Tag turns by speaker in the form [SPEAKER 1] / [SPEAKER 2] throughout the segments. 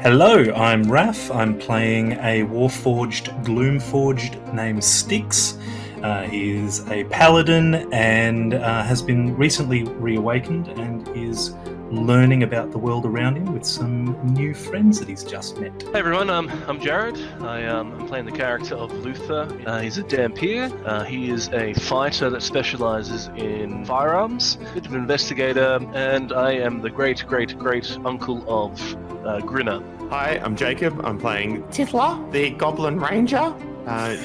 [SPEAKER 1] Hello, I'm Raph. I'm playing a Warforged Gloomforged named Styx. He is a Paladin and has been recently reawakened and is learning about the world around him with some new friends that he's just met.
[SPEAKER 2] Hey everyone, I'm Jared. I'm playing the character of Luther. He's a Dhampir. He is a fighter that specializes in firearms, a bit of an investigator, and I am the great uncle of Grinner.
[SPEAKER 3] Hi, I'm Jacob. I'm playing Tithla, the Goblin Ranger.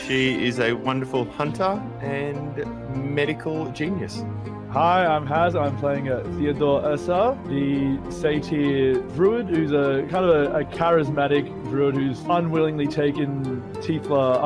[SPEAKER 3] She is a wonderful hunter and medical genius.
[SPEAKER 4] Hi, I'm Haz. I'm playing Theodore, the Satyr Druid, who's a kind of a charismatic Druid who's unwillingly taken Tithla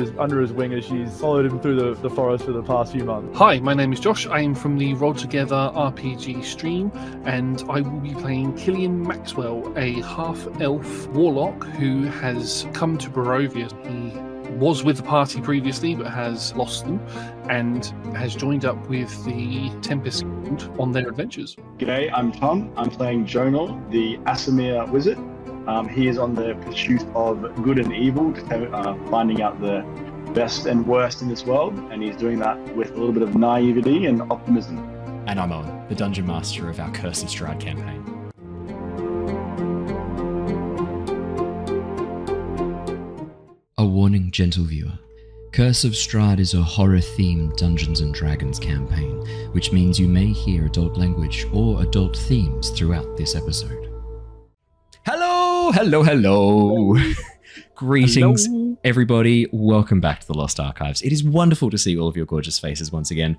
[SPEAKER 4] under his wing as she's followed him through the forest for the past few months.
[SPEAKER 5] Hi, my name is Josh. I am from the RollTogether RPG stream, and I will be playing Killian Maxwell, a half-elf warlock who has come to Barovia. He was with the party previously but has lost them and has joined up with the Tempest on their adventures.
[SPEAKER 6] G'day, I'm Tom. I'm playing Jonor, the Aasimar wizard. He is on the pursuit of good and evil, finding out the best and worst in this world, and he's doing that with a little bit of naivety and optimism.
[SPEAKER 7] And I'm Owen, the dungeon master of our Curse of Strahd campaign. A warning, gentle viewer. Curse of Strahd is a horror-themed Dungeons & Dragons campaign, which means you may hear adult language or adult themes throughout this episode. Hello! Greetings, everybody. Welcome back to the Lost Archives. It is wonderful to see all of your gorgeous faces once again.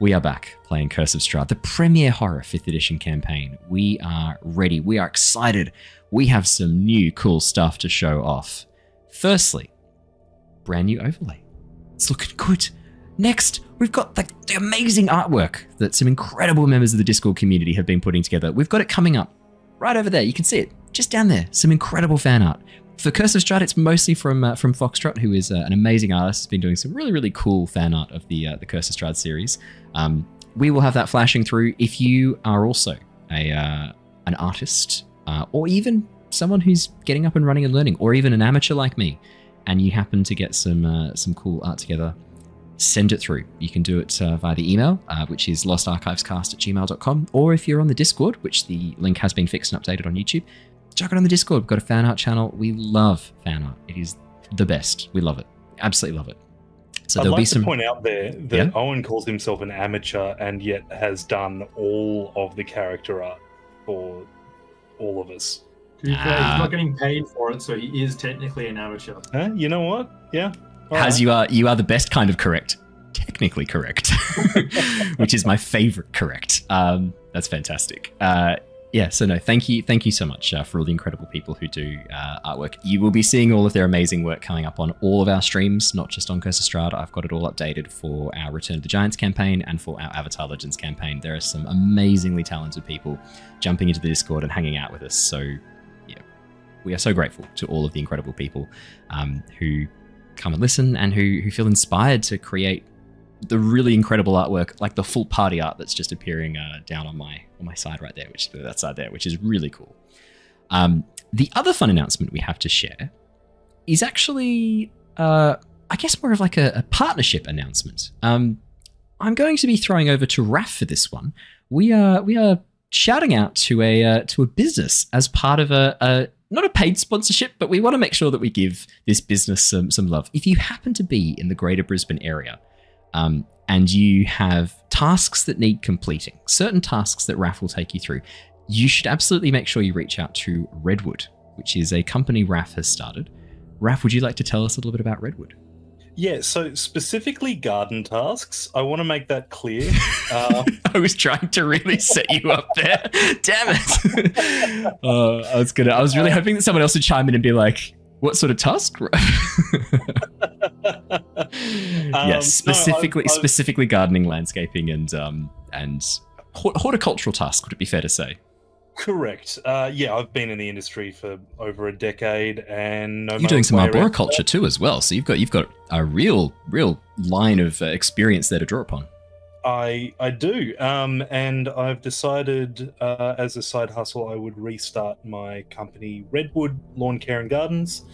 [SPEAKER 7] We are back playing Curse of Strahd, the premier horror 5th edition campaign. We are ready. We are excited. We have some new cool stuff to show off. Firstly, brand new overlay. It's looking good. Next, we've got the amazing artwork that some incredible members of the Discord community have been putting together. We've got it coming up right over there. You can see it just down there. Some incredible fan art. For Curse of Strahd, it's mostly from Foxtrot, who is an amazing artist. Has been doing some really cool fan art of the Curse of Strahd series. We will have that flashing through. If you are also an artist, or even someone who's getting up and running and learning, or even an amateur like me, and you happen to get some cool art together, send it through. You can do it via the email, which is lostarchivescast@gmail.com, or if you're on the Discord, which the link has been fixed and updated on YouTube, chuck it on the Discord. We've got a fan art channel. We love fan art. It is the best. We love it. Absolutely love it. So
[SPEAKER 1] I'd
[SPEAKER 7] there'll
[SPEAKER 1] like
[SPEAKER 7] be some
[SPEAKER 1] to point out there that Owen calls himself an amateur and yet has done all of the character art for all of us.
[SPEAKER 8] To be fair, he's not getting paid for it, so he is technically an amateur.
[SPEAKER 1] You know what? Yeah.
[SPEAKER 7] As you are the best kind of correct. Technically correct. Which is my favorite correct. That's fantastic. So no, thank you so much for all the incredible people who do artwork. You will be seeing all of their amazing work coming up on all of our streams, not just on Curse of Strahd. I've got it all updated for our Return of the Giants campaign and for our Avatar Legends campaign. There are some amazingly talented people jumping into the Discord and hanging out with us. So we are so grateful to all of the incredible people who come and listen and who feel inspired to create the really incredible artwork, like the full party art that's just appearing down on my side right there, that side there, which is really cool. The other fun announcement we have to share is actually, I guess, more of like a partnership announcement. I'm going to be throwing over to Raph for this one. We are shouting out to a business as part of not a paid sponsorship, but we want to make sure that we give this business some love. If you happen to be in the greater Brisbane area and you have tasks that need completing, certain tasks that Raph will take you through, you should absolutely make sure you reach out to Redwood, which is a company Raph has started. Raph, would you like to tell us a little bit about Redwood?
[SPEAKER 1] Yeah, so specifically garden tasks, I want to make that clear.
[SPEAKER 7] I was trying to really set you up there. Damn it. I was really hoping that someone else would chime in and be like, what sort of task? Yes, specifically gardening, landscaping, and horticultural tasks, would it be fair to say?
[SPEAKER 1] Correct. I've been in the industry for over a decade, and
[SPEAKER 7] you're doing some arboriculture too as well. So you've got a real line of experience there to draw upon.
[SPEAKER 1] I do, and I've decided as a side hustle I would restart my company Redwood Lawn Care and Gardens.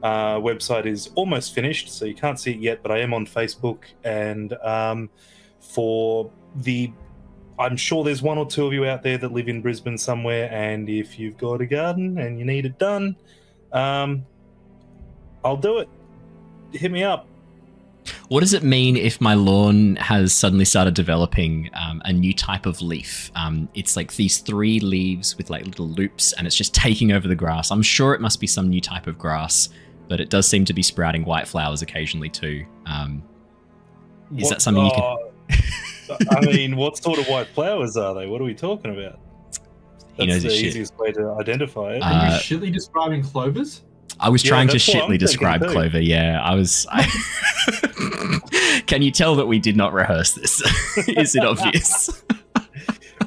[SPEAKER 1] Website is almost finished, so you can't see it yet, but I am on Facebook, and I'm sure there's one or two of you out there that live in Brisbane somewhere, and if you've got a garden and you need it done, I'll do it. Hit me up.
[SPEAKER 7] What does it mean if my lawn has suddenly started developing a new type of leaf? It's like these 3 leaves with like little loops, and it's just taking over the grass. I'm sure it must be some new type of grass, but it does seem to be sprouting white flowers occasionally too. Is that something you can...
[SPEAKER 1] I mean, what sort of white flowers are they? What are we talking about? That's the easiest way to identify it.
[SPEAKER 8] Are you shitly describing clovers?
[SPEAKER 7] I was trying to shitly describe clover. Yeah, I was. Can you tell that we did not rehearse this? Is it obvious?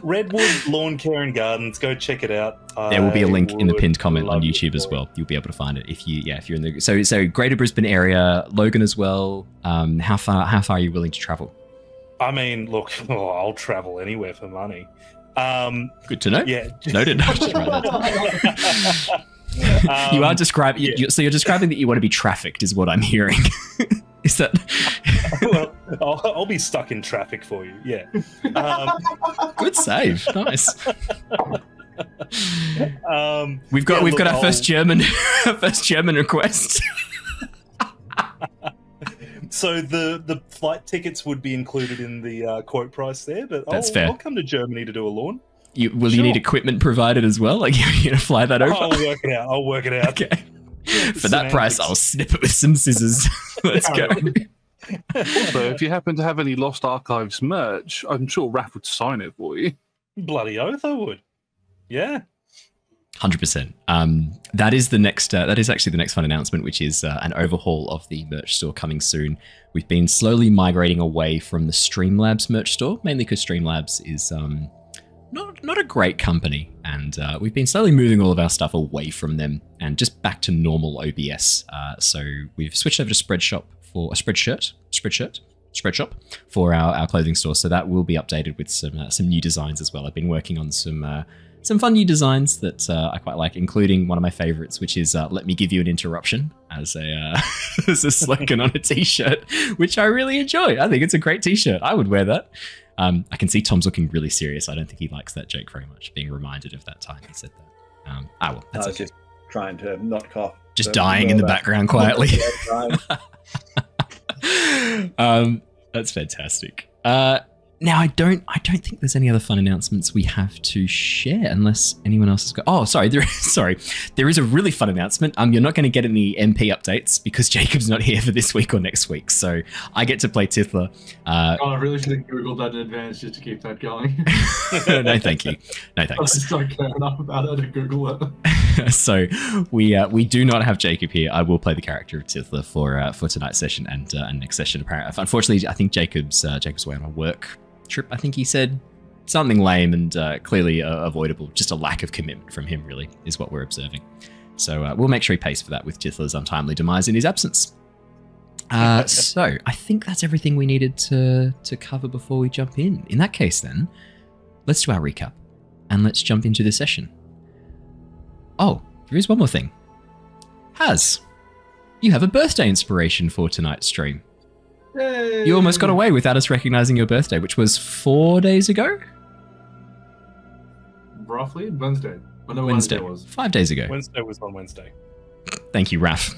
[SPEAKER 1] Redwood Lawn Care and Gardens. Go check it out.
[SPEAKER 7] There will be a link in the pinned comment on YouTube as well. You'll be able to find it if you're in the. So Greater Brisbane area, Logan as well. How far are you willing to travel?
[SPEAKER 1] I mean, look, I'll travel anywhere for money.
[SPEAKER 7] Good to know.
[SPEAKER 1] Yeah.
[SPEAKER 7] Noted. Just write that down. You are describing. So you're describing that you want to be trafficked, is what I'm hearing. Is that?
[SPEAKER 1] Well, I'll be stuck in traffic for you. Yeah.
[SPEAKER 7] Good save. Nice. We've got our first German request.
[SPEAKER 1] So the flight tickets would be included in the quote price there, but
[SPEAKER 7] That's fair.
[SPEAKER 1] I'll come to Germany to do a lawn.
[SPEAKER 7] Will you need equipment provided as well? Like, you're going to fly that over?
[SPEAKER 1] I'll work it out.
[SPEAKER 7] Okay. For that price, I'll snip it with some scissors. Let's go.
[SPEAKER 5] Also, if you happen to have any Lost Archives merch, I'm sure Raph would sign it for you.
[SPEAKER 1] Bloody oath, I would. Yeah.
[SPEAKER 7] 100%. That is the next. That is actually the next fun announcement, which is an overhaul of the merch store coming soon. We've been slowly migrating away from the Streamlabs merch store, mainly because Streamlabs is not a great company, and we've been slowly moving all of our stuff away from them and just back to normal OBS. So we've switched over to Spreadshop for a Spreadshop for our clothing store. So that will be updated with some new designs as well. I've been working on some fun new designs that I quite like, including one of my favorites, which is "Let me give you an interruption" as a as a slogan on a t-shirt, which I really enjoy. I think it's a great t-shirt. I would wear that. I can see Tom's looking really serious. I don't think he likes that joke very much, being reminded of that time he said that. Well, that's okay.
[SPEAKER 9] Just trying to knock off.
[SPEAKER 7] Just dying in the background quietly. That's fantastic. Now, I don't think there's any other fun announcements we have to share unless anyone else has got... Oh, sorry. There is a really fun announcement. You're not going to get any MP updates because Jacob's not here for this week or next week, so I get to play Tithla.
[SPEAKER 8] I really should have Googled that in advance just to keep that going.
[SPEAKER 7] No, thank you. No, thanks.
[SPEAKER 8] I just don't care enough about it to Google it.
[SPEAKER 7] So we do not have Jacob here. I will play the character of Tithla for tonight's session and next session. Apparently, unfortunately, I think Jacob's away on a work trip. I think he said something lame and clearly avoidable. Just a lack of commitment from him, really, is what we're observing. So we'll make sure he pays for that with Tithla's untimely demise in his absence. So I think that's everything we needed to cover before we jump in. In that case, then, let's do our recap and let's jump into the session. Oh, there is one more thing. Haz, you have a birthday inspiration for tonight's stream.
[SPEAKER 8] Yay.
[SPEAKER 7] You almost got away without us recognizing your birthday, which was 4 days ago?
[SPEAKER 8] Roughly? Wednesday.
[SPEAKER 7] Wednesday was. 5 days ago.
[SPEAKER 1] Wednesday was on Wednesday.
[SPEAKER 7] Thank you, Raph.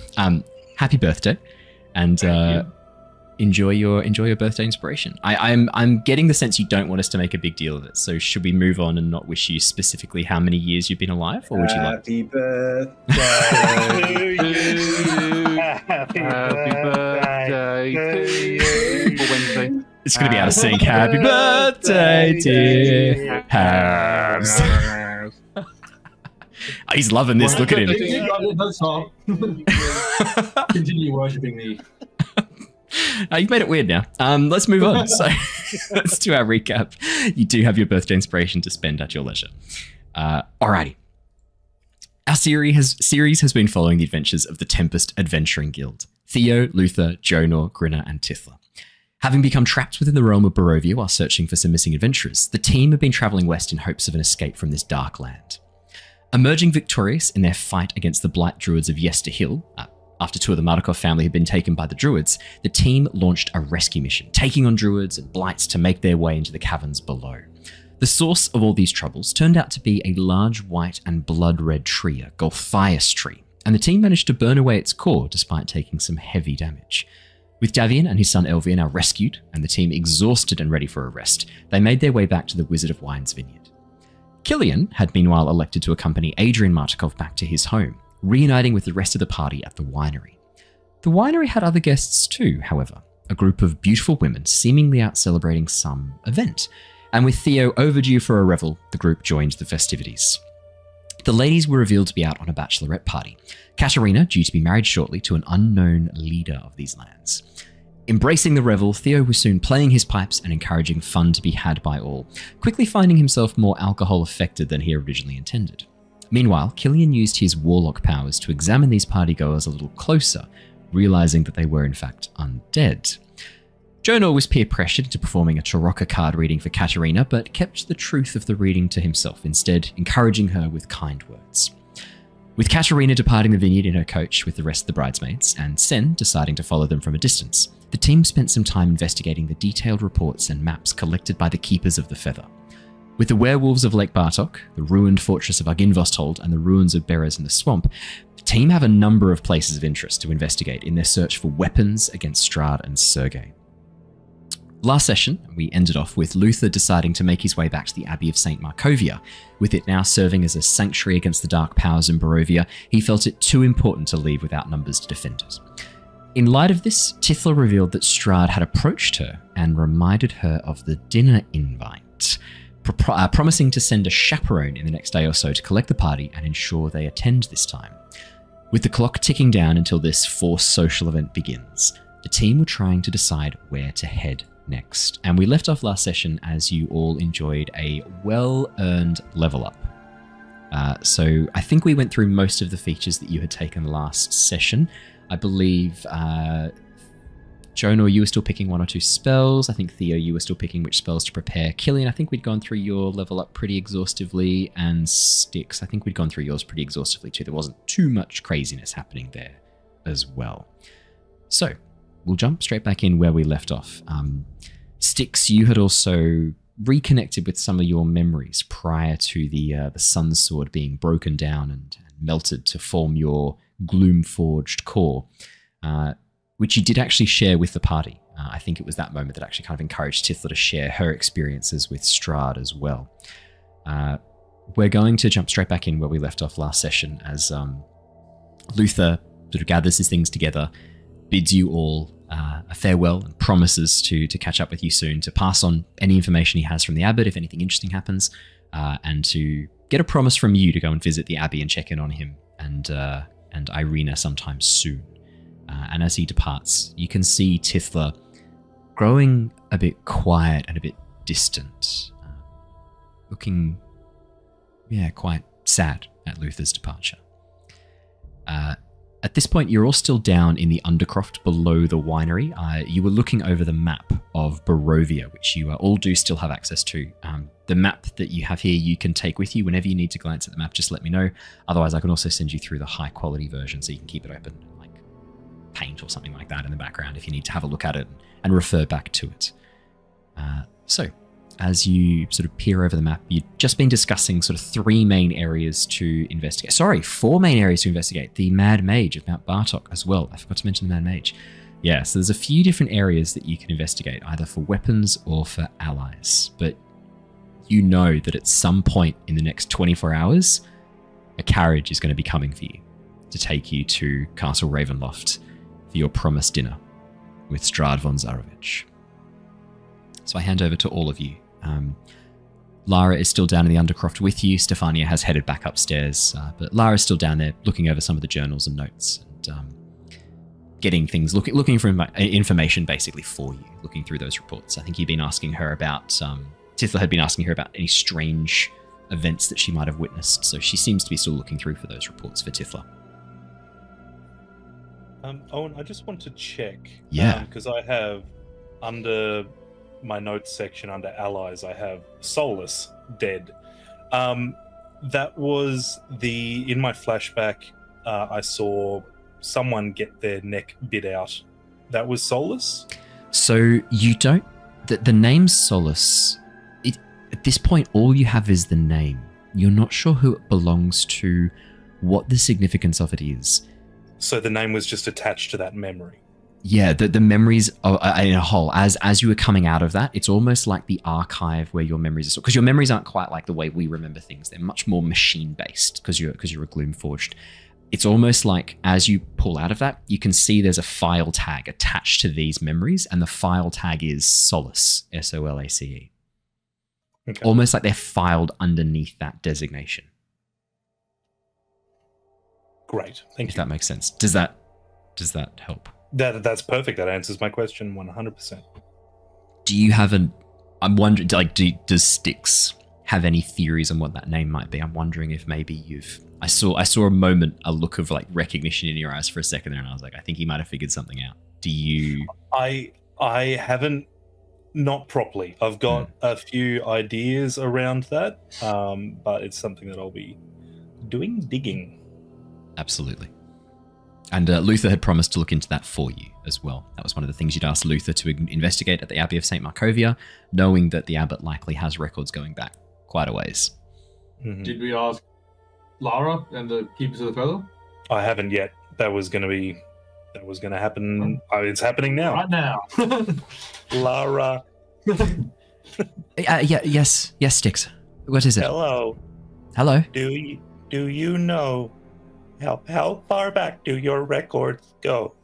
[SPEAKER 7] Happy birthday, and enjoy your birthday inspiration. I'm getting the sense you don't want us to make a big deal of it. So should we move on and not wish you specifically how many years you've been alive, or would you like?
[SPEAKER 9] Happy birthday
[SPEAKER 1] to you. Happy birthday to you.
[SPEAKER 5] Wednesday.
[SPEAKER 7] It's going to be out of sync. Happy birthday, dear Habs. He's loving this. Look at him.
[SPEAKER 8] Continue worshipping me.
[SPEAKER 7] You've made it weird now. Let's move on. So let's do our recap. You do have your birthday inspiration to spend at your leisure. Alrighty. Our series has been following the adventures of the Tempest Adventuring Guild. Theo, Luther, Jonor, Grinner, and Tithla. Having become trapped within the realm of Barovia while searching for some missing adventurers, the team have been travelling west in hopes of an escape from this dark land. Emerging victorious in their fight against the Blight Druids of Yesterhill, after 2 of the Mardukov family had been taken by the Druids, the team launched a rescue mission, taking on Druids and Blights to make their way into the caverns below. The source of all these troubles turned out to be a large white and blood-red tree, a Golthias tree, and the team managed to burn away its core despite taking some heavy damage. With Davian and his son Elvian now rescued, and the team exhausted and ready for a rest, they made their way back to the Wizard of Wine's vineyard. Killian had meanwhile elected to accompany Adrian Martikov back to his home, reuniting with the rest of the party at the winery. The winery had other guests too, however, a group of beautiful women seemingly out celebrating some event, and with Theo overdue for a revel, the group joined the festivities. The ladies were revealed to be out on a bachelorette party, Katerina due to be married shortly to an unknown leader of these lands. Embracing the revel, Theo was soon playing his pipes and encouraging fun to be had by all, quickly finding himself more alcohol-affected than he originally intended. Meanwhile, Killian used his Warlock powers to examine these partygoers a little closer, realizing that they were in fact undead. Jonor was peer-pressured into performing a Tarokka card reading for Katerina, but kept the truth of the reading to himself, instead encouraging her with kind words. With Katerina departing the vineyard in her coach with the rest of the bridesmaids, and Sen deciding to follow them from a distance, the team spent some time investigating the detailed reports and maps collected by the Keepers of the Feather. With the werewolves of Lake Bartok, the ruined fortress of Argynvostholt, and the ruins of Berez in the swamp, the team have a number of places of interest to investigate in their search for weapons against Strahd and Sergei. Last session, we ended off with Luther deciding to make his way back to the Abbey of St. Markovia. With it now serving as a sanctuary against the dark powers in Barovia, he felt it too important to leave without numbers to defend it. In light of this, Tithla revealed that Strahd had approached her and reminded her of the dinner invite, promising to send a chaperone in the next day or so to collect the party and ensure they attend this time. With the clock ticking down until this forced social event begins, the team were trying to decide where to head next, and we left off last session as you all enjoyed a well-earned level up. So I think we went through most of the features that you had taken last session. I believe Jonor, you were still picking 1 or 2 spells. I think Theo, you were still picking which spells to prepare. Killian, I think we'd gone through your level up pretty exhaustively, and Styx, I think we'd gone through yours pretty exhaustively too. There wasn't too much craziness happening there as well. So we'll jump straight back in where we left off. Styx, you had also reconnected with some of your memories prior to the Sun Sword being broken down and melted to form your Gloomforged core, which you did actually share with the party. I think it was that moment that actually kind of encouraged Tithla to share her experiences with Strahd as well. We're going to jump straight back in where we left off last session as Luther sort of gathers his things together, bids you all a farewell and promises to catch up with you soon, to pass on any information he has from the abbot if anything interesting happens, and to get a promise from you to go and visit the abbey and check in on him and Irina sometime soon. And as he departs, you can see Tithla growing a bit quiet and a bit distant, looking, quite sad at Luther's departure. At this point, you're all still down in the Undercroft below the winery. You were looking over the map of Barovia, which you all do still have access to. The map that you have here, you can take with you whenever you need to glance at the map. Just let me know. Otherwise, I can also send you through the high-quality version so you can keep it open, like paint or something like that in the background if you need to have a look at it and refer back to it. So, as you sort of peer over the map, you've just been discussing sort of 3 main areas to investigate. Sorry, 4 main areas to investigate. The Mad Mage of Mount Bartok as well. I forgot to mention the Mad Mage. Yeah, so there's a few different areas that you can investigate, either for weapons or for allies. But you know that at some point in the next 24 hours, a carriage is going to be coming for you to take you to Castle Ravenloft for your promised dinner with Strahd von Zarovich. So I hand over to all of you. Lara is still down in the Undercroft with you. Stefania has headed back upstairs, but Lara's still down there looking over some of the journals and notes and getting things, looking for information basically for you, looking through those reports. I think you've been asking her about, Tithla had been asking her about any strange events that she might have witnessed, so she seems to be still looking through for those reports for Tithla.
[SPEAKER 1] Owen, I just want to check.
[SPEAKER 7] Yeah.
[SPEAKER 1] Because I have under my notes section under allies, I have Solus dead. That was in my flashback, I saw someone get their neck bit out. That was Solus?
[SPEAKER 7] So you don't... The name Solus, at this point, all you have is the name. You're not sure who it belongs to, what the significance of it is.
[SPEAKER 1] So the name was just attached to that memory?
[SPEAKER 7] Yeah, the memories are in a whole. As you were coming out of that, it's almost like the archive where your memories are stored. Because your memories aren't quite like the way we remember things. They're much more machine-based because you're a Gloomforged. It's almost like as you pull out of that, you can see there's a file tag attached to these memories, and the file tag is Solace, S-O-L-A-C-E. Okay. Almost like they're filed underneath that designation.
[SPEAKER 1] Great, thank you.
[SPEAKER 7] If that makes sense. Does that help?
[SPEAKER 1] That's perfect. That answers my question 100%.
[SPEAKER 7] Do you have I'm wondering, does Styx have any theories on what that name might be? I'm wondering if maybe I saw a moment, a look of like recognition in your eyes for a second there, and I was like, I think he might have figured something out. Do you?
[SPEAKER 1] I haven't, not properly. I've got a few ideas around that, but it's something that I'll be doing digging.
[SPEAKER 7] Absolutely. And Luther had promised to look into that for you as well. That was one of the things you'd asked Luther to investigate at the Abbey of St. Markovia, knowing that the abbot likely has records going back quite a ways.
[SPEAKER 8] Mm-hmm. Did we ask Lara and the Keepers of the Feather?
[SPEAKER 1] I haven't yet. That was going to happen. It's happening now.
[SPEAKER 8] Right now.
[SPEAKER 1] Lara.
[SPEAKER 7] Yes, Styx. What is it?
[SPEAKER 1] Hello.
[SPEAKER 7] Hello.
[SPEAKER 1] Do you know how far back do your records go?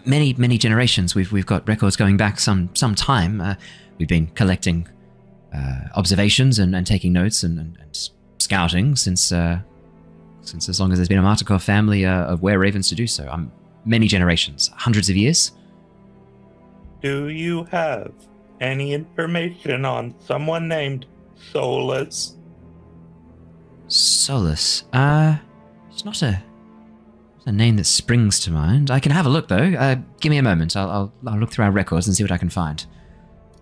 [SPEAKER 7] Many generations. We've got records going back some time. We've been collecting observations and taking notes and scouting since as long as there's been a Martikov family of were-ravens to do so. Many generations, hundreds of years.
[SPEAKER 1] Do you have any information on someone named Solus?
[SPEAKER 7] Solus? It's not a name that springs to mind. I can have a look though. Give me a moment. I'll look through our records and see what I can find.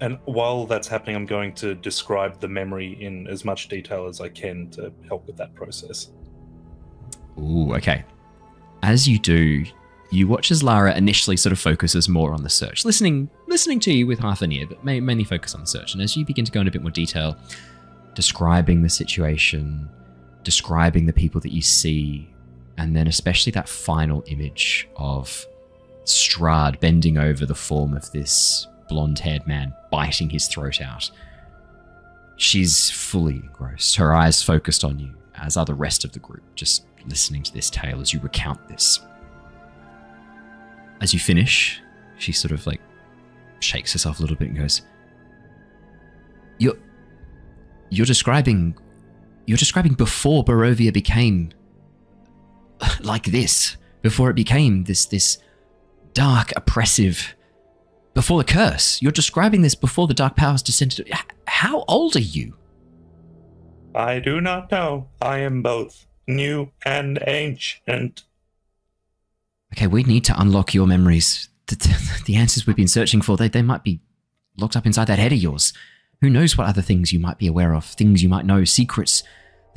[SPEAKER 1] And while that's happening, I'm going to describe the memory in as much detail as I can to help with that process.
[SPEAKER 7] Ooh, okay. As you do, you watch as Lara initially sort of focuses more on the search, listening to you with half an ear, but mainly focus on the search. And as you begin to go into a bit more detail, describing the situation, describing the people that you see, and then especially that final image of Strahd bending over the form of this blonde-haired man, biting his throat out. She's fully engrossed, her eyes focused on you, as are the rest of the group, just listening to this tale as you recount this. As you finish, she sort of like shakes herself a little bit and goes, You're describing before Barovia became like this, before it became this dark, oppressive, before the curse. You're describing this before the dark powers descended. How old are you?
[SPEAKER 1] I do not know. I am both new and ancient.
[SPEAKER 7] Okay, we need to unlock your memories. The answers we've been searching for, they might be locked up inside that head of yours. Who knows what other things you might be aware of, things you might know, secrets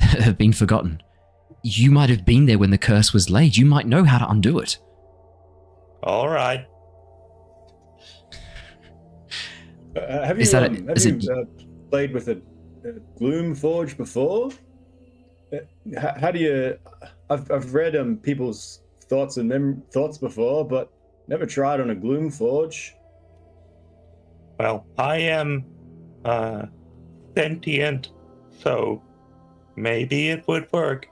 [SPEAKER 7] that have been forgotten. You might have been there when the curse was laid. You might know how to undo it.
[SPEAKER 6] All right. Have you played with a Gloomforged before? How do you? I've read people's thoughts and thoughts before, but never tried on a Gloomforge.
[SPEAKER 1] Well, I am sentient, so maybe it would work.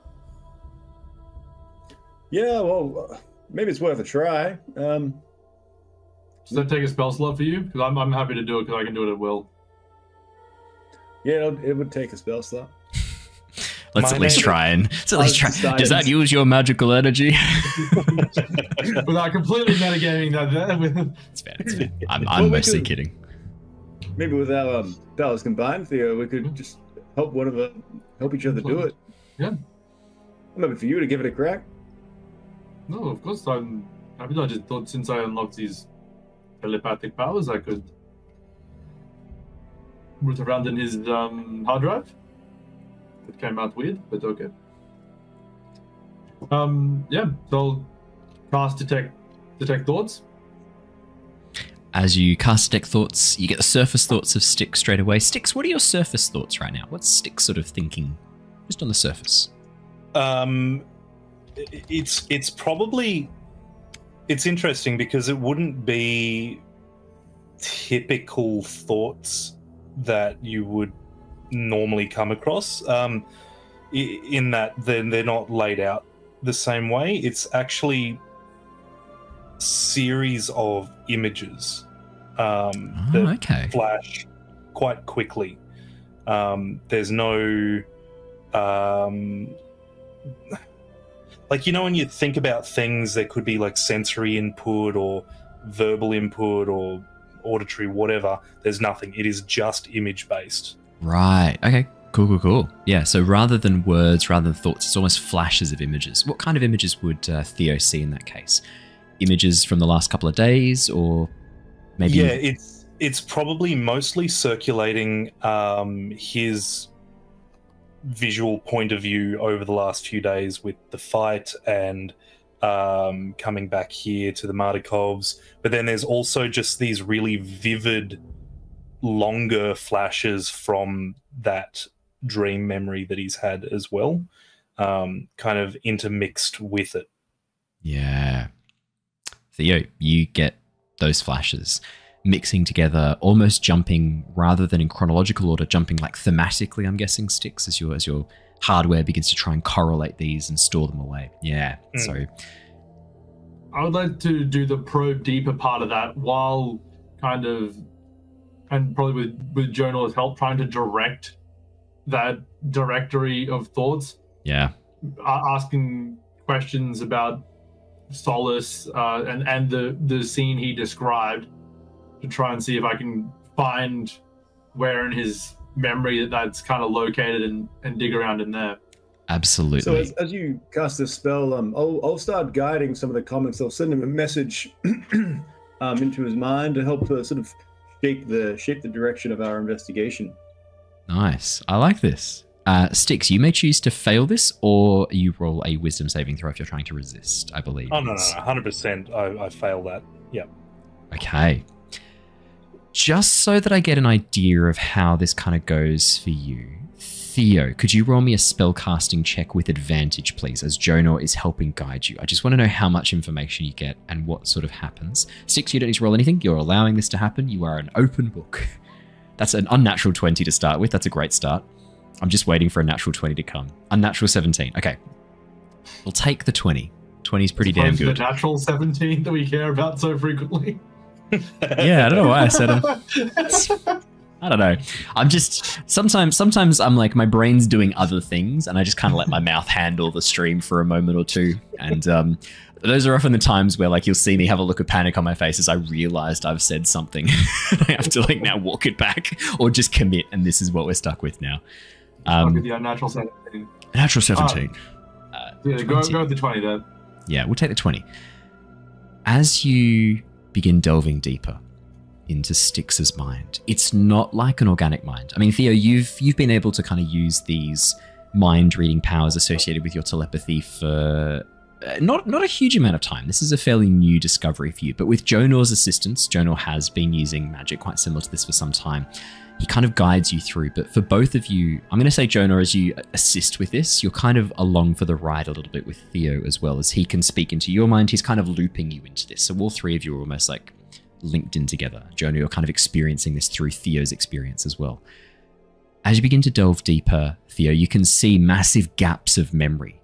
[SPEAKER 6] Yeah, well, maybe it's worth a try.
[SPEAKER 8] Does that take a spell slot for you? Because I'm happy to do it because I can do it at will.
[SPEAKER 6] Yeah, it would take a spell slot.
[SPEAKER 7] Let's at least try. Does that use your magical energy?
[SPEAKER 8] Without completely metagaming that.
[SPEAKER 7] It's fair. I'm mostly kidding.
[SPEAKER 6] Maybe with our powers combined, Theo, we could just help each other do it.
[SPEAKER 8] Yeah.
[SPEAKER 6] I'm happy for you to give it a crack.
[SPEAKER 8] No, of course I'm happy. I just thought since I unlocked these telepathic powers, I could root around in his hard drive. It came out weird, but okay. Yeah, so I'll cast detect thoughts.
[SPEAKER 7] As you cast Detect Thoughts, you get the surface thoughts of Styx straight away. Styx, what are your surface thoughts right now? What's Styx sort of thinking, just on the surface?
[SPEAKER 1] It's probably, it's interesting because it wouldn't be typical thoughts that you would normally come across. In that they're not laid out the same way. It's actually series of images that flash quite quickly. There's no like, you know, when you think about things, there could be like sensory input or verbal input or auditory, whatever. There's nothing. It is just image based.
[SPEAKER 7] Right. Okay. Cool. Yeah, so rather than words, rather than thoughts, it's almost flashes of images. What kind of images would Theo see in that case? Images from the last couple of days, or maybe...
[SPEAKER 1] Yeah, it's probably mostly circulating his visual point of view over the last few days with the fight and coming back here to the Mardikovs. But then there's also just these really vivid, longer flashes from that dream memory that he's had as well, kind of intermixed with it.
[SPEAKER 7] Yeah. Theo, you get those flashes mixing together, almost jumping rather than in chronological order, jumping like thematically, I'm guessing, Styx, as your hardware begins to try and correlate these and store them away. Yeah. So
[SPEAKER 8] I would like to do the probe deeper part of that while kind of, and probably with Jonor's help, trying to direct that directory of thoughts.
[SPEAKER 7] Yeah.
[SPEAKER 8] Asking questions about Solace and the scene he described to try and see if I can find where in his memory that's kind of located and dig around in there.
[SPEAKER 7] Absolutely.
[SPEAKER 9] So as you cast this spell, I'll start guiding some of the comments. I'll send him a message into his mind to help sort of shape the direction of our investigation. Nice.
[SPEAKER 7] I like this. Styx, you may choose to fail this, or you roll a wisdom saving throw if you're trying to resist, I believe.
[SPEAKER 1] Oh, no, 100%. I fail that. Yep.
[SPEAKER 7] Okay. Just so that I get an idea of how this kind of goes for you, Theo, could you roll me a spellcasting check with advantage, please, as Jonor is helping guide you? I just want to know how much information you get and what sort of happens. Styx, you don't need to roll anything. You're allowing this to happen. You are an open book. That's an unnatural 20 to start with. That's a great start. I'm just waiting for a natural 20 to come. Unnatural 17. Okay. We'll take the 20. 20 is pretty damn good.
[SPEAKER 8] The natural 17 that we care about so frequently.
[SPEAKER 7] Yeah, I don't know why I said them. I don't know. I'm just, sometimes I'm like, my brain's doing other things and I just kind of let my mouth handle the stream for a moment or two. And those are often the times where like you'll see me have a look of panic on my face as I realized I've said something. I have to like now walk it back or just commit, and this is what we're stuck with now.
[SPEAKER 8] The unnatural 17.
[SPEAKER 7] Natural 17.
[SPEAKER 8] Yeah, go with the 20 then.
[SPEAKER 7] Yeah, we'll take the 20. As you begin delving deeper into Styx's mind, it's not like an organic mind. I mean, Theo, you've been able to kind of use these mind reading powers associated with your telepathy for not a huge amount of time. This is a fairly new discovery for you, but with Jonor's assistance, Jonor has been using magic quite similar to this for some time. He kind of guides you through, but for both of you, I'm going to say, Jonor, as you assist with this, you're kind of along for the ride a little bit with Theo as well, as he can speak into your mind. He's kind of looping you into this. So all three of you are almost like linked in together. Jonor, you're kind of experiencing this through Theo's experience as well. As you begin to delve deeper, Theo, you can see massive gaps of memory.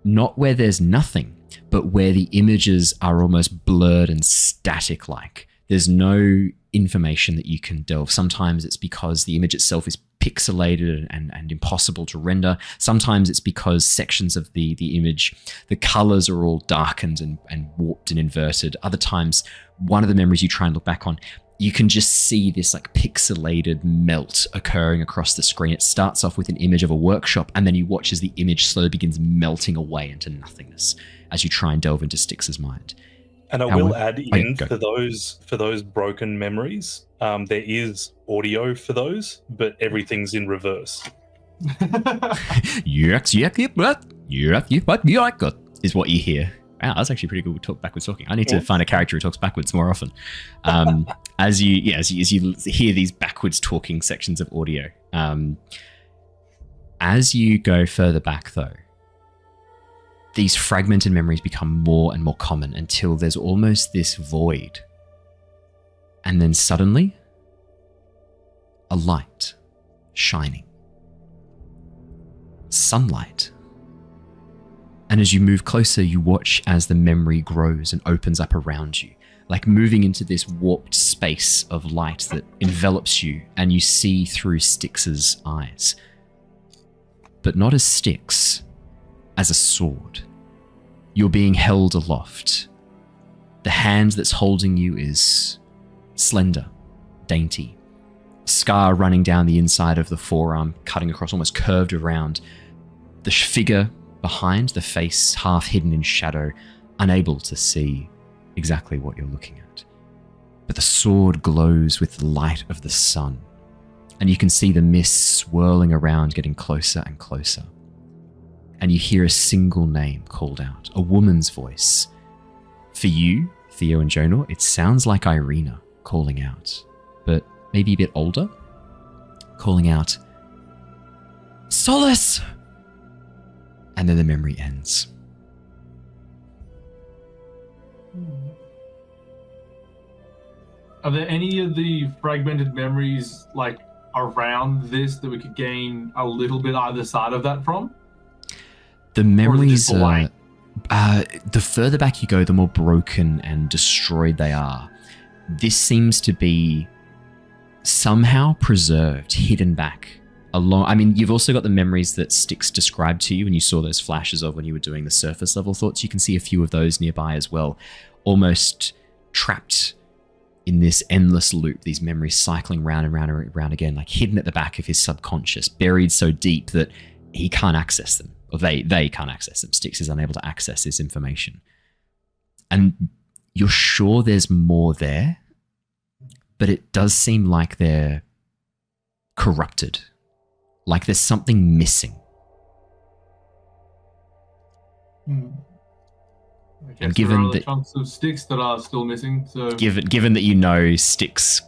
[SPEAKER 7] Not where there's nothing, but where the images are almost blurred and static-like. There's no information that you can delve. Sometimes it's because the image itself is pixelated and impossible to render. Sometimes it's because sections of the image, the colors are all darkened and warped and inverted. Other times, one of the memories you try and look back on, you can just see this like pixelated melt occurring across the screen. It starts off with an image of a workshop, and then you watch as the image slowly begins melting away into nothingness as you try and delve into Styx's mind.
[SPEAKER 1] And I
[SPEAKER 7] How
[SPEAKER 1] will
[SPEAKER 7] would-
[SPEAKER 1] add
[SPEAKER 7] Oh,
[SPEAKER 1] in
[SPEAKER 7] go.
[SPEAKER 1] for those broken memories, there is audio for those, but everything's in reverse.
[SPEAKER 7] Is what you hear. Wow, that's actually pretty good. Talk backwards talking. I need to find a character who talks backwards more often. As you hear these backwards talking sections of audio. As you go further back, though, these fragmented memories become more and more common until there's almost this void. And then suddenly, a light shining. Sunlight. And as you move closer, you watch as the memory grows and opens up around you, like moving into this warped space of light that envelops you, and you see through Styx's eyes. But not as Styx, as a sword. You're being held aloft. The hand that's holding you is slender, dainty. Scar running down the inside of the forearm, cutting across, almost curved around. The figure behind, the face half hidden in shadow, unable to see exactly what you're looking at. But the sword glows with the light of the sun, and you can see the mist swirling around, getting closer and closer. And you hear a single name called out, a woman's voice. For you, Theo and Jonor, it sounds like Irina calling out, but maybe a bit older, calling out, "Solace!" And then the memory ends.
[SPEAKER 8] Are there any of the fragmented memories like around this that we could gain a little bit either side of that from?
[SPEAKER 7] The memories are... the further back you go, the more broken and destroyed they are. This seems to be somehow preserved, hidden back. I mean, you've also got the memories that Styx described to you, and you saw those flashes of when you were doing the surface level thoughts. You can see a few of those nearby as well, almost trapped in this endless loop, these memories cycling round and round and round again, like hidden at the back of his subconscious, buried so deep that he can't access them, or they can't access them. Styx is unable to access this information. And you're sure there's more there, but it does seem like they're corrupted. Like there's something missing.
[SPEAKER 8] Okay,
[SPEAKER 7] And
[SPEAKER 8] so
[SPEAKER 7] given
[SPEAKER 8] there are the
[SPEAKER 7] that-
[SPEAKER 8] chunks of Styx that are still missing, so
[SPEAKER 7] Given that you know Styx,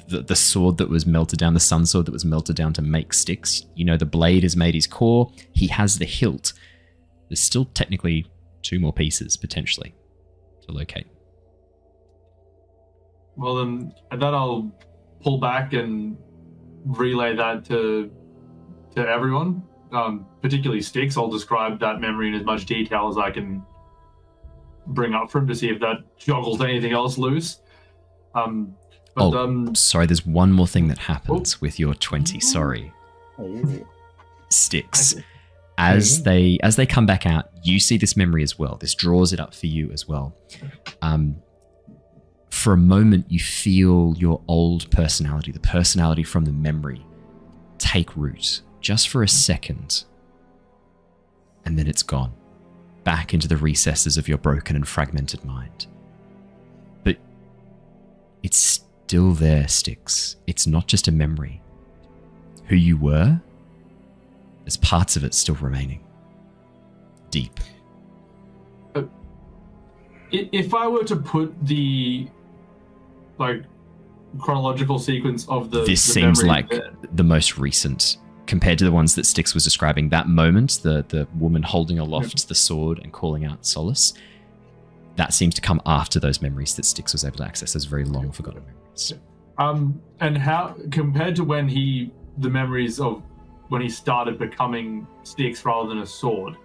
[SPEAKER 7] the sword that was melted down, the sun sword that was melted down to make Styx, you know the blade has made his core, he has the hilt. There's still technically 2 more pieces, potentially, to locate.
[SPEAKER 8] well then at that I'll pull back and relay that to everyone, particularly Styx. I'll describe that memory in as much detail as I can bring up for him to see if that joggles anything else loose.
[SPEAKER 7] Sorry, there's one more thing that happens with your 20, sorry. Styx. As they come back out, you see this memory as well. This draws it up for you as well. For a moment, you feel your old personality, the personality from the memory, take root, just for a second. And then it's gone, back into the recesses of your broken and fragmented mind. But it's still there, Styx. It's not just a memory. Who you were, there's parts of it still remaining. Deep.
[SPEAKER 8] If I were to put the chronological sequence of the
[SPEAKER 7] Seems
[SPEAKER 8] memory
[SPEAKER 7] like
[SPEAKER 8] there,
[SPEAKER 7] the most recent compared to the ones that Styx was describing. That moment, the woman holding aloft the sword and calling out Solace, that seems to come after those memories that Styx was able to access, those very long forgotten memories.
[SPEAKER 8] and how compared to the memories of when he started becoming Styx rather than a sword,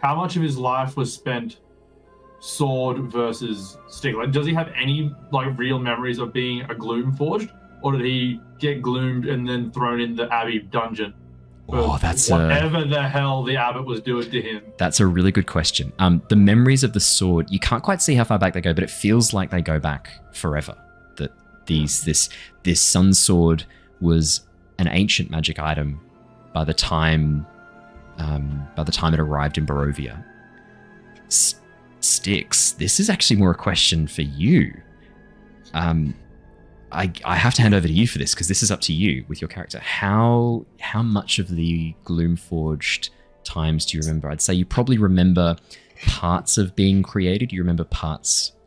[SPEAKER 8] how much of his life was spent sword versus Styx? Like, does he have any real memories of being a Gloomforged, or did he get gloomed and then thrown in the Abbey dungeon?
[SPEAKER 7] Oh, that's
[SPEAKER 8] whatever the hell the abbot was doing to him.
[SPEAKER 7] That's a really good question. The memories of the sword, you can't quite see how far back they go, but it feels like they go back forever. That this sun sword was an ancient magic item by the time it arrived in Barovia. Styx, this is actually more a question for you. I have to hand over to you for this because this is up to you with your character. How much of the Gloomforged times do you remember? I'd say you probably remember parts of being created. You remember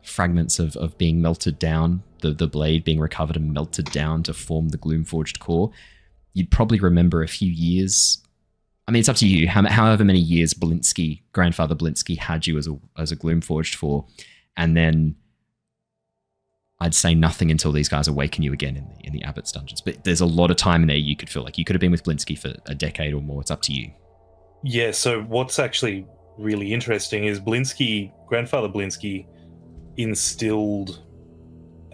[SPEAKER 7] fragments of being melted down, the blade being recovered and melted down to form the Gloomforged core. You'd probably remember a few years. I mean, it's up to you. However many years Grandfather Blinsky had you as a Gloomforged for, and then I'd say nothing until these guys awaken you again in the Abbot's dungeons. But there's a lot of time in there you could feel like you could have been with Blinsky for a decade or more. It's up to you.
[SPEAKER 1] Yeah, so what's actually really interesting is Grandfather Blinsky instilled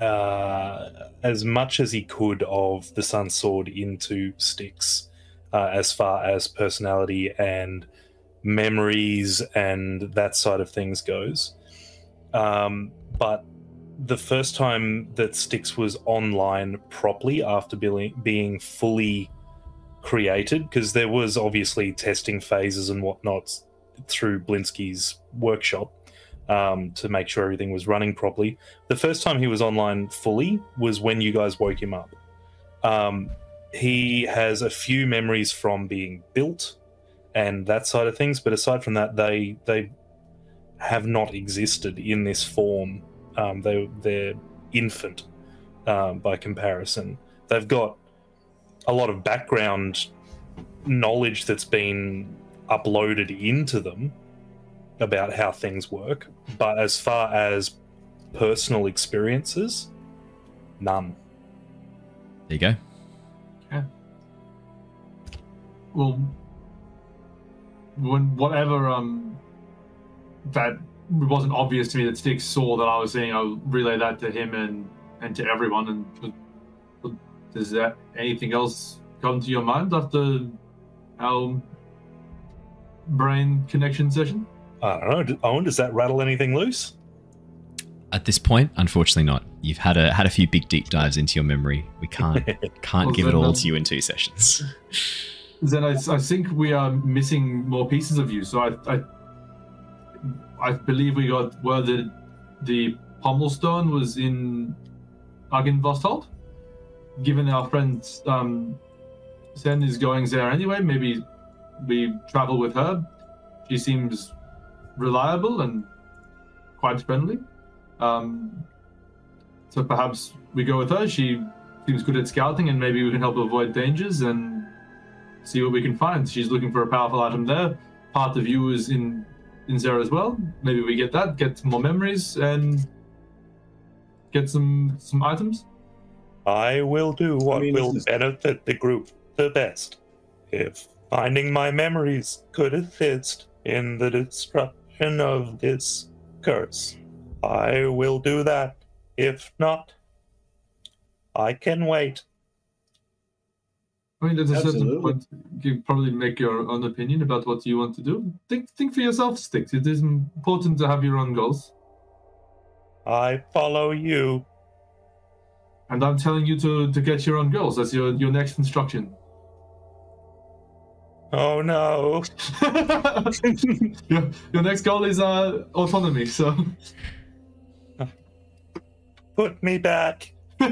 [SPEAKER 1] as much as he could of the Sun Sword into Styx, as far as personality and memories and that side of things goes. But the first time that Styx was online properly after being fully created, because there was obviously testing phases and whatnot through Blinsky's workshop to make sure everything was running properly. The first time he was online fully was when you guys woke him up. He has a few memories from being built and that side of things, but aside from that, they have not existed in this form. They're infant by comparison. They've got a lot of background knowledge that's been uploaded into them about how things work, but as far as personal experiences, none.
[SPEAKER 7] There you go.
[SPEAKER 8] Okay. Well, whatever that wasn't obvious to me that Styx saw that I was seeing, I'll relay that to him and to everyone. And does that anything else come to your mind after our brain connection session?
[SPEAKER 1] I don't know. Owen, does that rattle anything loose?
[SPEAKER 7] At this point, unfortunately not. You've had a few big deep dives into your memory. We can't give it all to you in 2 sessions.
[SPEAKER 8] Then I think we are missing more pieces of you. So I believe we got word that the Pommelstone was in Argynvostholt. Given our friend Sen is going there anyway, maybe we travel with her. She seems reliable and quite friendly. So perhaps we go with her. She seems good at scouting, and maybe we can help avoid dangers and see what we can find. She's looking for a powerful item there. Part of you is in there as well. Maybe we get that, get some more memories, and get some items.
[SPEAKER 1] I will do what will benefit the group the best. If finding my memories could assist in the destruction of this curse, I will do that. If not, I can wait.
[SPEAKER 8] I mean, at a certain point, you probably make your own opinion about what you want to do. Think for yourself, Styx. It is important to have your own goals.
[SPEAKER 1] I follow you.
[SPEAKER 8] And I'm telling you to get your own goals. That's your next instruction.
[SPEAKER 1] Oh no.
[SPEAKER 8] Your next goal is autonomy, so...
[SPEAKER 1] Put me back.
[SPEAKER 9] It's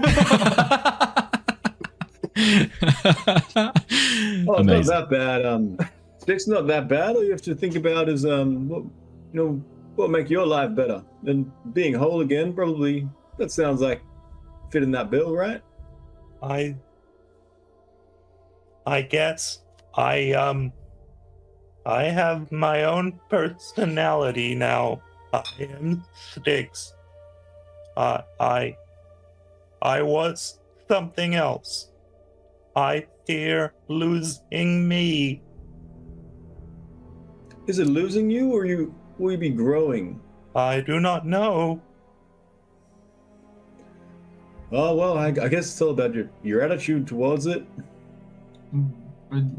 [SPEAKER 9] not that bad. Styx not that bad. All you have to think about is what will make your life better. And being whole again, probably that sounds like fitting that bill, right?
[SPEAKER 1] I guess I have my own personality now. I am Styx. I was something else. I fear losing me.
[SPEAKER 9] Is it losing you, or will you be growing?
[SPEAKER 1] I do not know.
[SPEAKER 9] Oh, well, I guess it's all about your attitude towards it.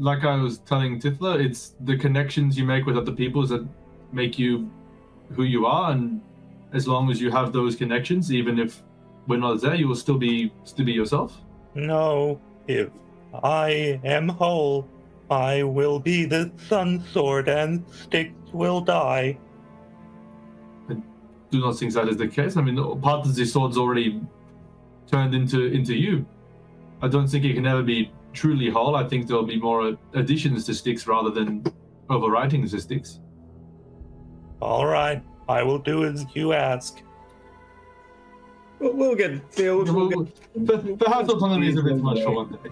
[SPEAKER 8] Like I was telling Tithla, it's the connections you make with other people that make you who you are, and as long as you have those connections, even if we're not there, you will still be yourself.
[SPEAKER 1] No, if I am whole, I will be the Sun Sword and Styx will die.
[SPEAKER 8] do not think that is the case. I mean, part of the sword's already turned into you. I don't think it can ever be truly whole. I think there'll be more additions to Styx rather than overwriting the Styx.
[SPEAKER 1] All right, I will do as you ask.
[SPEAKER 9] We'll get Phil.
[SPEAKER 8] Perhaps autonomy is a bit much for one day.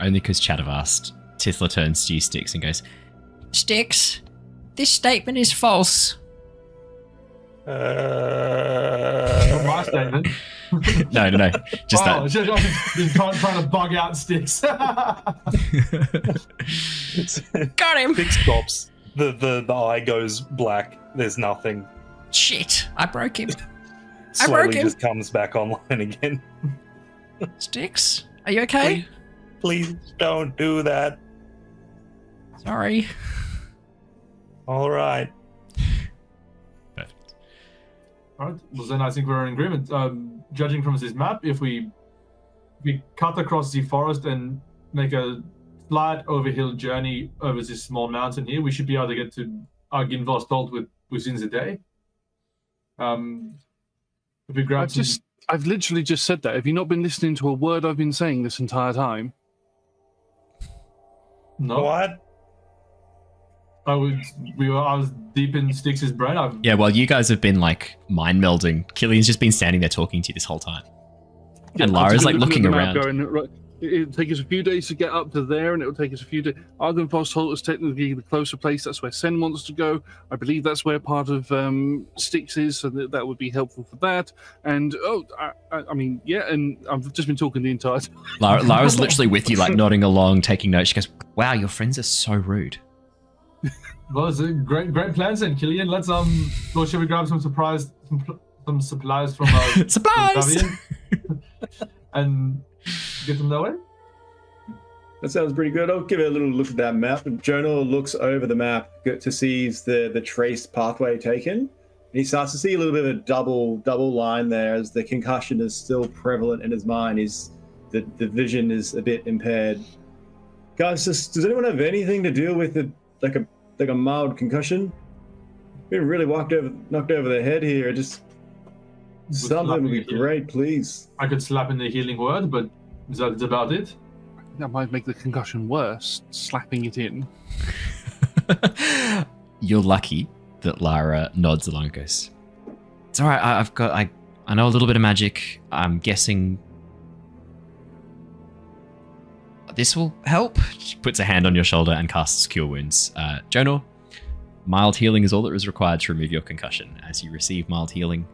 [SPEAKER 7] Only because Chad have asked. Tithla turns to you, Styx, and goes, Styx, this statement is false.
[SPEAKER 8] My statement.
[SPEAKER 7] No. Just that.
[SPEAKER 8] Just trying to bug out Styx.
[SPEAKER 7] Got him.
[SPEAKER 1] Styx stops. The eye goes black. There's nothing.
[SPEAKER 7] Shit, I broke him.
[SPEAKER 1] Slowly just comes back online again.
[SPEAKER 7] Styx, are you okay?
[SPEAKER 1] Please don't do that.
[SPEAKER 7] Sorry.
[SPEAKER 1] All right.
[SPEAKER 7] Perfect.
[SPEAKER 8] All right. Well, then I think we're in agreement. Judging from this map, if we cut across the forest and make a slight overhill journey over this small mountain here, we should be able to get to Argynvostholt within the day. If we grab
[SPEAKER 5] I've literally just said that. Have you not been listening to a word I've been saying this entire time?
[SPEAKER 8] No.
[SPEAKER 1] What?
[SPEAKER 8] I was deep in Styx's brain.
[SPEAKER 7] Yeah, well, you guys have been like mind melding. Killian's just been standing there talking to you this whole time. And Lara's like looking around.
[SPEAKER 5] Going, right, it'll take us a few days to get up to there, and it'll take us a few days. Argynvostholt is technically the closer place. That's where Sen wants to go. I believe that's where part of Styx is, so that would be helpful for that. And I mean, yeah, and I've just been talking the entire time.
[SPEAKER 7] Lara's literally with you, like nodding along, taking notes. She goes, "Wow, your friends are so rude."
[SPEAKER 8] Well, it's a great plans then, Killian. Let's well, should we grab some supplies from
[SPEAKER 7] supplies
[SPEAKER 8] and get them that way?
[SPEAKER 9] That sounds pretty good. I'll give it a little look at that map. And Jonor looks over the map to see the traced pathway taken. And he starts to see a little bit of a double line there as the concussion is still prevalent in his mind. The vision is a bit impaired. Guys, does anyone have anything to deal with like a mild concussion? Been really knocked over the head here. Just something would be great, please.
[SPEAKER 8] I could slap in the healing word, but that's about it.
[SPEAKER 5] That might make the concussion worse, slapping it in.
[SPEAKER 7] You're lucky that Lara nods along and goes, "It's all right, I know a little bit of magic. I'm guessing this will help." She puts a hand on your shoulder and casts Cure Wounds. Jonor, mild healing is all that is required to remove your concussion. As you receive mild healing,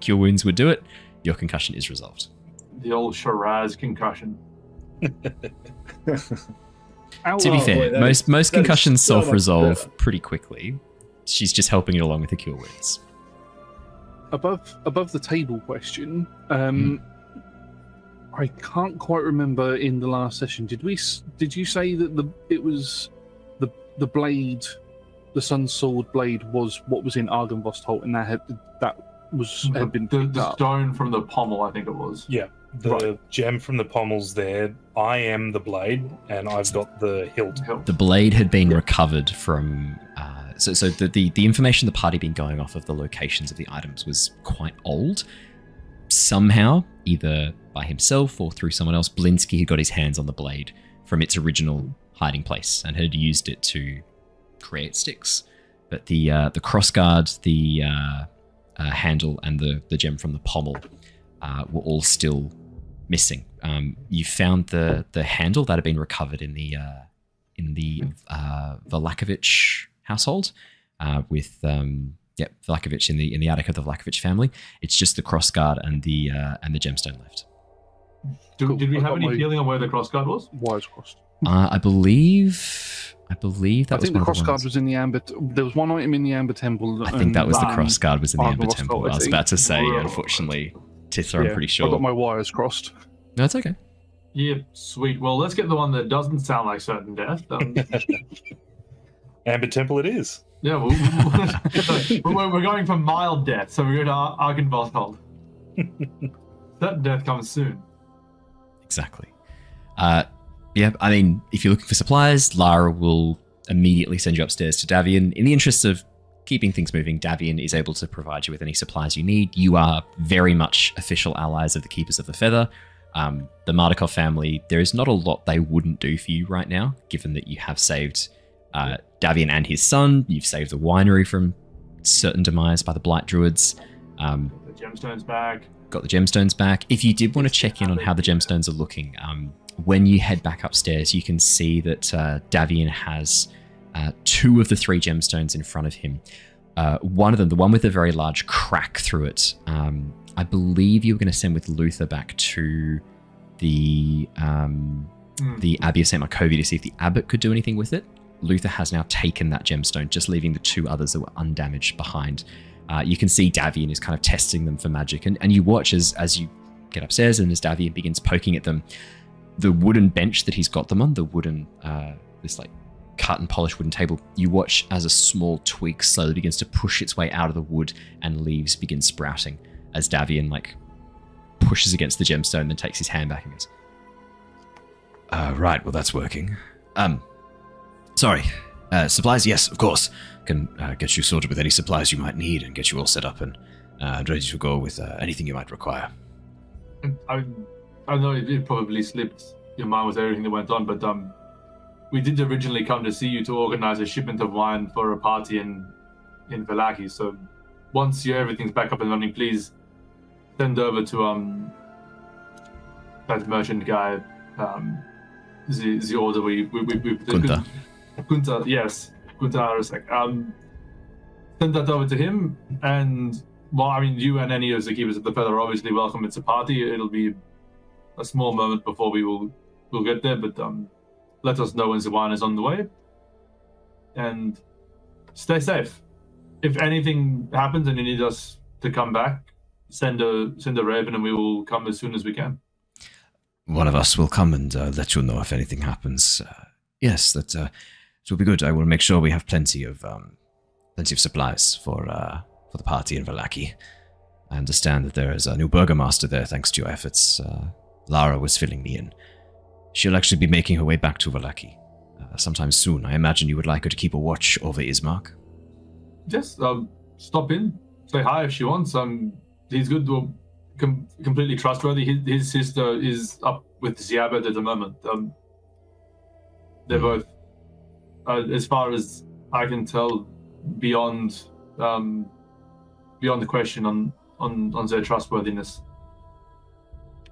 [SPEAKER 7] Cure Wounds would do it. Your concussion is resolved.
[SPEAKER 8] The old Shiraz concussion.
[SPEAKER 7] To be fair, most concussions self-resolve pretty quickly. She's just helping it along with the Cure Wounds.
[SPEAKER 5] Above the table question, I can't quite remember in the last session. Did you say that it was the blade, the Sun Sword blade, was what was in Argynvostholt, and that had been picked up?
[SPEAKER 8] The stone from the pommel, I think it was.
[SPEAKER 1] Yeah, the gem from the pommel's there. I am the blade, and I've got the hilt.
[SPEAKER 7] The blade had been recovered from. So the information the party had been going off of the locations of the items was quite old. Somehow, either by himself or through someone else, Blinsky had got his hands on the blade from its original hiding place and had used it to create Styx. But the crossguard, the handle, and the gem from the pommel were all still missing. You found the handle that had been recovered in the Vlakovich household with Vlakovich in the attic of the Vlakovich family. It's just the crossguard and the gemstone left.
[SPEAKER 8] Did we have any feeling on where the crossguard was?
[SPEAKER 5] Wires crossed.
[SPEAKER 7] I believe that was one of the ones.
[SPEAKER 5] I think the crossguard was in the Amber. There was one item in the Amber Temple.
[SPEAKER 7] I think that was the crossguard was in the Amber Temple. I was about to say, unfortunately, Tithla, I'm pretty sure.
[SPEAKER 5] I got my wires crossed.
[SPEAKER 7] No, it's okay.
[SPEAKER 8] Yeah, sweet. Well, let's get the one that doesn't sound like certain death.
[SPEAKER 1] Amber Temple it is.
[SPEAKER 8] Yeah, we're going for mild death, so we're going to Argynvostholt. That death comes soon.
[SPEAKER 7] Exactly. Yeah, I mean, if you're looking for supplies, Lara will immediately send you upstairs to Davian. In the interest of keeping things moving. Davian is able to provide you with any supplies you need. You are very much official allies of the Keepers of the Feather. The Mardukov family, there is not a lot they wouldn't do for you right now, given that you have saved Davian and his son. You've saved the winery from certain demise by the Blight Druids.
[SPEAKER 8] The gemstones back.
[SPEAKER 7] Got the gemstones back. If you did want to check in on how the gemstones are looking, when you head back upstairs, you can see that Davian has 2 of the 3 gemstones in front of him. One of them, the one with the very large crack through it, I believe you were going to send with Luther back to the Abbey of St. Markovia to see if the abbot could do anything with it. Luther has now taken that gemstone, just leaving the 2 others that were undamaged behind. You can see Davian is kind of testing them for magic, and you watch as you get upstairs and as Davian begins poking at them, the wooden bench that he's got them on, the wooden, this like cut and polished wooden table, you watch as a small twig slowly begins to push its way out of the wood and leaves begin sprouting as Davian like pushes against the gemstone, then takes his hand back and goes, right, well that's working. Sorry, supplies, yes, of course. Can get you sorted with any supplies you might need and get you all set up and ready to go with anything you might require.
[SPEAKER 8] I know it probably slipped your mind with everything that went on, but we did originally come to see you to organize a shipment of wine for a party in Vallaki. So once everything's back up and running, please send over to that merchant guy, the order we
[SPEAKER 7] Gunther.
[SPEAKER 8] Gunther, yes, Gunther Arasek. Send that over to him, and well, I mean, you and any of the Keepers of the Feather are obviously welcome. It's a party. It'll be a small moment before we'll get there, but let us know when the wine is on the way, and stay safe. If anything happens and you need us to come back, send a raven, and we will come as soon as we can.
[SPEAKER 7] One of us will come and let you know if anything happens. Yes, that will be good. I will make sure we have plenty of supplies for the party in Vallaki. I understand that there is a new burgomaster there, thanks to your efforts. Lara was filling me in. She'll actually be making her way back to Vallaki sometime soon. I imagine you would like her to keep a watch over Ismark.
[SPEAKER 8] Yes, stop in, say hi if she wants. He's good, completely trustworthy. His sister is up with the abbot at the moment. They're both, as far as I can tell, beyond the question on their trustworthiness.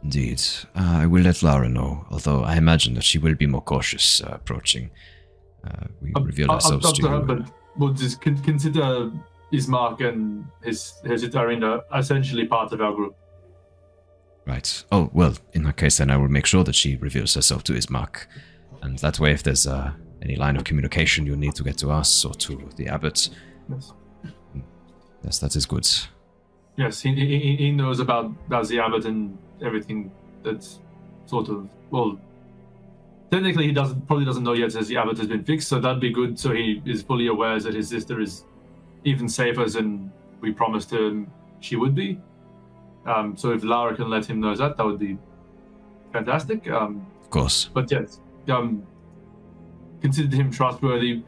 [SPEAKER 7] Indeed. I will let Lara know, although I imagine that she will be more cautious approaching. We reveal ourselves to
[SPEAKER 8] her,
[SPEAKER 7] you.
[SPEAKER 8] but we'll just consider Ismark and his Arena essentially part of our group.
[SPEAKER 7] Right. Oh, well, in that case, then I will make sure that she reveals herself to Ismark. And that way, if there's any line of communication you need to get to us or to the abbot.
[SPEAKER 8] Yes.
[SPEAKER 7] Yes, that is good.
[SPEAKER 8] Yes, he knows about the abbot and everything. That's sort of, well, technically he probably doesn't know yet as the abbot has been fixed, so that'd be good. So he is fully aware that his sister is even safer than we promised him she would be. So if Lara can let him know that would be fantastic.
[SPEAKER 7] Of course.
[SPEAKER 8] But yes, considered him trustworthy.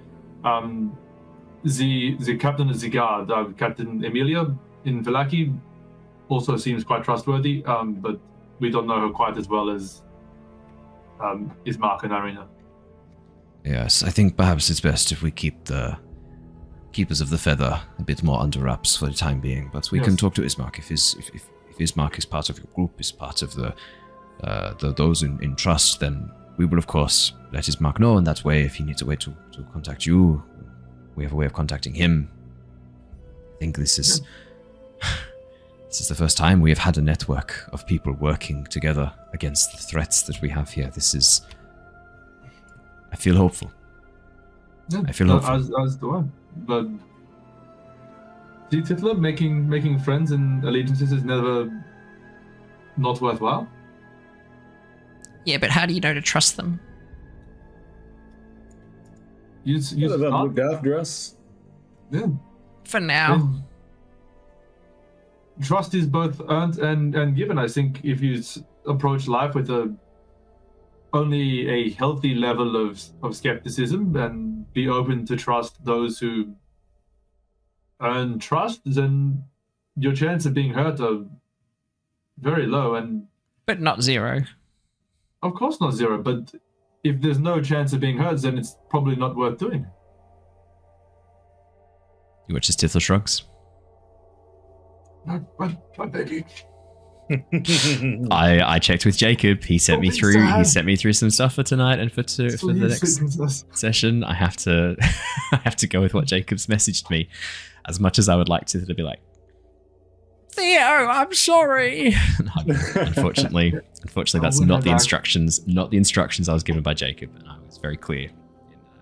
[SPEAKER 8] The captain of the guard, Captain Emilia in Vallaki, also seems quite trustworthy, but we don't know her quite as well as Ismark and Arena.
[SPEAKER 7] Yes, I think perhaps it's best if we keep the Keepers of the Feather a bit more under wraps for the time being, but we can talk to Ismark if Ismark is part of your group, is part of the those in trust, then we will of course let Ismark know, and that way if he needs a way to contact you, we have a way of contacting him. I think this is this is the first time we have had a network of people working together against the threats that we have here. I feel hopeful.
[SPEAKER 8] Yeah,
[SPEAKER 7] I feel hopeful.
[SPEAKER 8] As do I. But see, Tithla, making friends and allegiances is never not worthwhile.
[SPEAKER 10] Yeah, but how do you know to trust them?
[SPEAKER 8] You
[SPEAKER 9] look after us.
[SPEAKER 8] Yeah.
[SPEAKER 10] For now.
[SPEAKER 8] And trust is both earned and given. I think if you approach life with only a healthy level of skepticism and be open to trust those who earn trust, then your chance of being hurt are very low. And
[SPEAKER 10] But not zero.
[SPEAKER 8] of course not zero, but if there's no chance of being hurt, then it's probably not worth doing.
[SPEAKER 7] You watch as Tithla shrugs.
[SPEAKER 8] My baby.
[SPEAKER 7] I checked with Jacob. He sent me through. He sent me through some stuff for tonight and for the next session. I have to I have to go with what Jacob's messaged me. As much as I would like to be like, Theo, I'm sorry. No, unfortunately, that's not the instructions. Not the instructions I was given by Jacob, and I was very clear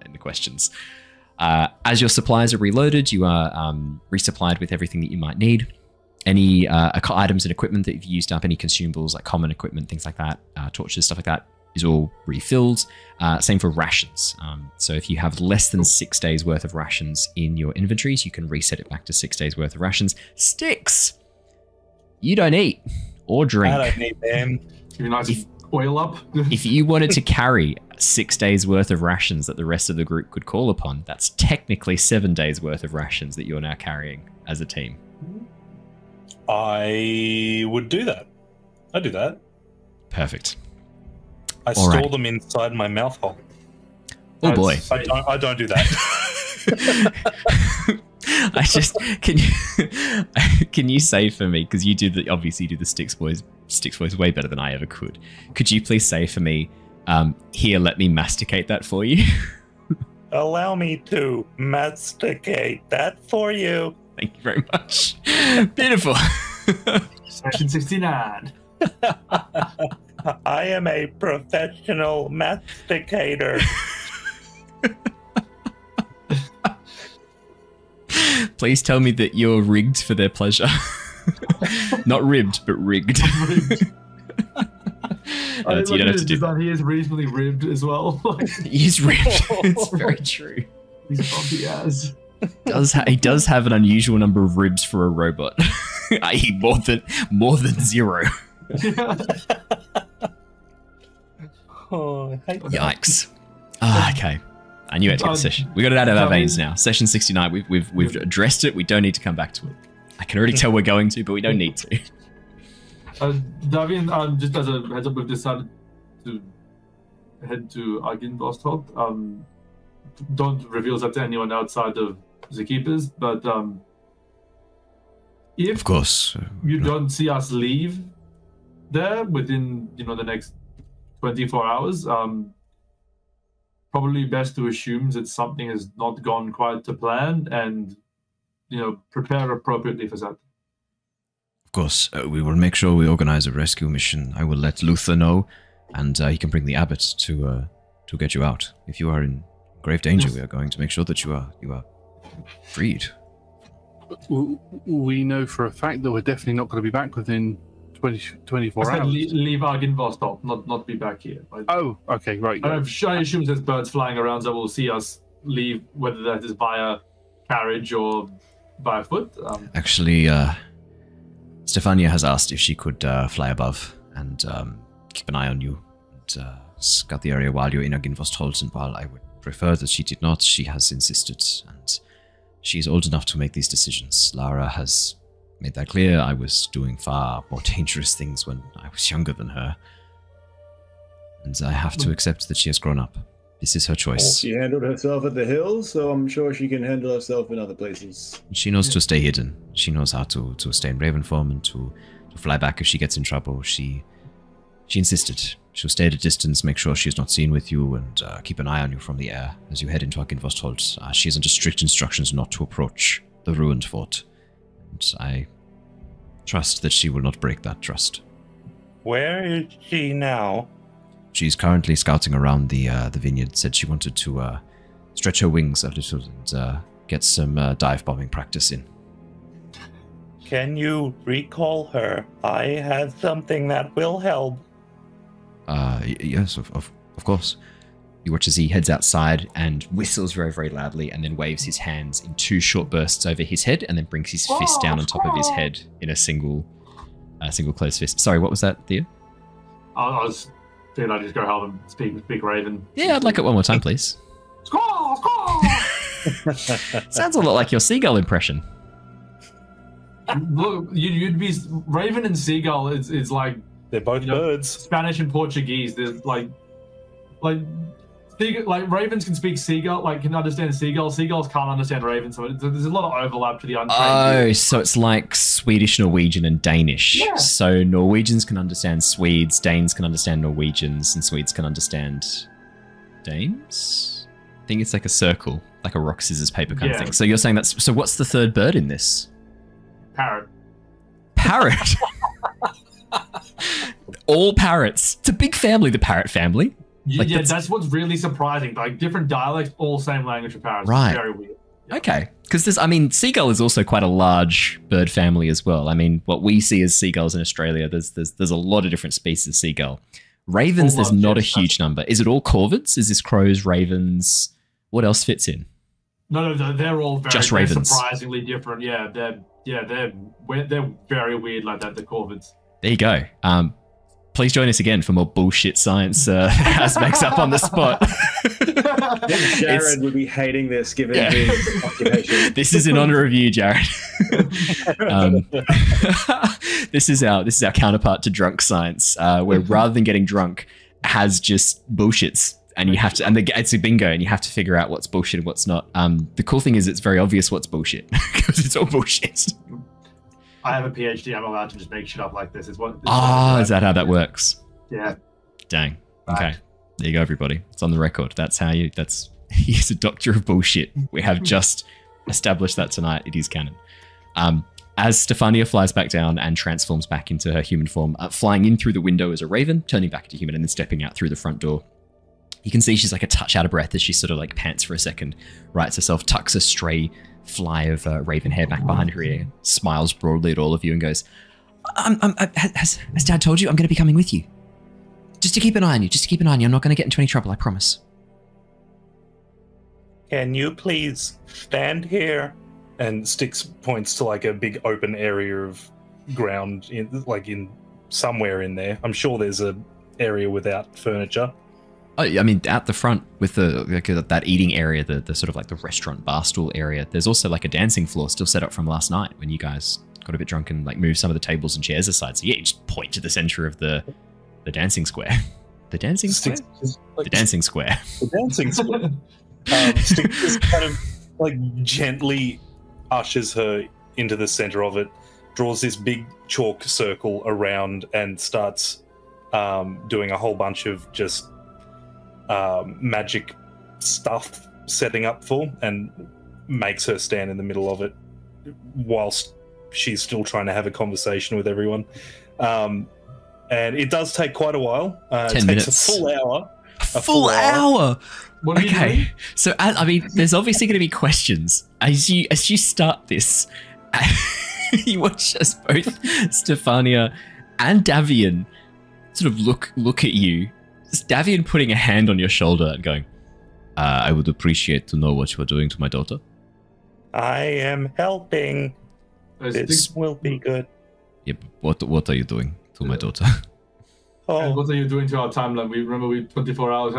[SPEAKER 7] in the questions. As your supplies are reloaded, you are resupplied with everything that you might need. Any items and equipment that you've used up, any consumables like common equipment, things like that, torches, stuff like that, is all refilled. Same for rations. So if you have less than 6 days worth of rations in your inventories, you can reset it back to 6 days worth of rations. Styx! You don't eat or drink.
[SPEAKER 1] I don't need them.
[SPEAKER 8] You're nice to oil up.
[SPEAKER 7] If you wanted to carry 6 days worth of rations that the rest of the group could call upon, that's technically 7 days worth of rations that you're now carrying as a team.
[SPEAKER 1] I would do that. I'd do that.
[SPEAKER 7] Perfect.
[SPEAKER 1] I store them inside my mouth hole.
[SPEAKER 7] Oh boy.
[SPEAKER 1] I don't do that.
[SPEAKER 7] I just can you say for me, because you obviously do the Styx voice way better than I ever could. Could you please say for me, here, let me masticate that for you?
[SPEAKER 1] Allow me to masticate that for you.
[SPEAKER 7] Thank you very much. Beautiful.
[SPEAKER 8] Section 69.
[SPEAKER 1] I am a professional masticator.
[SPEAKER 7] Please tell me that you're rigged for their pleasure. Not ribbed, but rigged.
[SPEAKER 8] You don't have to do that. He is reasonably ribbed as well.
[SPEAKER 7] He's ribbed. It's very true.
[SPEAKER 8] He's bumpy ass.
[SPEAKER 7] He does have an unusual number of ribs for a robot, i.e. more than 0.
[SPEAKER 1] Oh, I hate
[SPEAKER 7] Yikes. Okay. I knew I had to get the session. We got it out of our veins now. Session 69. We've addressed it. We don't need to come back to it. I can already tell we're going to, but we don't need to.
[SPEAKER 8] Davian, just as a heads up, we've decided to head to Argynvostholt. Don't reveal that to anyone outside of the keepers, but if
[SPEAKER 7] of course
[SPEAKER 8] you don't see us leave there within the next 24 hours, probably best to assume that something has not gone quite to plan, and prepare appropriately for that.
[SPEAKER 7] Of course, we will make sure we organize a rescue mission. I will let Luther know, and he can bring the abbot to get you out. If you are in grave danger, we are going to make sure that you are freed.
[SPEAKER 5] We know for a fact that we're definitely not going to be back within 24 hours.
[SPEAKER 8] Leave Argynvostholt, not be back here.
[SPEAKER 5] Oh, okay, right.
[SPEAKER 8] I assume there's birds flying around that will see us leave, whether that is via carriage or by foot.
[SPEAKER 7] Actually, Stefania has asked if she could fly above and keep an eye on you and scout the area while you're in Argynvostholt, and while I would prefer that she did not, she has insisted, and she is old enough to make these decisions. Lara has made that clear. I was doing far more dangerous things when I was younger than her, and I have to accept that she has grown up. This is her choice.
[SPEAKER 9] She handled herself at the hills, so I'm sure she can handle herself in other places.
[SPEAKER 7] She knows to stay hidden. She knows how to stay in Raven form and to fly back if she gets in trouble. She insisted. She'll stay at a distance, make sure she's not seen with you, and keep an eye on you from the air as you head into Argynvostholt. She is under strict instructions not to approach the ruined fort, and I trust that she will not break that trust.
[SPEAKER 1] Where is she now?
[SPEAKER 7] She's currently scouting around the vineyard. Said she wanted to stretch her wings a little and get some dive bombing practice in.
[SPEAKER 1] Can you recall her? I have something that will help.
[SPEAKER 7] Yes, of course. You watch as he heads outside and whistles very, very loudly, and then waves his hands in 2 short bursts over his head, and then brings his fist down on top of his head in a single closed fist. Sorry, what was that, Theo?
[SPEAKER 8] I was thinking I'd just go help him speak Raven.
[SPEAKER 7] Yeah, I'd like it one more time, please.
[SPEAKER 8] Squaw!
[SPEAKER 7] Sounds a lot like your seagull impression.
[SPEAKER 8] Look, you'd be Raven and Seagull is like
[SPEAKER 1] They're both birds.
[SPEAKER 8] Spanish and Portuguese. There's like ravens can speak seagull, can understand seagulls. Seagulls can't understand ravens. So there's a lot of overlap to the untrained.
[SPEAKER 7] Oh, so it's like Swedish, Norwegian, and Danish.
[SPEAKER 8] Yeah.
[SPEAKER 7] So Norwegians can understand Swedes, Danes can understand Norwegians, and Swedes can understand Danes? I think it's like a circle, like a rock, scissors, paper kind of thing. So you're saying that's... So what's the third bird in this?
[SPEAKER 8] Parrot.
[SPEAKER 7] Parrot? All parrots. It's a big family, the parrot family.
[SPEAKER 8] Yeah, that's what's really surprising. Like, different dialects, all same language for parrots.
[SPEAKER 7] Right.
[SPEAKER 8] It's very weird. Yeah.
[SPEAKER 7] Okay. Because seagull is also quite a large bird family as well. I mean, what we see as seagulls in Australia, there's a lot of different species of seagull. Ravens, there's not a huge number. Is it all corvids? Is this crows, ravens? What else fits in?
[SPEAKER 8] No, they're all
[SPEAKER 7] just ravens.
[SPEAKER 8] Surprisingly different. Yeah, they're very weird like that. The corvids.
[SPEAKER 7] There you go. Please join us again for more bullshit science aspects up on the spot.
[SPEAKER 9] Jared would be hating this given his occupation.
[SPEAKER 7] This is in honor of you, Jared. This is our counterpart to drunk science, where rather than getting drunk, has just bullshits, and you have to, and it's a bingo, and you have to figure out what's bullshit and what's not. The cool thing is, it's very obvious what's bullshit because it's all bullshit.
[SPEAKER 8] I have a PhD. I'm allowed to just make shit up like this. Is
[SPEAKER 7] that how that works?
[SPEAKER 8] Yeah.
[SPEAKER 7] Dang. Okay. There you go, everybody. It's on the record. He's a doctor of bullshit. We have just established that tonight. It is canon. As Stefania flies back down and transforms back into her human form, flying in through the window as a raven, turning back into human, and then stepping out through the front door. You can see she's like a touch out of breath as she sort of like pants for a second, rights herself, tucks a stray fly of raven hair back behind her ear, smiles broadly at all of you and goes, has Dad told you I'm going to be coming with you? Just to keep an eye on you, I'm not going to get into any trouble, I promise.
[SPEAKER 1] Can you please stand here? And Styx points to like a big open area of ground, in somewhere in there. I'm sure there's a area without furniture.
[SPEAKER 7] Oh, I mean, at the front with that eating area, the sort of like the restaurant bar stool area, there's also like a dancing floor still set up from last night when you guys got a bit drunk and like moved some of the tables and chairs aside. So yeah, you just point to the center of the dancing square. The dancing square? The dancing square.
[SPEAKER 1] The dancing square. Styx just kind of like gently ushers her into the center of it, draws this big chalk circle around and starts doing a whole bunch of just magic stuff setting up for, and makes her stand in the middle of it whilst she's still trying to have a conversation with everyone. And it does take quite a while.
[SPEAKER 7] 10 minutes.
[SPEAKER 1] Takes a full hour.
[SPEAKER 7] A full hour?
[SPEAKER 8] What are you doing?
[SPEAKER 7] So, I mean, there's obviously going to be questions. As you start this, you watch us both, Stefania and Davian, sort of look at you. Davian putting a hand on your shoulder and going, I would appreciate to know what you are doing to my daughter.
[SPEAKER 1] I am helping. This will be good.
[SPEAKER 7] Yeah, but what are you doing to my daughter?
[SPEAKER 8] And what are you doing to our timeline? We 24 hours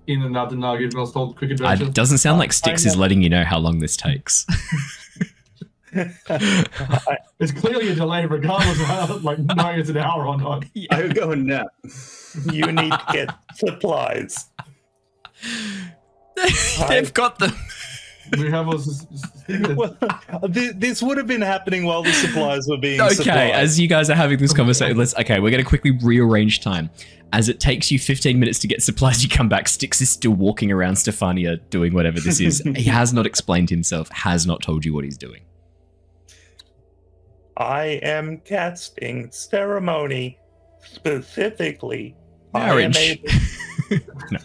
[SPEAKER 8] in and out, and now Argynvostholt quick adventure.
[SPEAKER 7] It doesn't sound like Styx is letting you know how long this takes.
[SPEAKER 8] It's clearly a delay regardless of how, knowing it's an hour or not.
[SPEAKER 9] Yeah. I would go and nap.
[SPEAKER 1] You need to get supplies.
[SPEAKER 7] They've got them.
[SPEAKER 8] We have
[SPEAKER 1] this would have been happening while the supplies were being
[SPEAKER 7] supplied.
[SPEAKER 1] Okay,
[SPEAKER 7] as you guys are having this conversation, we're going to quickly rearrange time. As it takes you 15 minutes to get supplies, you come back. Styx is still walking around Stefania doing whatever this is. He has not explained himself, has not told you what he's doing.
[SPEAKER 1] I am casting ceremony specifically.
[SPEAKER 7] Marriage. No.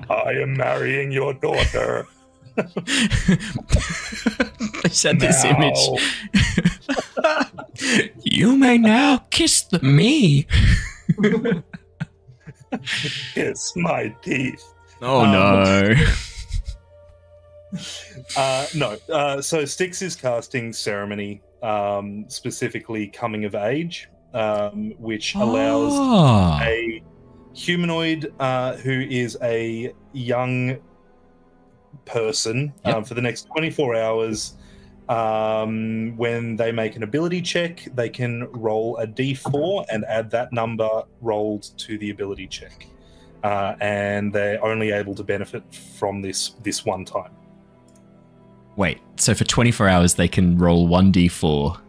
[SPEAKER 1] I am marrying your daughter.
[SPEAKER 7] I sent this image. You may now kiss me.
[SPEAKER 1] Kiss my teeth.
[SPEAKER 7] Oh no.
[SPEAKER 1] No. So Styx is casting ceremony, specifically coming of age, which allows a humanoid who is a young person for the next 24 hours When they make an ability check, they can roll a d4 and add that number rolled to the ability check. And they're only able to benefit from this one time.
[SPEAKER 7] Wait, so for 24 hours they can roll 1d4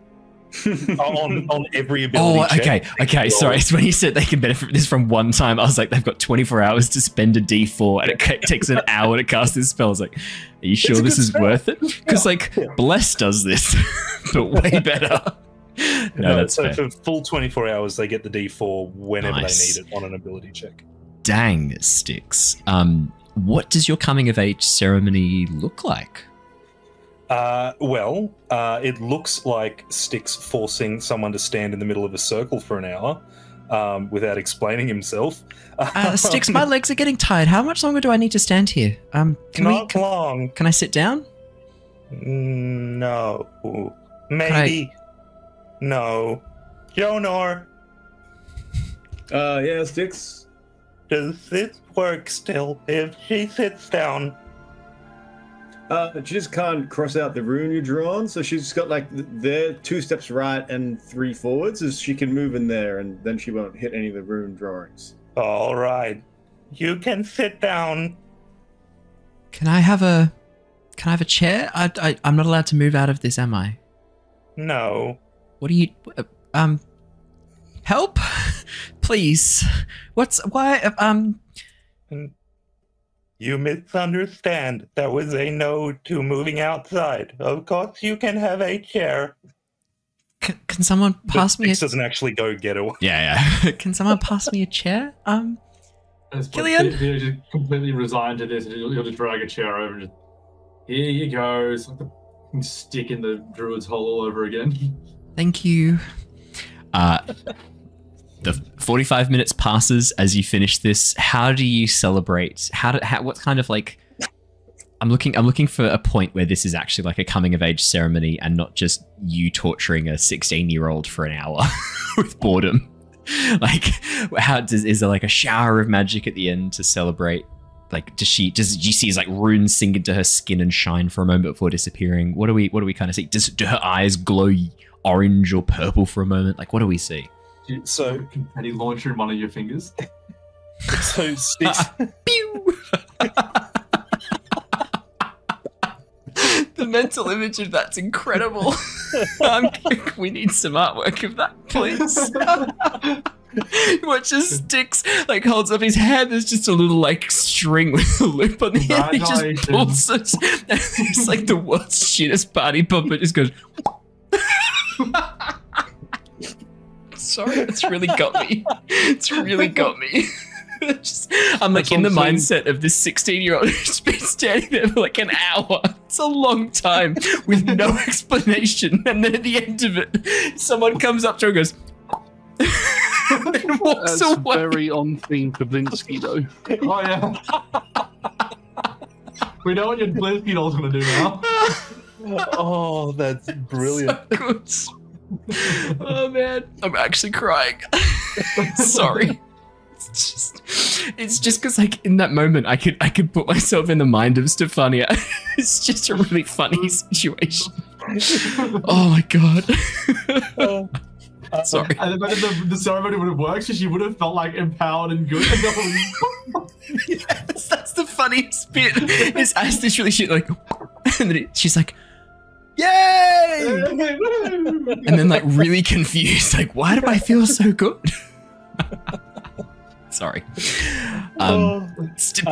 [SPEAKER 1] on every ability check.
[SPEAKER 7] Okay. Sorry, it's when you said they can benefit this from one time. I was like, they've got 24 hours to spend a d4, and it takes an hour to cast this spell. I was like, are you sure this is worth it? Because Bless does this, but way better. No, that's
[SPEAKER 1] so
[SPEAKER 7] fair.
[SPEAKER 1] for full 24 hours, they get the d4 whenever they need it on an ability check.
[SPEAKER 7] Dang, Styx. What does your coming of age ceremony look like?
[SPEAKER 1] It looks like Styx forcing someone to stand in the middle of a circle for an hour without explaining himself.
[SPEAKER 10] Styx, my legs are getting tired. How much longer do I need to stand here?
[SPEAKER 1] Not long.
[SPEAKER 10] Can I sit down?
[SPEAKER 1] No. Maybe. No. Jonor.
[SPEAKER 9] Yeah, Styx.
[SPEAKER 1] Does this work still if she sits down?
[SPEAKER 9] She just can't cross out the rune you drawn, so she's got like there 2 steps right and 3 forwards, as she can move in there, and then she won't hit any of the rune drawings.
[SPEAKER 1] All right, you can sit down.
[SPEAKER 10] Can I have a chair? I'm not allowed to move out of this, am I?
[SPEAKER 1] No.
[SPEAKER 10] What do you help? Please. Why
[SPEAKER 1] You misunderstand. That was a no to moving outside. Of course, you can have a chair.
[SPEAKER 10] Can someone pass me?
[SPEAKER 1] This doesn't actually go get away.
[SPEAKER 7] Yeah.
[SPEAKER 10] Can someone pass me a chair? Killian?
[SPEAKER 8] He'll just completely resigned to this. He'll just drag a chair over and just, here you go. It's like the stick in the druid's hole all over again.
[SPEAKER 10] Thank you.
[SPEAKER 7] The 45 minutes passes as you finish this. How do you celebrate? What kind of like? I'm looking for a point where this is actually like a coming of age ceremony and not just you torturing a 16-year-old for an hour with boredom. Like, is there like a shower of magic at the end to celebrate? Like, does you see like runes sink into her skin and shine for a moment before disappearing? What do we kind of see? Do her eyes glow orange or purple for a moment? Like, what do we see?
[SPEAKER 8] So, confetti launcher in one of your fingers.
[SPEAKER 1] So, Styx.
[SPEAKER 10] Pew! The mental image of that's incredible. We need some artwork of that, please. Watches Styx like holds up his hand. There's just a little like string with a loop on the end. He just pulls it. It's like the world's shittest party pumper. Just goes. Sorry, it's really got me. It's really got me. I'm like in the mindset of this 16-year-old who's been standing there for like an hour. It's a long time with no explanation. And then at the end of it, someone comes up to her and goes, and walks
[SPEAKER 5] That's
[SPEAKER 10] away.
[SPEAKER 5] very on theme for Blinsky, though.
[SPEAKER 8] Oh, yeah. We know what your Blinsky doll's going to do now.
[SPEAKER 1] Oh, that's brilliant.
[SPEAKER 10] So good. Oh, man. I'm actually crying. Sorry. It's just because like in that moment I could put myself in the mind of Stefania. It's just a really funny situation. Oh my god. Sorry.
[SPEAKER 8] And the ceremony would have worked, so she would have felt like empowered and good.
[SPEAKER 10] Yes, that's the funniest bit. Is as this really shit like, and then she's like, "Yay!" And then like really confused, like, why do I feel so good? Sorry.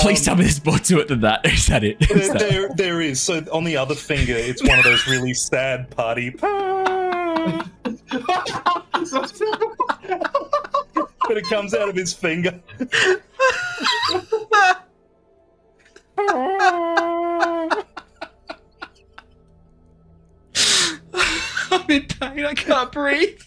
[SPEAKER 10] Please tell me there's more to it than that. Is that it?
[SPEAKER 1] There is. So on the other finger, it's one of those really sad party. But it comes out of his finger.
[SPEAKER 10] I'm in pain. I can't breathe.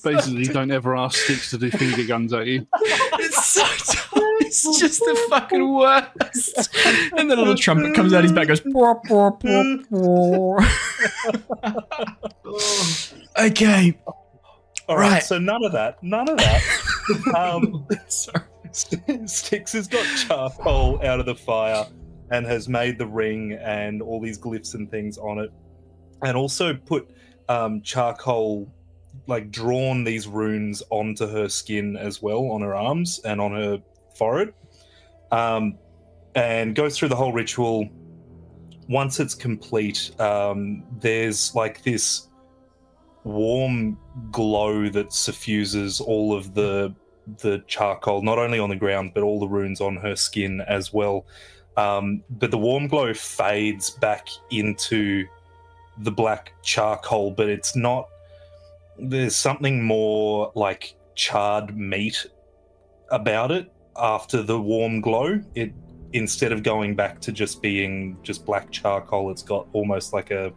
[SPEAKER 5] Basically, don't ever ask Styx to do finger guns at you.
[SPEAKER 10] It's so tough. It's just the fucking worst. And then a little trumpet comes out his back, goes. Pwah, pwah, pwah, pwah. Okay.
[SPEAKER 1] All right. So none of that.
[SPEAKER 10] Sorry.
[SPEAKER 1] Styx has got charcoal out of the fire, and has made the ring and all these glyphs and things on it, and also put charcoal, like drawn these runes onto her skin as well, on her arms and on her forehead, and goes through the whole ritual. Once it's complete, there's like this warm glow that suffuses all of the charcoal, not only on the ground, but all the runes on her skin as well. But the warm glow fades back into the black charcoal, but it's not... There's something more like charred meat about it after the warm glow. It, instead of going back to just being just black charcoal, it's got almost like a,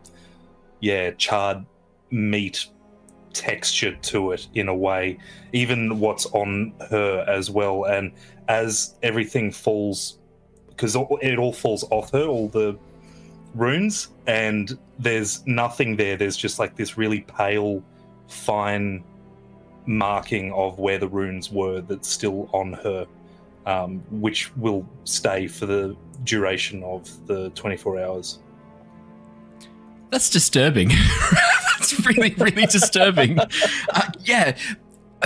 [SPEAKER 1] charred meat texture to it in a way. Even what's on her as well. And as everything falls, because it all falls off her, all the runes, and there's nothing there. There's just like this really pale, fine marking of where the runes were that's still on her, which will stay for the duration of the 24 hours.
[SPEAKER 7] That's disturbing. That's really, really disturbing. A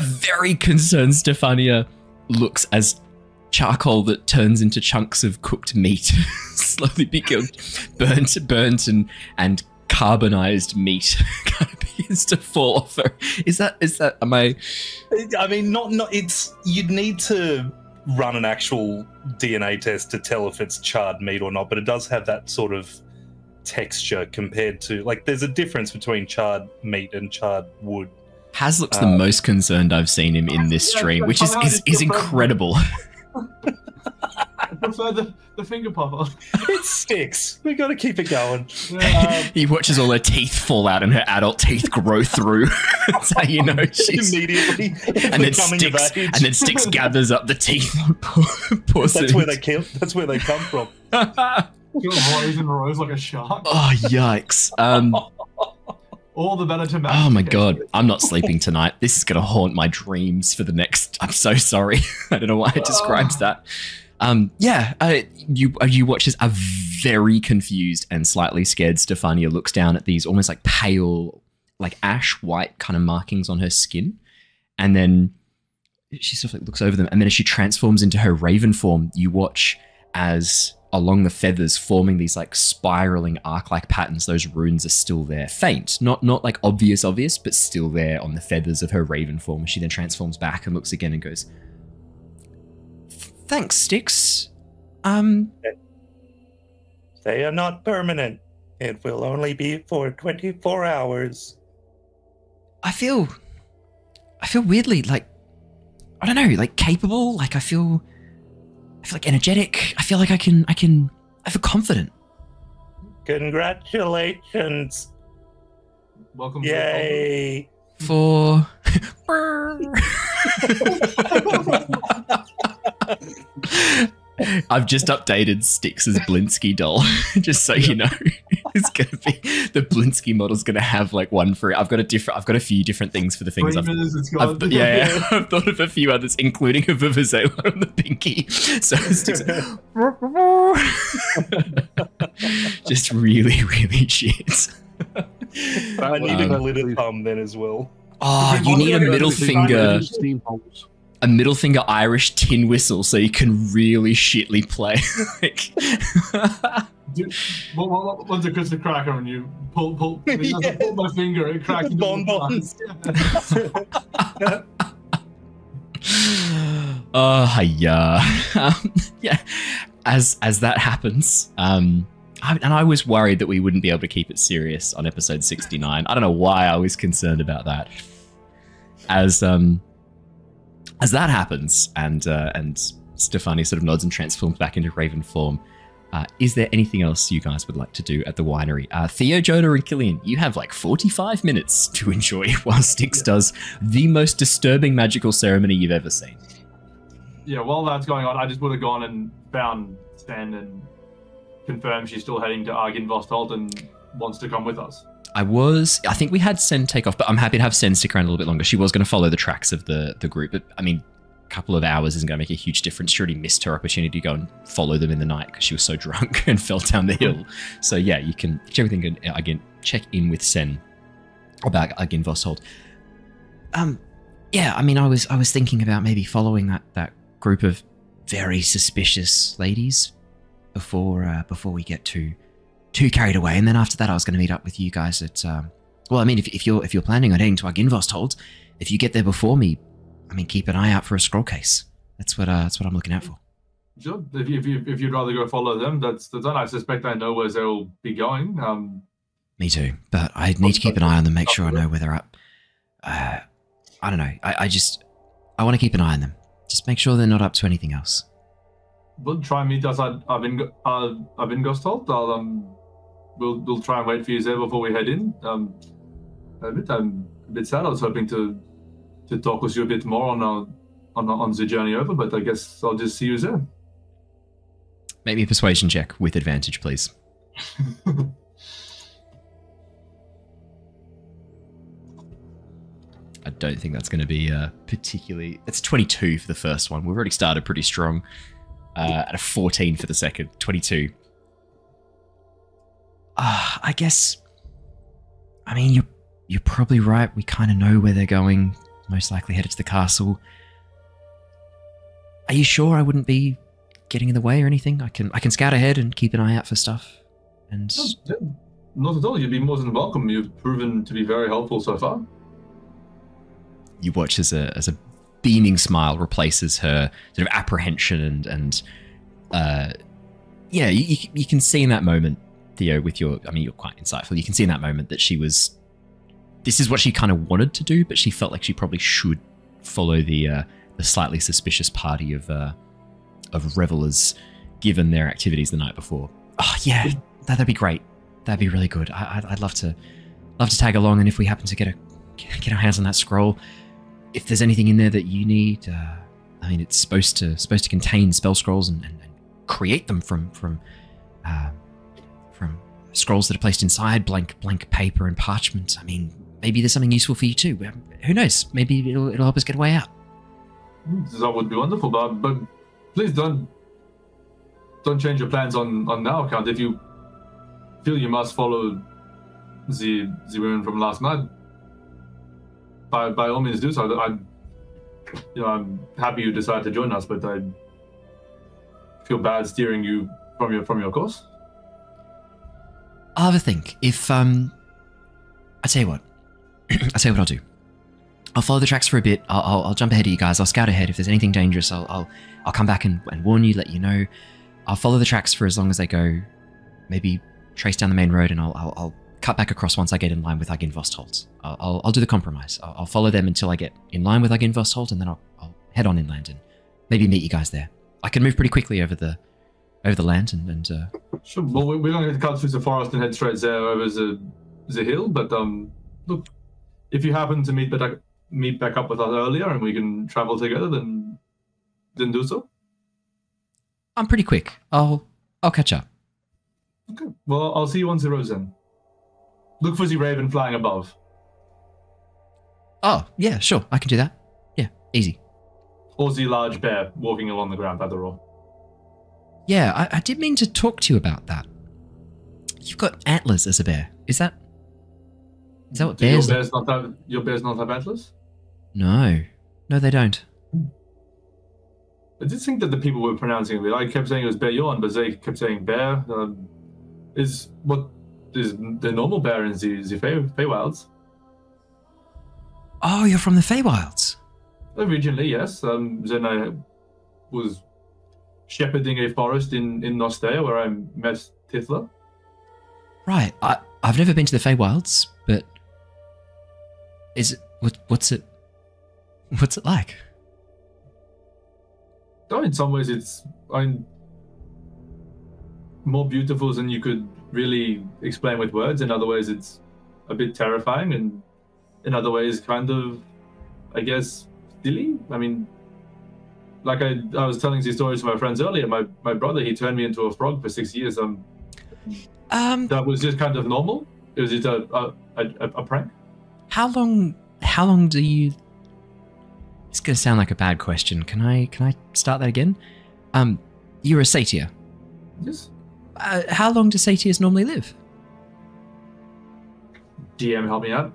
[SPEAKER 7] very concerned Stefania looks as charcoal that turns into chunks of cooked meat slowly become burnt and carbonized meat kind of begins to fall off her. Is that am I
[SPEAKER 1] mean, not it's, you'd need to run an actual DNA test to tell if it's charred meat or not, but it does have that sort of texture compared to, like, there's a difference between charred meat and charred wood.
[SPEAKER 7] Haz looks the most concerned I've seen him in this stream, which is incredible.
[SPEAKER 8] I prefer the finger popper.
[SPEAKER 1] It sticks. We got to keep it going.
[SPEAKER 7] He watches all her teeth fall out and her adult teeth grow through. That's how you know she's
[SPEAKER 1] immediately.
[SPEAKER 7] And then Styx gathers up the teeth.
[SPEAKER 1] That's where they kill. That's where they come from.
[SPEAKER 8] Rows and rows like a shark.
[SPEAKER 7] Oh yikes!
[SPEAKER 8] All the better to match.
[SPEAKER 7] Oh my god, I'm not sleeping tonight. This is gonna haunt my dreams for the next. I'm so sorry. I don't know why I described that. You watch as a very confused and slightly scared Stefania looks down at these almost like pale, like ash white kind of markings on her skin, and then she sort of like looks over them, and then as she transforms into her raven form, you watch as along the feathers forming these like spiraling arc-like patterns, those runes are still there. Faint, not like obvious, but still there on the feathers of her raven form. She then transforms back and looks again and goes, "Thanks, Styx.
[SPEAKER 1] They are not permanent. It will only be for 24 hours.
[SPEAKER 7] I feel weirdly like, I don't know, like capable. Like I feel like energetic. I feel like I feel confident.
[SPEAKER 1] Congratulations.
[SPEAKER 8] Welcome.
[SPEAKER 1] Yay.
[SPEAKER 7] For I've just updated Styx's Blinsky doll, just so you know. It's gonna be the Blinsky model's gonna have like one for it. I've got a few different things for the things I've thought of a few others, including a Vuvuzela on the pinky. So Styx just really, really shit.
[SPEAKER 1] I need a glitter thumb then as well.
[SPEAKER 7] Oh, you need a middle finger. A middle finger Irish tin whistle so you can really shitly play.
[SPEAKER 8] Once it gets a cracker and you pull my finger and crack into
[SPEAKER 1] bonbons.
[SPEAKER 7] Oh yeah. As that happens, and I was worried that we wouldn't be able to keep it serious on episode 69. I don't know why I was concerned about that. As that happens, and Stefania sort of nods and transforms back into raven form, is there anything else you guys would like to do at the winery? Theo, Jonor, and Killian, you have like 45 minutes to enjoy while Styx does the most disturbing magical ceremony you've ever seen.
[SPEAKER 8] Yeah, while that's going on, I just would have gone and found Stan and confirmed she's still heading to Argynvostholt and wants to come with us.
[SPEAKER 7] I think we had Sen take off, but I'm happy to have Sen stick around a little bit longer. She was going to follow the tracks of the group, but I mean, couple of hours isn't going to make a huge difference. She already missed her opportunity to go and follow them in the night because she was so drunk and fell down the hill. So yeah, you can check everything again. Check in with Sen about Argynvostholt. Yeah, I mean, I was thinking about maybe following that group of very suspicious ladies before we get too carried away, and then after that, I was going to meet up with you guys at. Well, I mean, if you're planning on heading to Argynvostholt, if you get there before me, I mean, keep an eye out for a scroll case. That's what I'm looking out for.
[SPEAKER 8] Sure. If you'd rather go follow them, that's done. I suspect I know where they'll be going.
[SPEAKER 7] Me too, but I need to keep an eye on them, make sure I know where they're up. I don't know. I want to keep an eye on them. Just make sure they're not up to anything else.
[SPEAKER 8] We'll try and meet us at Argynvostholt. We'll try and wait for you there before we head in. I'm a bit sad. I was hoping to talk with you a bit more on the journey over, but I guess I'll just see you there.
[SPEAKER 7] Make me a persuasion check with advantage, please. I don't think that's going to be particularly... It's 22 for the first one. We've already started pretty strong. At a 14 for the second. 22. I guess... I mean, you're probably right. We kind of know where they're going. Most likely headed to the castle. Are you sure I wouldn't be getting in the way or anything? I can scout ahead and keep an eye out for stuff. And
[SPEAKER 8] not at all. You'd be more than welcome. You've proven to be very helpful so far.
[SPEAKER 7] You watch as a beaming smile replaces her sort of apprehension and yeah, you can see in that moment, Theo, with your, I mean, you're quite insightful. You can see in that moment that this is what she kind of wanted to do, but she felt like she probably should follow the slightly suspicious party of revelers, given their activities the night before. Oh yeah, that'd be great. That'd be really good. I'd love to tag along, and if we happen to get our hands on that scroll, if there's anything in there that you need, I mean, it's supposed to contain spell scrolls and create them from scrolls that are placed inside blank paper and parchment. I mean, maybe there's something useful for you too. Who knows? Maybe it'll help us get a way out.
[SPEAKER 8] That would be wonderful, but please don't change your plans on now account. If you feel you must follow the women from last night, by all means do so. I'm happy you decided to join us, but I feel bad steering you from your course.
[SPEAKER 7] I'll have a think. If I tell you what I'll do. I'll follow the tracks for a bit. I'll jump ahead of you guys. I'll scout ahead. If there's anything dangerous, I'll come back and warn you, let you know. I'll follow the tracks for as long as they go. Maybe trace down the main road, and I'll cut back across once I get in line with Argynvostholt. I'll do the compromise. I'll follow them until I get in line with Argynvostholt, and then I'll head on inland and maybe meet you guys there. I can move pretty quickly over the land and
[SPEAKER 8] Sure. Well, we're going to cut through the forest and head straight there over the hill. But look, if you happen to meet back up with us earlier and we can travel together, then do so.
[SPEAKER 7] I'm pretty quick. I'll catch up.
[SPEAKER 8] Okay. Well, I'll see you on the road then. Look for the raven flying above.
[SPEAKER 7] Oh, yeah, sure. I can do that. Yeah, easy.
[SPEAKER 8] Or the large bear walking along the ground, either or.
[SPEAKER 7] Yeah, I did mean to talk to you about that. You've got antlers as a bear. Is that what bears...
[SPEAKER 8] Your bears not have antlers?
[SPEAKER 7] No, they don't.
[SPEAKER 8] I did think that the people were pronouncing it. I kept saying it was Bearyorn, but they kept saying bear. Is the normal bear in the Feywilds?
[SPEAKER 7] Oh, you're from the Feywilds?
[SPEAKER 8] Originally, yes. Then I was shepherding a forest in Nostea where I met Tithla.
[SPEAKER 7] Right. I've never been to the Feywilds, but what's it like?
[SPEAKER 8] Oh, in some ways it's more beautiful than you could really explain with words. In other ways it's a bit terrifying, and in other ways kind of, I guess, silly. I mean, like I was telling these stories to my friends earlier, my brother, he turned me into a frog for 6 years. That was just kind of normal. It was just a prank.
[SPEAKER 7] How long do you It's gonna sound like a bad question. Can I start that again? You're a satyr.
[SPEAKER 8] Yes.
[SPEAKER 7] How long do satyrs normally live?
[SPEAKER 8] DM, help me out.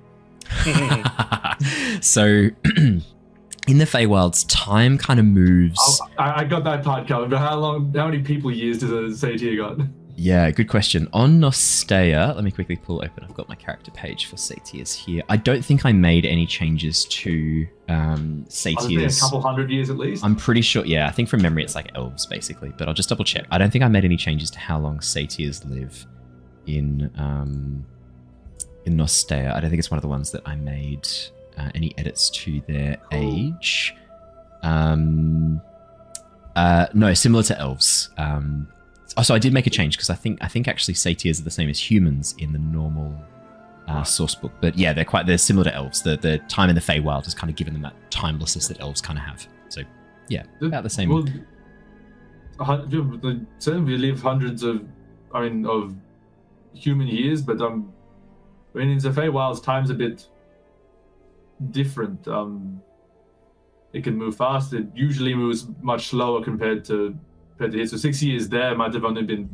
[SPEAKER 7] So, in the Feywilds, time kind of moves.
[SPEAKER 8] I got that part covered, but how many people years does a satyr got?
[SPEAKER 7] Yeah, good question. On Nostea, let me quickly pull open. I've got my character page for satyrs here. I don't think I made any changes to satyrs.
[SPEAKER 8] A couple hundred years at least.
[SPEAKER 7] I'm pretty sure. Yeah, I think from memory it's like elves basically, but I'll just double check. I don't think I made any changes to how long satyrs live in Nostea. I don't think it's one of the ones that I made any edits to their age. No, similar to elves. So I did make a change because I think actually satyrs are the same as humans in the normal source book. But yeah, they're similar to elves. The time in the Feywild has kind of given them that timelessness that elves kind of have. So yeah, about the same.
[SPEAKER 8] Well, we live hundreds of human years, but when in the Feywilds, time's a bit different. It can move fast. It usually moves much slower compared to here. So 6 years there might have only been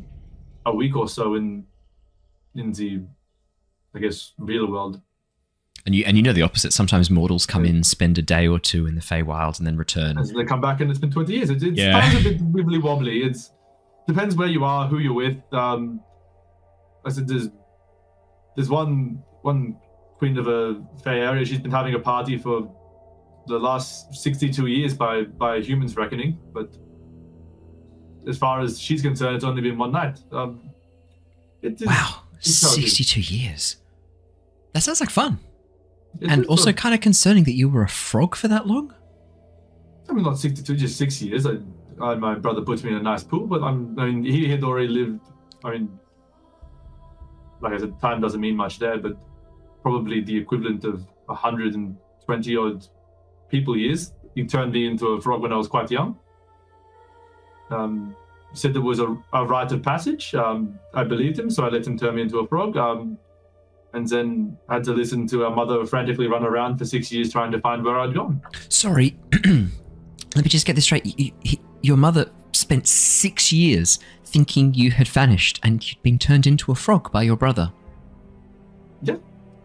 [SPEAKER 8] a week or so in the, I guess, real world.
[SPEAKER 7] And you know the opposite. Sometimes mortals come in, spend a day or two in the Feywild, and then return.
[SPEAKER 8] As they come back, and it's been 20 years. Time's a bit wibbly wobbly. It depends where you are, who you're with. I said there's one queen of a Fey area. She's been having a party for the last 62 years by humans' reckoning, but as far as she's concerned, it's only been one night.
[SPEAKER 7] Wow, 62 years. That sounds like fun. And also kind of concerning that you were a frog for that long?
[SPEAKER 8] I mean, not 62, just 6 years. My brother puts me in a nice pool, but he had already lived, like I said, time doesn't mean much there, but probably the equivalent of 120 odd people years. He turned me into a frog when I was quite young. Said there was a rite of passage. I believed him, so I let him turn me into a frog. And then had to listen to our mother frantically run around for 6 years trying to find where I'd gone.
[SPEAKER 7] Sorry, let me just get this straight. Your mother spent 6 years thinking you had vanished and you'd been turned into a frog by your brother.
[SPEAKER 8] Yeah.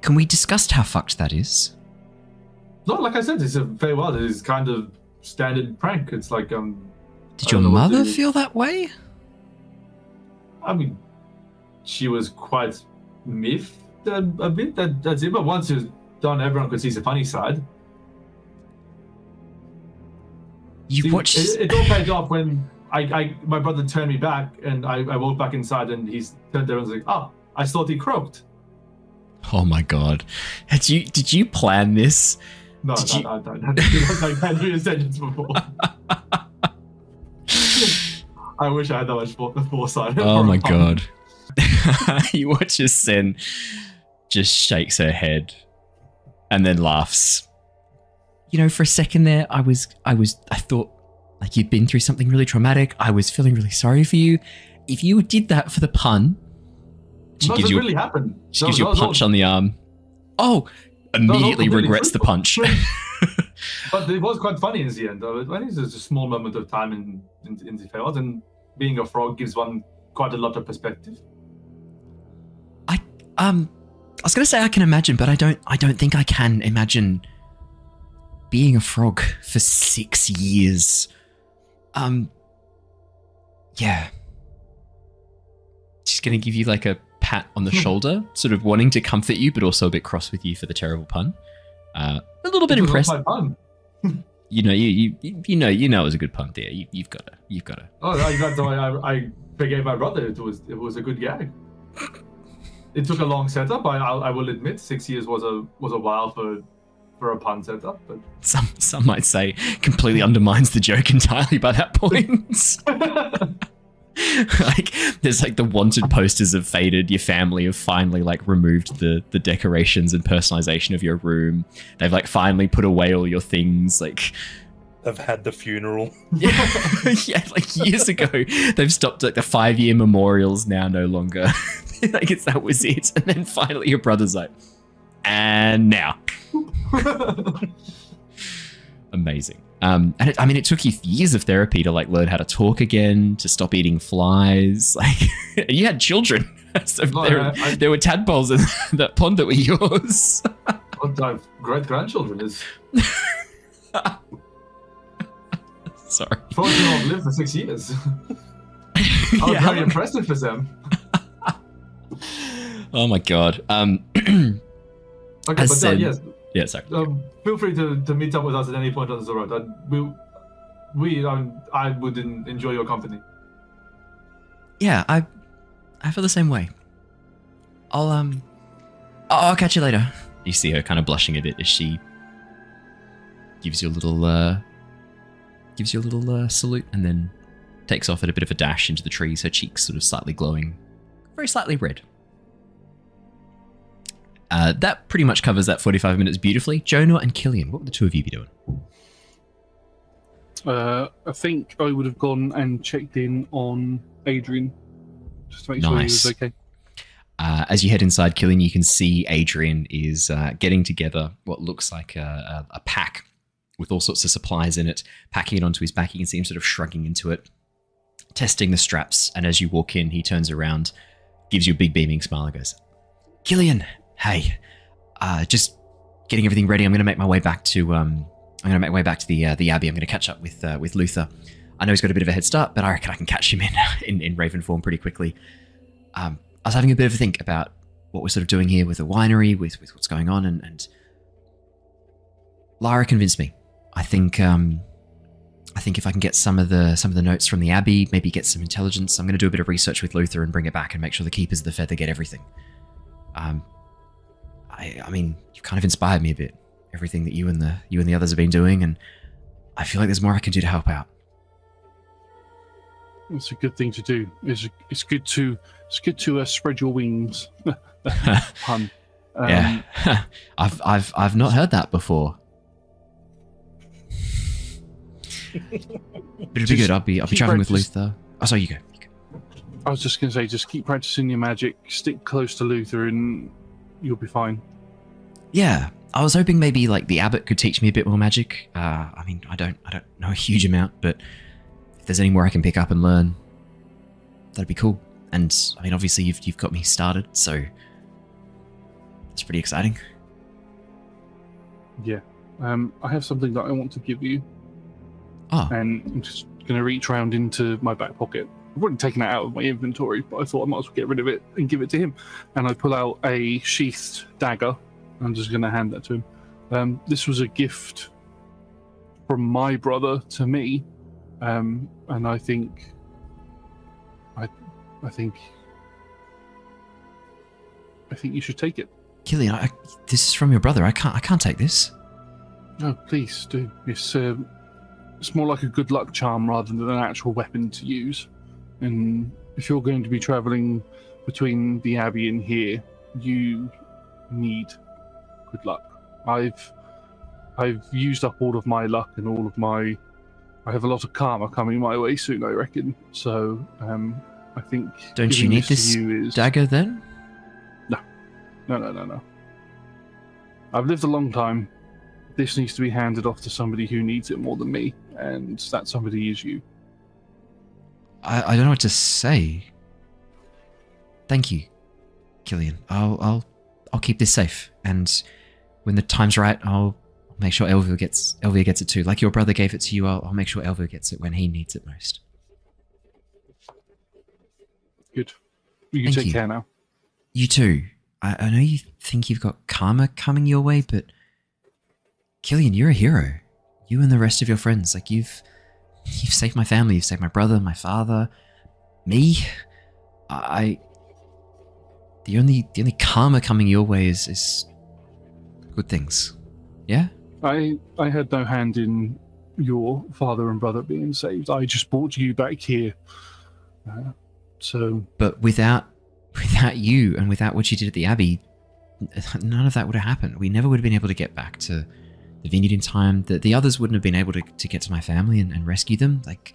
[SPEAKER 7] Can we discuss how fucked that is?
[SPEAKER 8] No, like I said, it's a Feywild. It is kind of standard prank. It's like
[SPEAKER 7] Did your mother feel that way?
[SPEAKER 8] I mean, she was quite miffed a bit. That's it. But once it's done, everyone could see the funny side.
[SPEAKER 7] Watched...
[SPEAKER 8] It all paid off when my brother turned me back, and I walked back inside, and he turned there and was like, I thought he croaked.
[SPEAKER 7] Oh my god. Did you plan this?
[SPEAKER 8] No, I had real sentence before. I wish I had that much foresight.
[SPEAKER 7] Oh my god. You watch as Sen just shakes her head and then laughs. You know, for a second there, I thought like you'd been through something really traumatic. I was feeling really sorry for you. If you did that for the pun,
[SPEAKER 8] she gives you
[SPEAKER 7] a punch on the arm. Oh, immediately regrets the punch.
[SPEAKER 8] But it was quite funny in the end. I think it's just a small moment of time in the Feywild, and being a frog gives one quite a lot of perspective.
[SPEAKER 7] I was going to say I can imagine, but I don't think I can imagine being a frog for 6 years. Yeah. She's going to give you like a pat on the shoulder, sort of wanting to comfort you, but also a bit cross with you for the terrible pun. A little bit impressed.
[SPEAKER 8] Pun.
[SPEAKER 7] You know it was a good pun there. You've got to.
[SPEAKER 8] Oh, that's why I forgave my brother. It was a good gag. It took a long setup. I will admit, 6 years was a while for a pun setup. But
[SPEAKER 7] some might say completely undermines the joke entirely by that point. Like there's like the wanted posters have faded. Your family have finally like removed the decorations and personalization of your room. They've like finally put away all your things. Like
[SPEAKER 1] they've had the funeral.
[SPEAKER 7] Yeah, like years ago they've stopped. Like the 5-year memorials now no longer. Like that was it. And then finally your brother's like, and now. Amazing. And it took you years of therapy to like learn how to talk again, to stop eating flies. Like, you had children. So there were tadpoles in that pond that were yours.
[SPEAKER 8] I've great grandchildren is.
[SPEAKER 7] Sorry.
[SPEAKER 8] Fortunately, I've lived for 6 years. I was very impressive for them.
[SPEAKER 7] Oh my god.
[SPEAKER 8] Okay, but yes.
[SPEAKER 7] Yeah, sorry.
[SPEAKER 8] Feel free to meet up with us at any point on the road. I would enjoy your company.
[SPEAKER 7] Yeah, I feel the same way. I'll catch you later. You see her kind of blushing a bit as she gives you a little salute and then takes off at a bit of a dash into the trees, her cheeks sort of slightly glowing, very slightly red. That pretty much covers that 45 minutes beautifully. Jonor and Killian, what would the two of you be doing?
[SPEAKER 5] I think I would have gone and checked in on Adrian, just to make sure he was okay.
[SPEAKER 7] As you head inside, Killian, you can see Adrian is getting together what looks like a pack with all sorts of supplies in it, packing it onto his back. You can see him sort of shrugging into it, testing the straps, and as you walk in, he turns around, gives you a big beaming smile and goes, Killian, hey, just getting everything ready. I'm going to make my way back to the Abbey. I'm going to catch up with Luther. I know he's got a bit of a head start, but I reckon I can catch him in Raven form pretty quickly. I was having a bit of a think about what we're sort of doing here with the winery, with what's going on, and Lara convinced me. I think if I can get some of the notes from the Abbey, maybe get some intelligence, I'm going to do a bit of research with Luther and bring it back and make sure the Keepers of the Feather get everything. I mean, you've kind of inspired me a bit. Everything that you and the others have been doing, and I feel like there's more I can do to help out.
[SPEAKER 5] It's a good thing to do. It's good to spread your wings. Pun.
[SPEAKER 7] Yeah, I've not heard that before. But it'll be good. I'll be traveling with Luther. Oh, sorry, you go.
[SPEAKER 5] I was just going to say, just keep practicing your magic. Stick close to Luther, and you'll be fine.
[SPEAKER 7] Yeah, I was hoping maybe like the abbot could teach me a bit more magic. I mean, I don't know a huge amount, but if there's any more I can pick up and learn, that'd be cool. And I mean, obviously you've got me started, so it's pretty exciting.
[SPEAKER 5] Yeah, I have something that I want to give you.
[SPEAKER 7] Oh.
[SPEAKER 5] And I'm just going to reach around into my back pocket. I've already taken it out of my inventory, but I thought I might as well get rid of it and give it to him. And I pull out a sheathed dagger. I'm just going to hand that to him. This was a gift from my brother to me, and I think you should take it.
[SPEAKER 7] Killian, this is from your brother. I can't take this.
[SPEAKER 5] No, please do. It's more like a good luck charm rather than an actual weapon to use. And if you're going to be traveling between the Abbey and here, you need good luck. I've used up all of my luck and all of my... I have a lot of karma coming my way soon, I reckon. So, I think...
[SPEAKER 7] Don't you need this dagger then?
[SPEAKER 5] No. I've lived a long time. This needs to be handed off to somebody who needs it more than me, and that somebody is you.
[SPEAKER 7] I don't know what to say. Thank you, Killian. I'll keep this safe, and when the time's right, I'll make sure Elvia gets it too. Like your brother gave it to you, I'll make sure Elvia gets it when he needs it most.
[SPEAKER 5] Good. You can take care now.
[SPEAKER 7] You too. I know you think you've got karma coming your way, but Killian, you're a hero. You and the rest of your friends, like you've saved my family, you've saved my brother, my father, me. The only karma coming your way is good things. Yeah?
[SPEAKER 5] I had no hand in your father and brother being saved. I just brought you back here.
[SPEAKER 7] But without you and without what you did at the Abbey, none of that would have happened. We never would have been able to get back to the vineyard in time. The others wouldn't have been able to get to my family and rescue them. Like,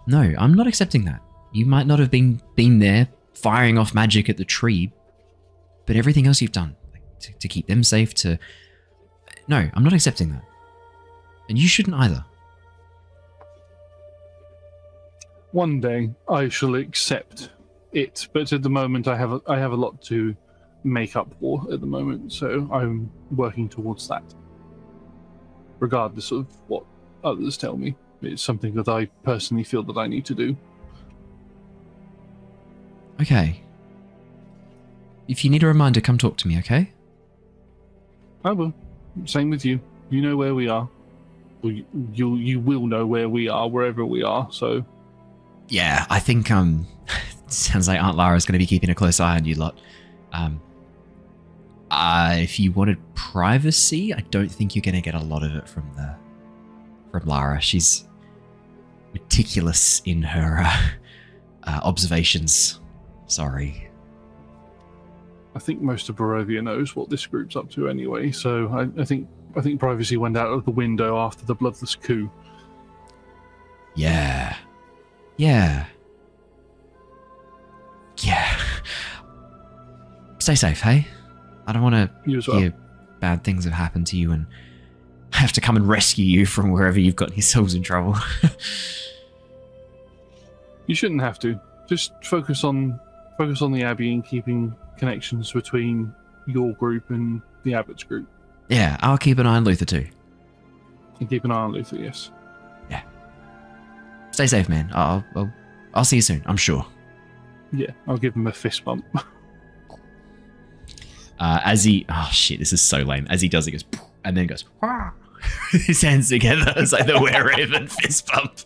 [SPEAKER 7] no, I'm not accepting that. You might not have been there firing off magic at the tree, but everything else you've done, like, to keep them safe, no, I'm not accepting that. And you shouldn't either.
[SPEAKER 5] One day I shall accept it, but at the moment I have a lot to make up for at the moment, so I'm working towards that. Regardless of what others tell me, it's something that I personally feel that I need to do.
[SPEAKER 7] Okay. If you need a reminder, come talk to me, okay?
[SPEAKER 5] I will. Same with you. You know where we are. Well, you will know where we are, wherever we are, so...
[SPEAKER 7] Yeah, I think, sounds like Aunt Lara's going to be keeping a close eye on you lot. If you wanted privacy, I don't think you're going to get a lot of it from Lara. She's meticulous in her observations. Sorry.
[SPEAKER 5] I think most of Barovia knows what this group's up to anyway, so I think privacy went out of the window after the bloodless coup.
[SPEAKER 7] Yeah. Stay safe, hey? I don't want to hear bad things have happened to you and have to come and rescue you from wherever you've gotten yourselves in trouble.
[SPEAKER 5] You shouldn't have to. Just focus on the Abbey and keeping connections between your group and the Abbott's group.
[SPEAKER 7] Yeah, I'll keep an eye on Luther too.
[SPEAKER 5] And keep an eye on Luther, yes.
[SPEAKER 7] Yeah. Stay safe, man. I'll see you soon, I'm sure.
[SPEAKER 5] Yeah, I'll give him a fist bump.
[SPEAKER 7] As he... Oh, shit, this is so lame. As he does, he goes... And then goes... His hands together. It's like the Were-Raven fist bump.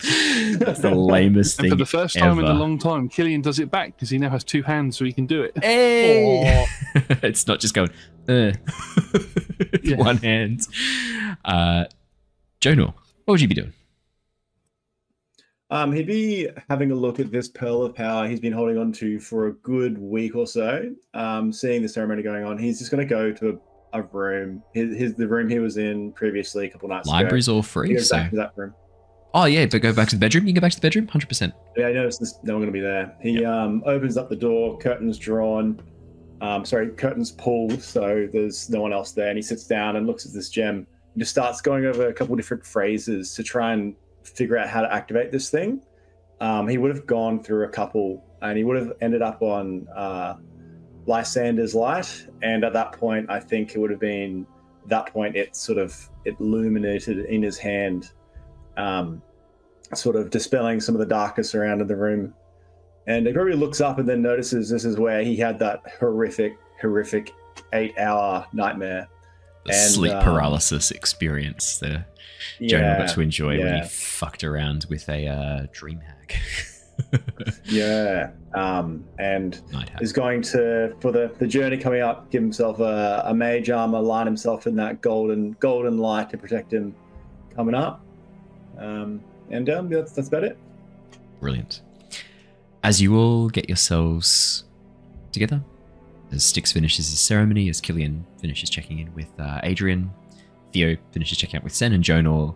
[SPEAKER 7] That's the lamest thing
[SPEAKER 5] for the first time
[SPEAKER 7] ever.
[SPEAKER 5] in a long time, Killian does it back because he now has two hands so he can do it.
[SPEAKER 7] Hey! It's not just going...
[SPEAKER 5] Yeah.
[SPEAKER 7] One hand. Jonor, what would you be doing?
[SPEAKER 9] He'd be having a look at this pearl of power he's been holding on to for a good week or so. Seeing the ceremony going on, he's just going to go to a room. The room he was in previously a couple nights ago.
[SPEAKER 7] Library's all free,
[SPEAKER 9] He goes
[SPEAKER 7] so...
[SPEAKER 9] back to that room.
[SPEAKER 7] Oh, yeah, but go back to the bedroom? You can go back to the bedroom? 100%.
[SPEAKER 9] Yeah, I noticed there's no one going to be there. He opens up the door, curtains drawn. Curtains pulled, so there's no one else there. And he sits down and looks at this gem and just starts going over a couple different phrases to try and figure out how to activate this thing. He would have gone through a couple and he would have ended up on Lysander's Light. And at that point, I think it would have been it illuminated in his hand, sort of dispelling some of the darkness around in the room. And he probably looks up and then notices this is where he had that horrific 8-hour nightmare.
[SPEAKER 7] The sleep paralysis experience that Jonor got to enjoy when he fucked around with a dream hag.
[SPEAKER 9] And is going to, for the journey coming up, give himself a mage armor, line himself in that golden light to protect him coming up. That's about it.
[SPEAKER 7] Brilliant. As you all get yourselves together, as Styx finishes his ceremony, as Killian finishes checking in with Adrian, Theo finishes checking out with Sen, and Jonor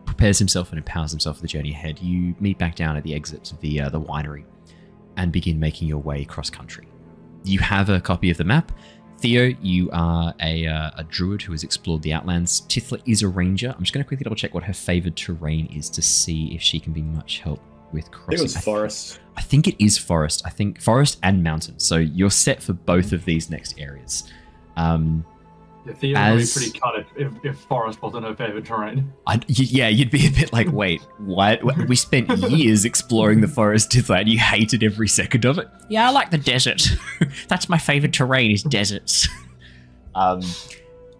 [SPEAKER 7] prepares himself and empowers himself for the journey ahead, you meet back down at the exit of the winery and begin making your way cross-country. You have a copy of the map. Theo, you are a druid who has explored the Outlands. Tithla is a ranger. I'm just going to quickly double-check what her favoured terrain is to see if she can be much help with crossing.
[SPEAKER 9] I think it was forest.
[SPEAKER 7] I think it is forest. I think forest and mountain. So you're set for both of these next areas.
[SPEAKER 8] Theo would be pretty cut if forest wasn't her favourite terrain.
[SPEAKER 7] You'd be a bit like, wait, what? We spent years exploring the forest, Tithla, and you hated every second of it? Yeah, I like the desert. That's my favourite terrain, is deserts.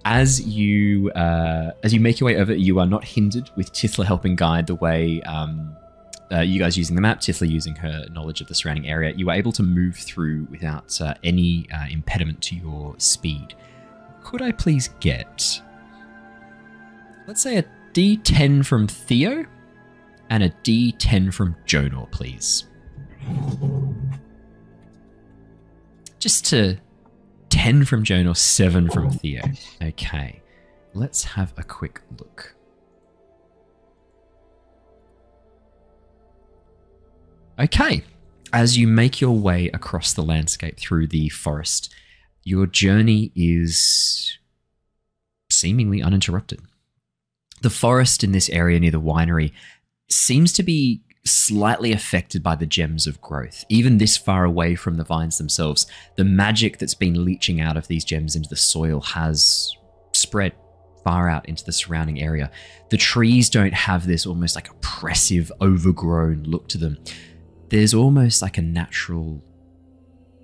[SPEAKER 7] As you make your way over, you are not hindered, with Tithla helping guide the way. You guys using the map, Tithla using her knowledge of the surrounding area, you are able to move through without any impediment to your speed. Could I please get, let's say, a D10 from Theo and a D10 from Jonor, please? Just to 10 from Jonor, 7 from Theo. Okay, let's have a quick look. Okay, as you make your way across the landscape through the forest, your journey is seemingly uninterrupted. The forest in this area near the winery seems to be slightly affected by the gems of growth. Even this far away from the vines themselves, the magic that's been leaching out of these gems into the soil has spread far out into the surrounding area. The trees don't have this almost like oppressive, overgrown look to them. There's almost like a natural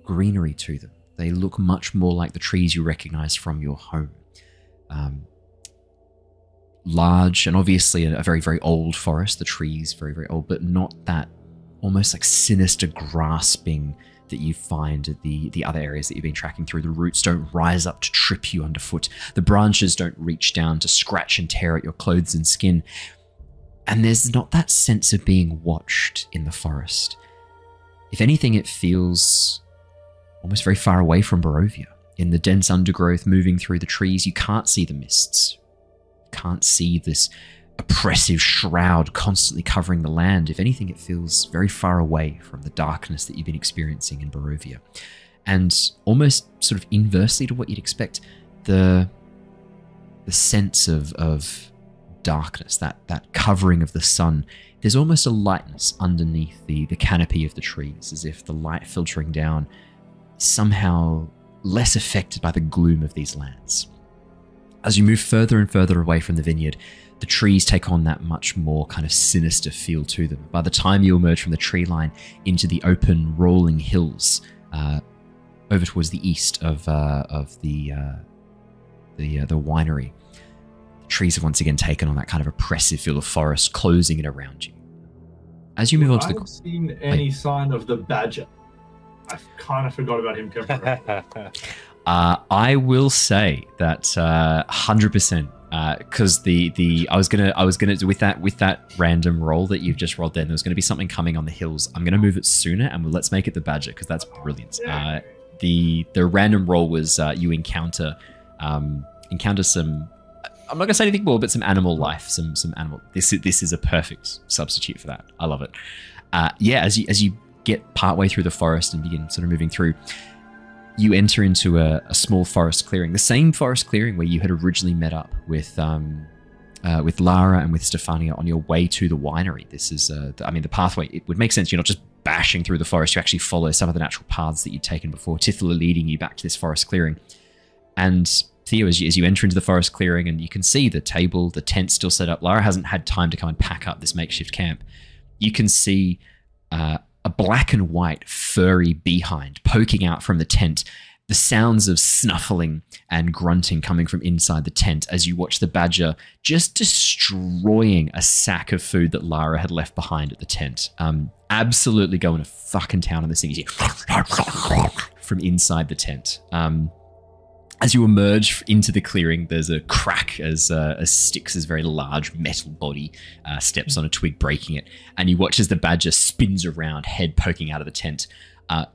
[SPEAKER 7] greenery to them. They look much more like the trees you recognize from your home. Large and obviously a very, very old forest. The trees very, very old, but not that almost like sinister grasping that you find at the other areas that you've been tracking through. The roots don't rise up to trip you underfoot. The branches don't reach down to scratch and tear at your clothes and skin. And there's not that sense of being watched in the forest. If anything, it feels almost very far away from Barovia. In the dense undergrowth moving through the trees, you can't see the mists. Can't see this oppressive shroud constantly covering the land. If anything, it feels very far away from the darkness that you've been experiencing in Barovia. And almost sort of inversely to what you'd expect, the sense of darkness, that covering of the sun, there's almost a lightness underneath the canopy of the trees, as if the light filtering down is somehow less affected by the gloom of these lands. As you move further and further away from the vineyard, the trees take on that much more kind of sinister feel to them. By the time you emerge from the tree line into the open, rolling hills over towards the east of the winery, the trees have once again taken on that kind of oppressive feel of forest, closing it around you. As you move on to the...
[SPEAKER 8] I've seen any sign of the badger. I kind of forgot about him coming.
[SPEAKER 7] I will say that 100%, because I was gonna with that random roll that you've just rolled, then there was gonna be something coming on the hills. I'm gonna move it sooner, and let's make it the badger because that's brilliant. The random roll was you encounter some. I'm not gonna say anything more, but some animal life, some animal. This is a perfect substitute for that. I love it. As you get partway through the forest and begin sort of moving through, you enter into a small forest clearing, the same forest clearing where you had originally met up with Lara and with Stefania on your way to the winery. This is, the pathway. It would make sense. You're not just bashing through the forest. You actually follow some of the natural paths that you'd taken before. Tithla leading you back to this forest clearing. And Theo, as you enter into the forest clearing, and you can see the table, the tent still set up. Lara hasn't had time to come and pack up this makeshift camp. You can see a black and white furry behind poking out from the tent, the sounds of snuffling and grunting coming from inside the tent as you watch the badger just destroying a sack of food that Lara had left behind at the tent. Absolutely going to fucking town on this thing from inside the tent. As you emerge into the clearing, there's a crack as Styx's very large metal body steps on a twig, breaking it. And you watch as the badger spins around, head poking out of the tent.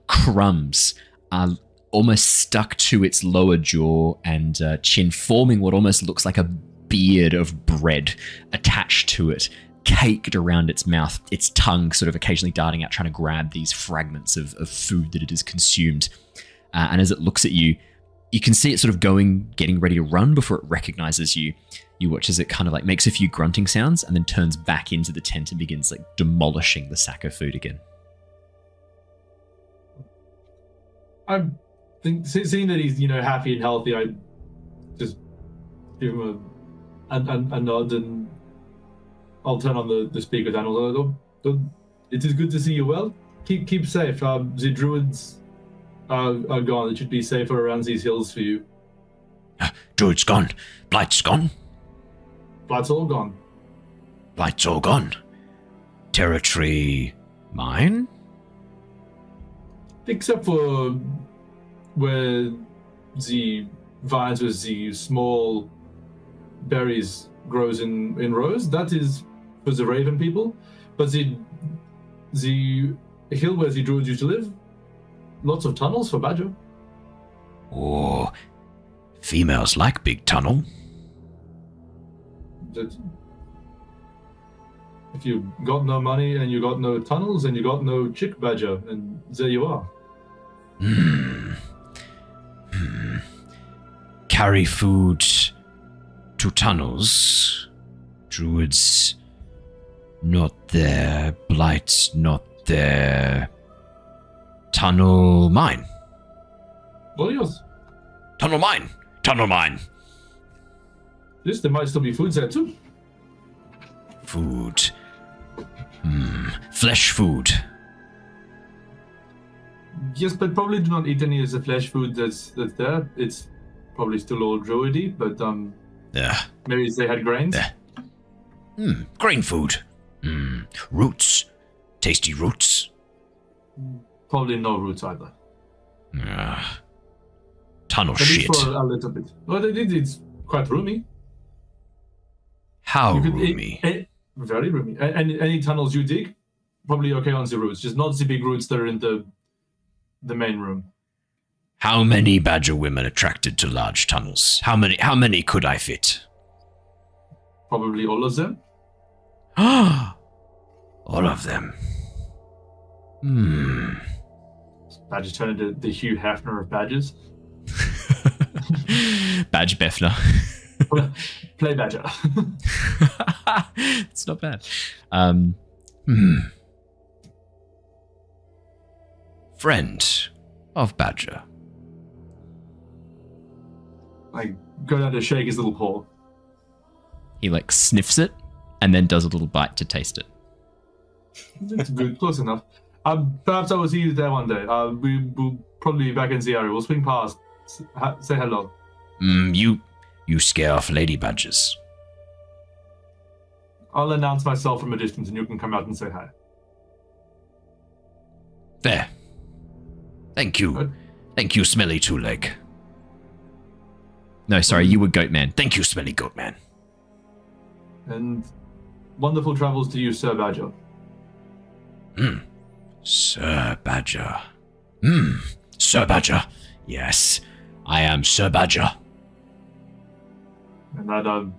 [SPEAKER 7] Crumbs are almost stuck to its lower jaw and chin, forming what almost looks like a beard of bread attached to it, caked around its mouth, its tongue sort of occasionally darting out, trying to grab these fragments of food that it has consumed. And as it looks at you, you can see it sort of getting ready to run before it recognizes you. You watch as it kind of like makes a few grunting sounds and then turns back into the tent and begins like demolishing the sack of food again.
[SPEAKER 8] I think, seeing that he's happy and healthy, I just give him a nod, and I'll turn on the speaker channel. It is good to see you well. Keep safe. The druids are gone. It should be safer around these hills for you.
[SPEAKER 11] Druid's gone. Blight's gone.
[SPEAKER 8] Blight's all gone.
[SPEAKER 11] Blight's all gone. Territory mine?
[SPEAKER 8] Except for where the vines with the small berries grows in rows. That is for the raven people. But the hill where the druids used to live, lots of tunnels for badger.
[SPEAKER 11] Oh, females like big tunnel.
[SPEAKER 8] If you got no money and you got no tunnels and you got no chick badger, and there you are.
[SPEAKER 11] Carry food to tunnels. Druids not there. Blights not there. Tunnel mine.
[SPEAKER 8] All yours.
[SPEAKER 11] Tunnel mine. Tunnel mine.
[SPEAKER 8] Yes, there might still be food there too.
[SPEAKER 11] Food. Flesh food.
[SPEAKER 8] Yes, but probably do not eat any of the flesh food that's there. It's probably still all druidy, but
[SPEAKER 11] Yeah.
[SPEAKER 8] maybe they had grains.
[SPEAKER 11] Yeah. Grain food. Roots. Tasty roots.
[SPEAKER 8] Probably no roots either.
[SPEAKER 11] Tunnel
[SPEAKER 8] At least
[SPEAKER 11] shit.
[SPEAKER 8] for a little bit. Well, it's quite roomy.
[SPEAKER 11] How
[SPEAKER 8] You could
[SPEAKER 11] roomy?
[SPEAKER 8] Very roomy. Any tunnels you dig, probably okay on the roots. Just not the big roots that are in the main room.
[SPEAKER 11] How many badger women attracted to large tunnels? How many could I fit?
[SPEAKER 8] Probably all of them.
[SPEAKER 11] All of them.
[SPEAKER 8] Badger turned into the Hugh Hefner of badgers.
[SPEAKER 7] Badge Befner.
[SPEAKER 8] Play badger.
[SPEAKER 7] It's not bad.
[SPEAKER 11] Friend of badger.
[SPEAKER 8] I go down to shake his little paw.
[SPEAKER 7] He like sniffs it and then does a little bite to taste it.
[SPEAKER 8] It's good, close enough. Perhaps I will see you there one day. We'll probably be back in the area. We'll swing past. Say hello.
[SPEAKER 11] You scare off lady badgers.
[SPEAKER 8] I'll announce myself from a distance and you can come out and say hi.
[SPEAKER 11] There. Thank you.
[SPEAKER 8] Good.
[SPEAKER 11] Thank you, smelly two-leg.
[SPEAKER 7] No, sorry, you were Goat Man.
[SPEAKER 11] Thank you, smelly goat man.
[SPEAKER 8] And wonderful travels to you, Sir Badger.
[SPEAKER 11] Sir Badger. Sir Badger. Yes, I am Sir Badger.
[SPEAKER 8] And I'd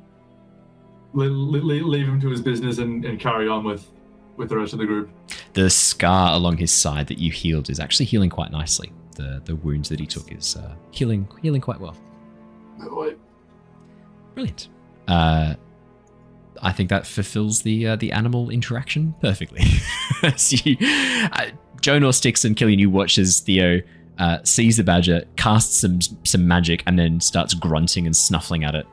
[SPEAKER 8] leave him to his business and carry on with the rest of the group.
[SPEAKER 7] The scar along his side that you healed is actually healing quite nicely. The wounds that he took is healing quite well. Brilliant. I think that fulfills the animal interaction perfectly. Jonor, Styx, and Killian, you watch as Theo sees the badger, casts some magic, and then starts grunting and snuffling at it.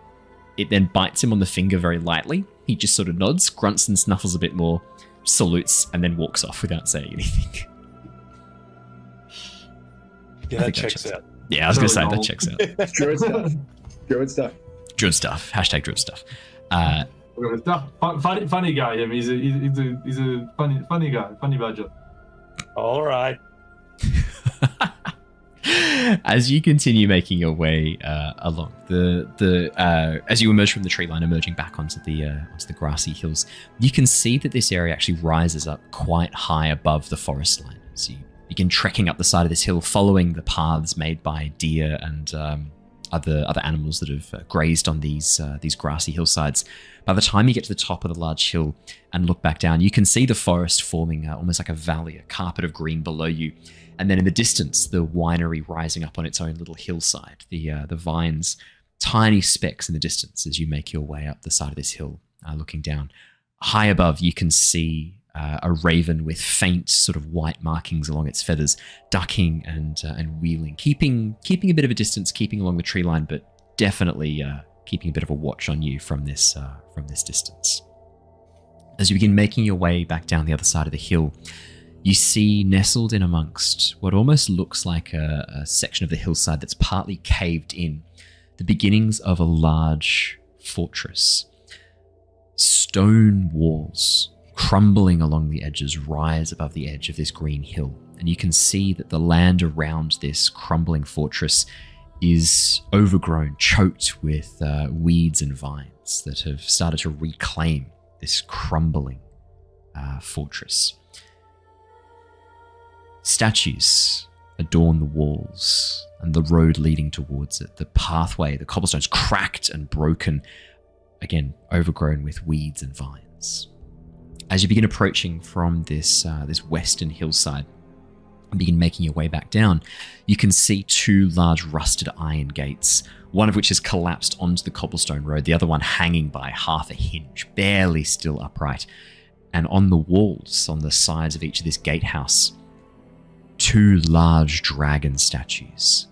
[SPEAKER 7] It then bites him on the finger very lightly. He just sort of nods, grunts and snuffles a bit more, salutes, and then walks off without saying anything.
[SPEAKER 1] Yeah, that checks out.
[SPEAKER 7] Yeah, I was going to say that checks out.
[SPEAKER 9] Druid stuff. Druid stuff.
[SPEAKER 7] Druid stuff. Hashtag Druid stuff.
[SPEAKER 8] Funny guy, him. He's a funny guy, funny badger.
[SPEAKER 1] All right.
[SPEAKER 7] As you continue making your way along, as you emerge from the tree line, emerging back onto the grassy hills, you can see that this area actually rises up quite high above the forest line. So you begin trekking up the side of this hill, following the paths made by deer and other animals that have grazed on these grassy hillsides. By the time you get to the top of the large hill and look back down, you can see the forest forming almost like a valley, a carpet of green below you. And then in the distance, the winery rising up on its own little hillside, the vines, tiny specks in the distance as you make your way up the side of this hill, looking down. High above, you can see a raven with faint sort of white markings along its feathers, ducking and wheeling, keeping a bit of a distance, keeping along the tree line, but definitely keeping a bit of a watch on you from this distance. As you begin making your way back down the other side of the hill, you see nestled in amongst what almost looks like a section of the hillside that's partly caved in, the beginnings of a large fortress. Stone walls crumbling along the edges rise above the edge of this green hill, and you can see that the land around this crumbling fortress is overgrown, choked with weeds and vines that have started to reclaim this crumbling fortress. Statues adorn the walls and the road leading towards it. The pathway, the cobblestones cracked and broken, again overgrown with weeds and vines. As you begin approaching from this western hillside, and begin making your way back down, you can see two large rusted iron gates, one of which has collapsed onto the cobblestone road, the other one hanging by half a hinge, barely still upright. And on the walls, on the sides of each of this gatehouse, two large dragon statues.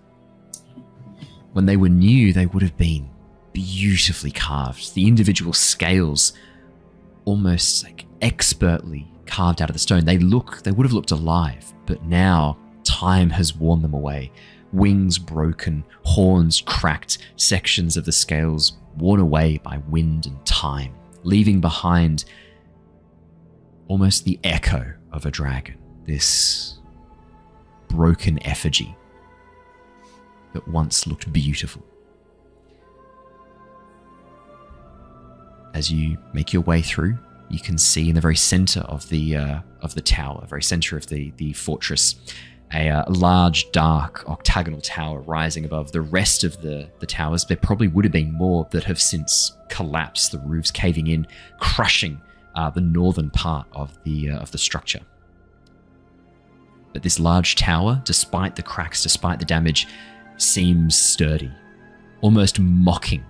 [SPEAKER 7] When they were new, they would have been beautifully carved. The individual scales almost like expertly carved out of the stone. They would have looked alive, but now time has worn them away. Wings broken, horns cracked, sections of the scales worn away by wind and time, leaving behind almost the echo of a dragon, this broken effigy that once looked beautiful. As you make your way through, you can see in the very center of the tower, very center of the fortress, a large, dark, octagonal tower rising above the rest of the towers. There probably would have been more that have since collapsed, the roofs caving in, crushing the northern part of the structure. But this large tower, despite the cracks, despite the damage, seems sturdy, almost mocking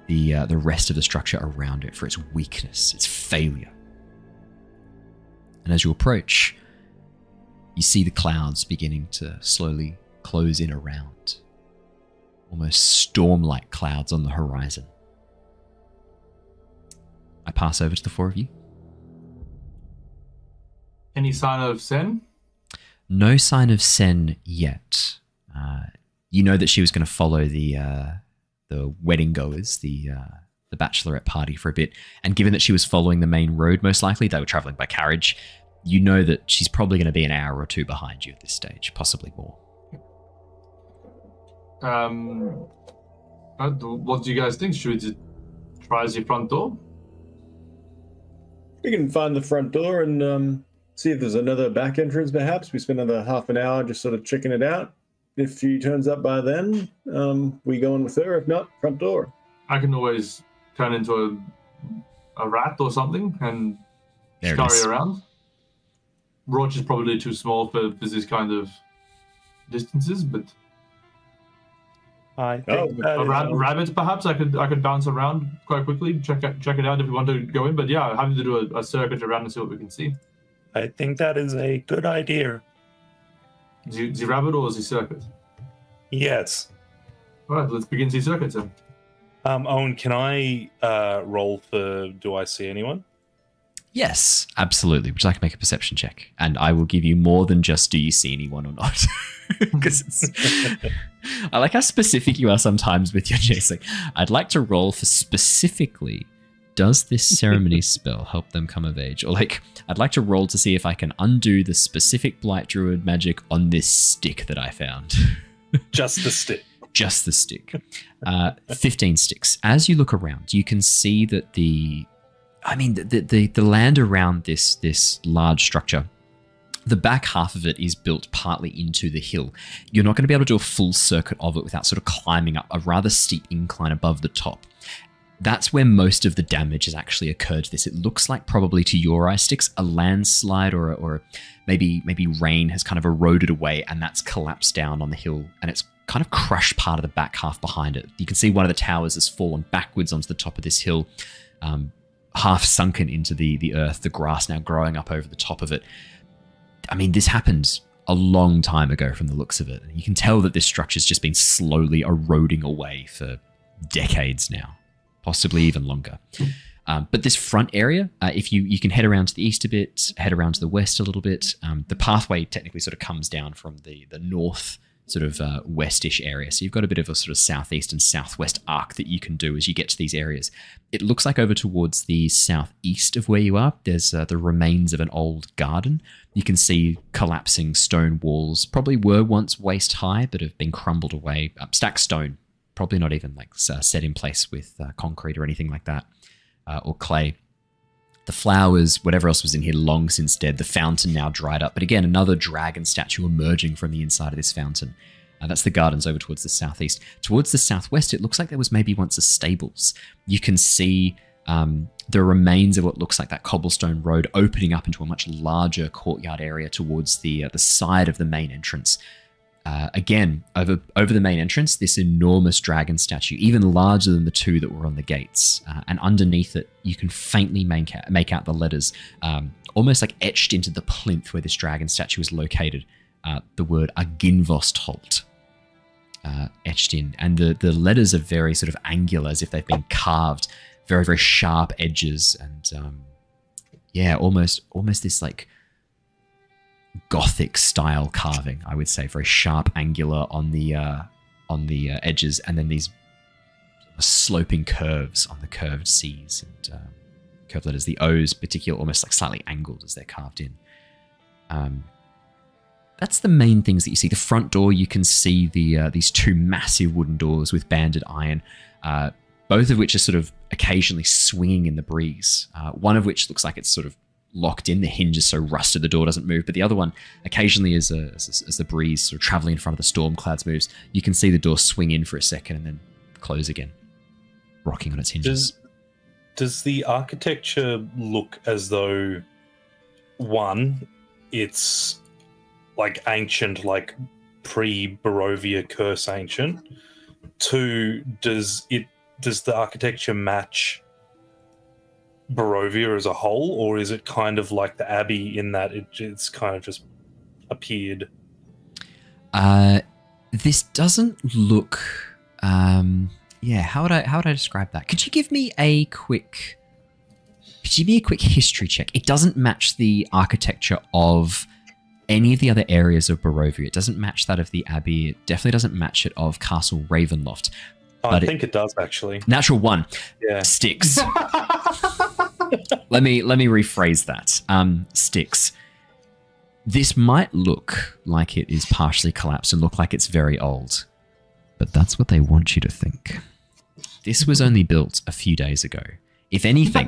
[SPEAKER 7] the rest of the structure around it for its weakness, its failure. And as you approach, you see the clouds beginning to slowly close in around, almost storm-like clouds on the horizon. I pass over to the four of you.
[SPEAKER 8] Any sign of Sen?
[SPEAKER 7] No sign of Sen yet. You know that she was going to follow the wedding goers, the bachelorette party for a bit, and given that she was following the main road, most likely they were traveling by carriage, you know that she's probably going to be an hour or two behind you at this stage, possibly more.
[SPEAKER 8] What do you guys think? Should we just try the front door?
[SPEAKER 9] We can find the front door and see if there's another back entrance, perhaps. We spend another half an hour just sort of checking it out. If she turns up by then, we go in with her. If not, front door.
[SPEAKER 8] I can always turn into a rat or something and scurry around. Roach is probably too small for this kind of distances, but
[SPEAKER 3] I think
[SPEAKER 8] rabbit perhaps I could bounce around quite quickly, check it out if we want to go in. But yeah, having to do a circuit around and see what we can see.
[SPEAKER 3] I think that is a good idea.
[SPEAKER 8] The rabbit or the circuit?
[SPEAKER 3] Yes.
[SPEAKER 8] All right, let's begin the circuit then.
[SPEAKER 1] Owen, can I roll for do I see anyone?
[SPEAKER 7] Yes, absolutely. Would you like to make a perception check? And I will give you more than just do you see anyone or not. Because I like how specific you are sometimes with your chasing. I'd like to roll for specifically, does this ceremony spell help them come of age? Or like, I'd like to roll to see if I can undo the specific Blight Druid magic on this stick that I found.
[SPEAKER 1] Just the stick.
[SPEAKER 7] Just the stick. 15 sticks. As you look around, you can see that the land around this large structure, the back half of it is built partly into the hill. You're not going to be able to do a full circuit of it without sort of climbing up a rather steep incline above the top. That's where most of the damage has actually occurred to this. It looks like probably to your eye, Styx, a landslide or maybe rain has kind of eroded away and that's collapsed down on the hill and it's kind of crushed part of the back half behind it. You can see one of the towers has fallen backwards onto the top of this hill, half sunken into the earth, the grass now growing up over the top of it. I mean, this happened a long time ago from the looks of it. You can tell that this structure's just been slowly eroding away for decades now, possibly even longer. But this front area, if you can head around to the east a bit, head around to the west a little bit. The pathway technically sort of comes down from the north sort of westish area. So you've got a bit of a sort of southeast and southwest arc that you can do as you get to these areas. It looks like over towards the southeast of where you are, there's the remains of an old garden. You can see collapsing stone walls, probably were once waist high, but have been crumbled away. Stacked stone, probably not even like set in place with concrete or anything like that, or clay. The flowers, whatever else was in here, long since dead. The fountain now dried up. But again, another dragon statue emerging from the inside of this fountain. That's the gardens over towards the southeast. Towards the southwest, it looks like there was maybe once a stables. You can see the remains of what looks like that cobblestone road opening up into a much larger courtyard area towards the side of the main entrance. Again, over the main entrance, this enormous dragon statue, even larger than the two that were on the gates. And underneath it, you can faintly make out the letters, almost like etched into the plinth where this dragon statue is located, the word Argynvostholt etched in. And the letters are very sort of angular, as if they've been carved, very, very sharp edges. And yeah, almost this like Gothic style carving, I would say, very sharp, angular on the edges, and then these sloping curves on the curved C's and curved letters. The O's, particularly, almost like slightly angled as they're carved in. That's the main things that you see. The front door, you can see these two massive wooden doors with banded iron, both of which are sort of occasionally swinging in the breeze. One of which looks like it's sort of locked in. The hinge is so rusted the door doesn't move, but the other one, occasionally as the breeze sort of traveling in front of the storm clouds moves, you can see the door swing in for a second and then close again, rocking on its hinges.
[SPEAKER 1] Does the architecture look as though, one, it's like ancient, like pre-Barovia Curse ancient? Two, does the architecture match Barovia as a whole, or is it kind of like the Abbey in that it's kind of just appeared?
[SPEAKER 7] This doesn't look. Yeah, how would I describe that? Could you give me a quick history check? It doesn't match the architecture of any of the other areas of Barovia. It doesn't match that of the Abbey. It definitely doesn't match it of Castle Ravenloft.
[SPEAKER 1] I think it does, actually.
[SPEAKER 7] Natural one.
[SPEAKER 1] Yeah.
[SPEAKER 7] Styx. Let me rephrase that. Styx. This might look like it is partially collapsed and look like it's very old, but that's what they want you to think. This was only built a few days ago. If anything,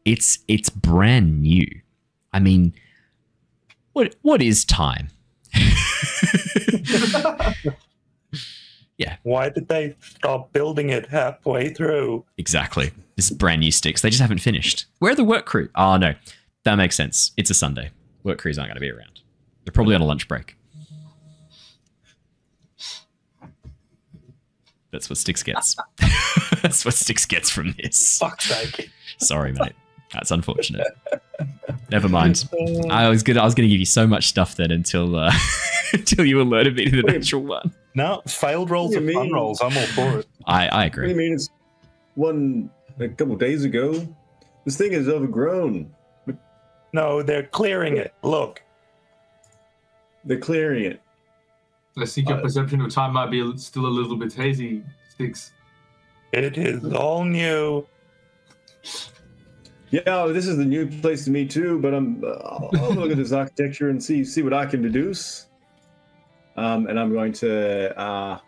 [SPEAKER 7] it's brand new. I mean, what is time? Yeah.
[SPEAKER 1] Why did they stop building it halfway through?
[SPEAKER 7] Exactly. This is brand new Styx. They just haven't finished. Where are the work crew? Oh, no. That makes sense. It's a Sunday. Work crews aren't going to be around. They're probably on a lunch break. That's what Styx gets. That's what Styx gets from this.
[SPEAKER 1] Fuck's sake.
[SPEAKER 7] Sorry, mate. That's unfortunate. Never mind. I was gonna give you so much stuff then until you alerted me to the natural one.
[SPEAKER 1] No, failed rolls are fun rolls. I'm all for it.
[SPEAKER 7] I agree.
[SPEAKER 9] What do you mean? It's one a couple days ago. This thing is overgrown.
[SPEAKER 1] No, they're clearing it. Look.
[SPEAKER 9] They're clearing it.
[SPEAKER 8] I think your perception of time might be still a little bit hazy, Styx.
[SPEAKER 1] It is all new.
[SPEAKER 9] Yeah, this is the new place to me too, but I'll look at this architecture and see what I can deduce. And I'm going to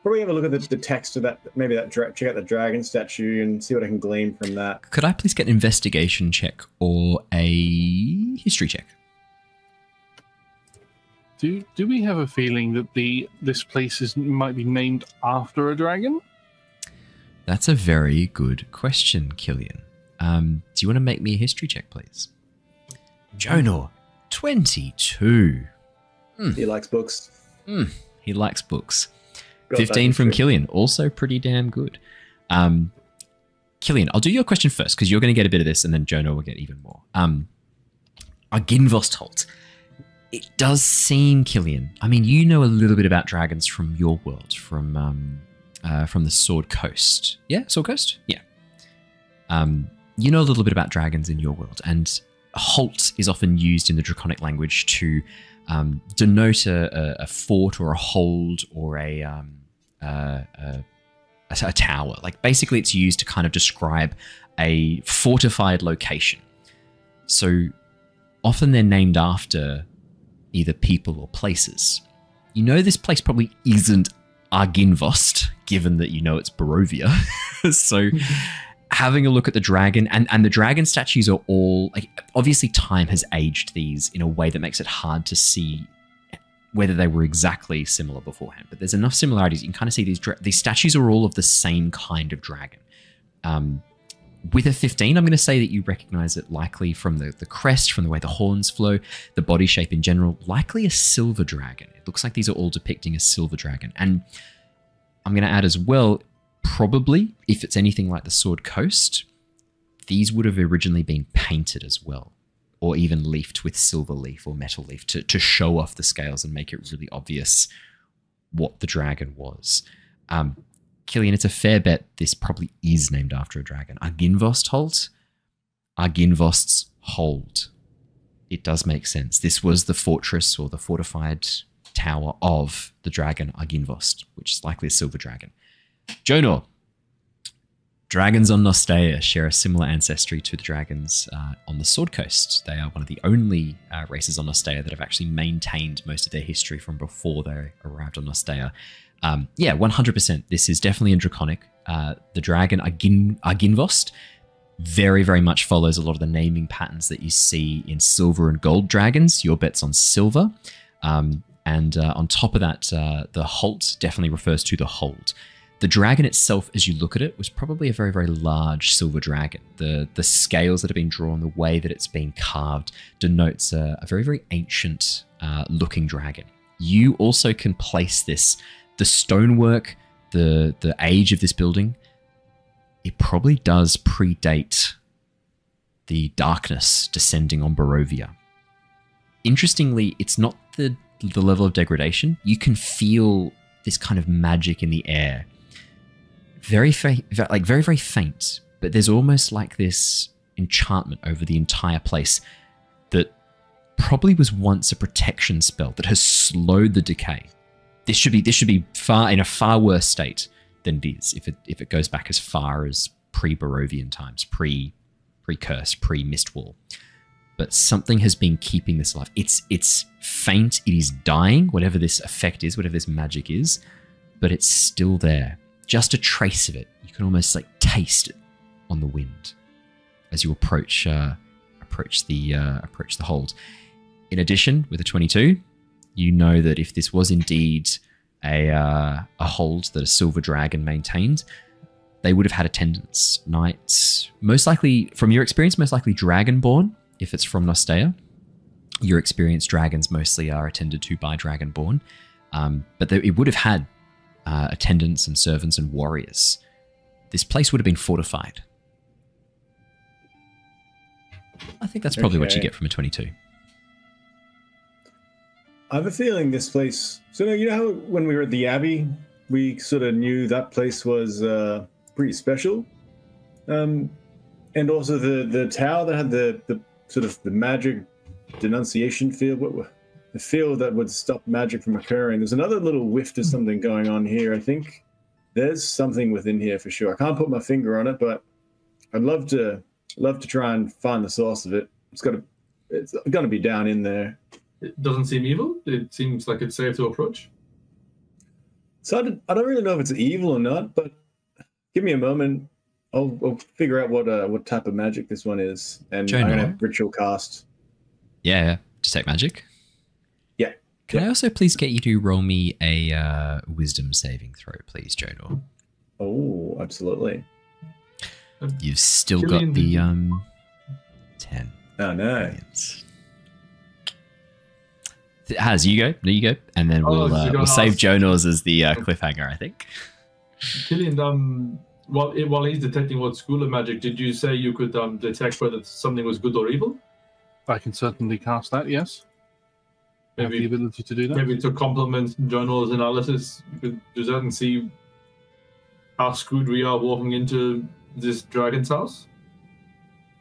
[SPEAKER 9] probably have a look at the text of that, maybe check out the dragon statue and see what I can glean from that.
[SPEAKER 7] Could I please get an investigation check or a history check?
[SPEAKER 5] Do we have a feeling that this place might be named after a dragon?
[SPEAKER 7] That's a very good question, Killian. Do you want to make me a history check, please? Jonor, 22.
[SPEAKER 9] He likes books.
[SPEAKER 7] He likes books. 15 from Killian, also pretty damn good. Killian, I'll do your question first because you're going to get a bit of this and then Jonor will get even more. Argynvostholt. It does seem, Killian, I mean, you know a little bit about dragons from your world, from the Sword Coast. Yeah, Sword Coast? Yeah. You know a little bit about dragons in your world, and Holt is often used in the Draconic language to denote a fort or a hold or a tower. Like, basically it's used to kind of describe a fortified location. So often they're named after either people or places. You know this place probably isn't Argynvost, given that you know it's Barovia. So having a look at the dragon, and the dragon statues are all, like, obviously time has aged these in a way that makes it hard to see whether they were exactly similar beforehand. But there's enough similarities. You can kind of see these statues are all of the same kind of dragon. with a 15, I'm going to say that you recognize it likely from the crest, from the way the horns flow, the body shape in general, likely a silver dragon. It looks like these are all depicting a silver dragon. And I'm going to add as well, probably, if it's anything like the Sword Coast, these would have originally been painted as well, or even leafed with silver leaf or metal leaf to show off the scales and make it really obvious what the dragon was. Killian, it's a fair bet this probably is named after a dragon. Argynvostholt? Argynvost's Hold. It does make sense. This was the fortress or the fortified tower of the dragon Argynvost, which is likely a silver dragon. Jonor. Dragons on Nostea share a similar ancestry to the dragons on the Sword Coast. They are one of the only races on Nostea that have actually maintained most of their history from before they arrived on Nostea. Yeah, 100%. This is definitely in Draconic. The dragon Argynvost very, very much follows a lot of the naming patterns that you see in silver and gold dragons. Your bet's on silver. And on top of that, the Holt definitely refers to the Hold. The dragon itself, as you look at it, was probably a very, very large silver dragon. The scales that have been drawn, the way that it's been carved, denotes a very, very ancient looking dragon. You also can place this, the stonework, the age of this building, it probably does predate the darkness descending on Barovia. Interestingly, it's not the level of degradation. You can feel this kind of magic in the air. Very faint, like very, very faint, but there's almost like this enchantment over the entire place that probably was once a protection spell that has slowed the decay. This should be in a far worse state than it is if it goes back as far as pre-Barovian times, pre-curse, pre-Mistwall. But something has been keeping this alive. It's faint, it is dying, whatever this effect is, whatever this magic is, but it's still there. Just a trace of it. You can almost like taste it on the wind as you approach the Hold. In addition, with a 22, you know that if this was indeed a Hold that a silver dragon maintained, they would have had attendants, knights, most likely, from your experience, most likely dragonborn. If it's from Nostea, your experienced dragons mostly are attended to by dragonborn, but it would have had attendants and servants and warriors. This place would have been fortified. I think that's probably what you get from a 22.
[SPEAKER 9] I have a feeling this place... So you know how when we were at the Abbey, we sort of knew that place was pretty special? And also the tower that had the sort of the magic denunciation field, the field that would stop magic from occurring. There's another little whiff of something going on here. I think there's something within here for sure. I can't put my finger on it, but I'd love to try and find the source of it. It's gonna be down in there.
[SPEAKER 8] It doesn't seem evil. It seems like it's safe to approach.
[SPEAKER 9] So I don't really know if it's evil or not, but give me a moment. I'll figure out what type of magic this one is, and
[SPEAKER 7] Jonor.
[SPEAKER 9] I'm gonna ritual cast.
[SPEAKER 7] Yeah, detect magic.
[SPEAKER 9] Yeah.
[SPEAKER 7] Can I also please get you to roll me a wisdom saving throw, please, Jonor?
[SPEAKER 9] Oh, absolutely.
[SPEAKER 7] You've still got the 10.
[SPEAKER 9] Oh no.
[SPEAKER 7] Brilliant. Haz, you go. There you go, and then we'll save Jonor's as the cliffhanger, I think.
[SPEAKER 8] Killian, while he's detecting what school of magic, did you say you could detect whether something was good or evil?
[SPEAKER 5] I can certainly cast that, yes.
[SPEAKER 8] Maybe
[SPEAKER 5] I have the ability to do that.
[SPEAKER 8] Maybe to complement Jonor's analysis, you could do that and see how screwed we are walking into this dragon's house.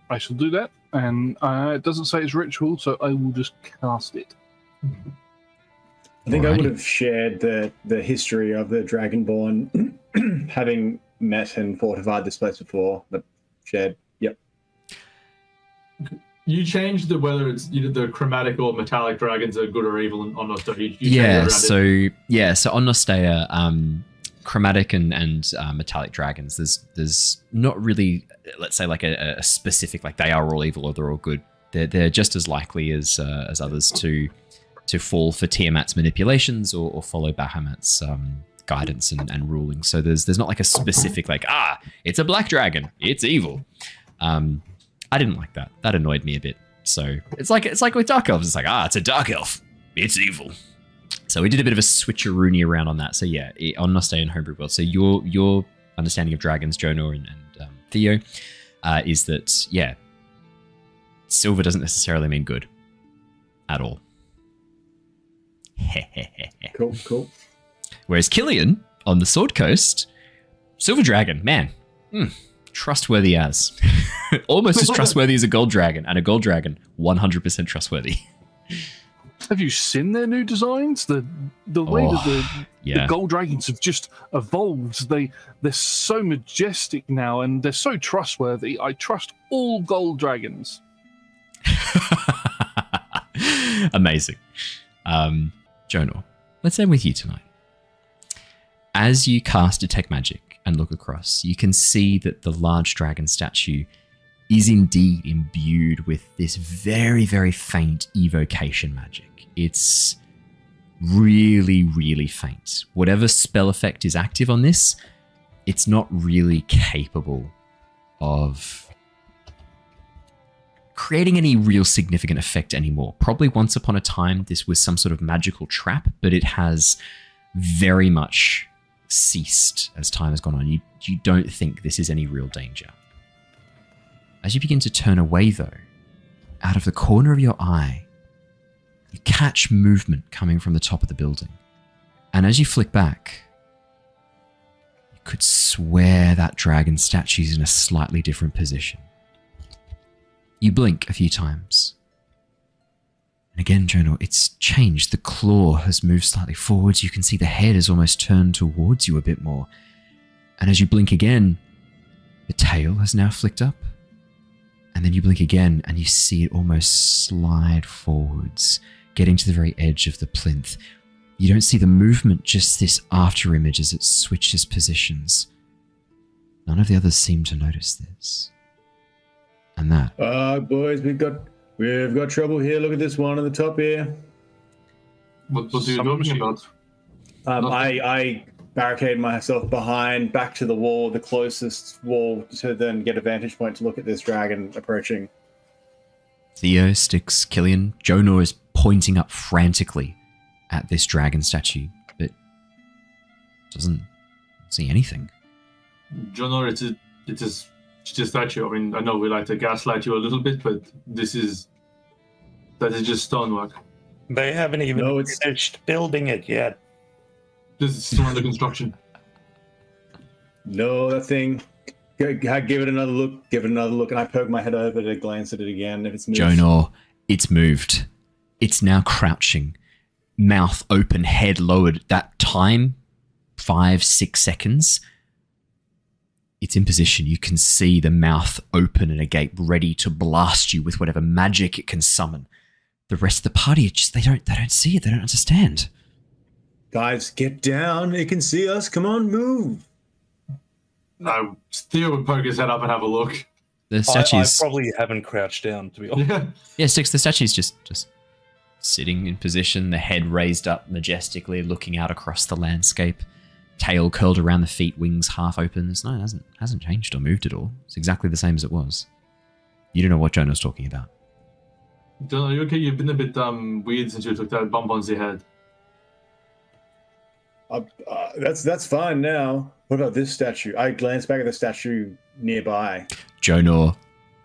[SPEAKER 5] I shall do that, and it doesn't say it's ritual, so I will just cast it.
[SPEAKER 9] I think I would have shared the history of the Dragonborn, having met and fortified this place before. But shared, yep.
[SPEAKER 8] You changed whether it's either the chromatic or metallic dragons are good or evil on Nostea.
[SPEAKER 7] So on Nostea, chromatic and metallic dragons, there's not really, let's say, like a specific, like they are all evil or they're all good. They're just as likely as others to fall for Tiamat's manipulations or follow Bahamut's guidance and ruling. So there's not like a specific like, it's a black dragon, it's evil. I didn't like that. That annoyed me a bit. So it's like with dark elves. It's like, it's a dark elf, it's evil. So we did a bit of a switcheroony around on that. So yeah, on Nostay and Homebrew World. So your understanding of dragons, Jonor and Theo, is that silver doesn't necessarily mean good at all.
[SPEAKER 9] Cool.
[SPEAKER 7] Whereas Killian on the Sword Coast, silver dragon, man, trustworthy as. Almost as trustworthy as a gold dragon, and a gold dragon 100% trustworthy.
[SPEAKER 5] Have you seen their new designs? The way that the gold dragons have just evolved. They're so majestic now, and they're so trustworthy. I trust all gold dragons.
[SPEAKER 7] Amazing. Jonor, let's end with you tonight. As you cast Detect Magic and look across, you can see that the large dragon statue is indeed imbued with this very, very faint evocation magic. It's really, really faint. Whatever spell effect is active on this, it's not really capable of creating any real significant effect anymore. Probably once upon a time, this was some sort of magical trap, but it has very much ceased as time has gone on. You don't think this is any real danger. As you begin to turn away, though, out of the corner of your eye, you catch movement coming from the top of the building. And as you flick back, you could swear that dragon statue's in a slightly different position. You blink a few times. And again, Jonor, it's changed. The claw has moved slightly forwards. You can see the head has almost turned towards you a bit more. And as you blink again, the tail has now flicked up. And then you blink again and you see it almost slide forwards, getting to the very edge of the plinth. You don't see the movement, just this after image as it switches positions. None of the others seem to notice this. And that.
[SPEAKER 9] Boys, we've got trouble here. Look at this one on the top here.
[SPEAKER 8] What are you talking about?
[SPEAKER 9] I barricade myself back to the wall, the closest wall, to then get a vantage point to look at this dragon approaching.
[SPEAKER 7] Theo, Styx, Killian, Jonor is pointing up frantically at this dragon statue, but doesn't see anything.
[SPEAKER 8] Jonor, it's just a statue. I mean, I know we like to gaslight you a little bit, but that is just stonework.
[SPEAKER 1] They haven't even finished building it yet.
[SPEAKER 8] This is still under construction.
[SPEAKER 9] No, that thing. Give it another look. And I poke my head over to glance at it again. If it's moved.
[SPEAKER 7] Jonor, it's moved. It's now crouching. Mouth open, head lowered. That time, 5-6 seconds. It's in position. You can see the mouth open and agape, ready to blast you with whatever magic it can summon. The rest of the party, they don't see it. They don't understand.
[SPEAKER 9] Guys, get down. It can see us. Come on, move.
[SPEAKER 8] Theo would poke his head up and have a look.
[SPEAKER 7] The statue's...
[SPEAKER 1] I probably haven't crouched down, to be honest.
[SPEAKER 7] Yeah, Styx, the statue's just sitting in position, the head raised up majestically, looking out across the landscape. Tail curled around the feet, wings half open. It hasn't changed or moved at all. It's exactly the same as it was. You don't know what Jonah's talking about.
[SPEAKER 8] Jonah, you okay? You've been a bit weird since you took that bump on the head.
[SPEAKER 9] That's fine now. What about this statue? I glance back at the statue nearby.
[SPEAKER 7] Jonor,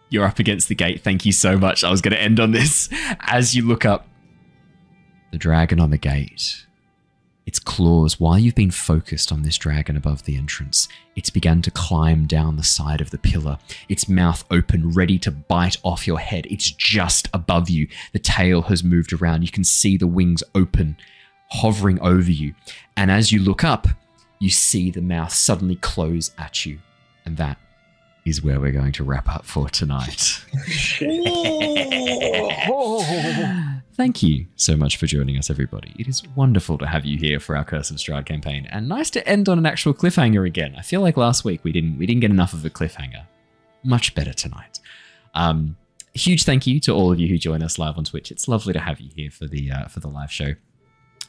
[SPEAKER 7] you're up against the gate. Thank you so much. I was going to end on this. As you look up, the dragon on the gate, its claws, while you've been focused on this dragon above the entrance, it's begun to climb down the side of the pillar. Its mouth open, ready to bite off your head. It's just above you. The tail has moved around. You can see the wings open, hovering over you. And as you look up, you see the mouth suddenly close at you. And that is where we're going to wrap up for tonight. Thank you so much for joining us, everybody. It is wonderful to have you here for our Curse of Strahd campaign, and nice to end on an actual cliffhanger again. I feel like last week we didn't get enough of a cliffhanger. Much better tonight. Huge thank you to all of you who join us live on Twitch. It's lovely to have you here for the live show.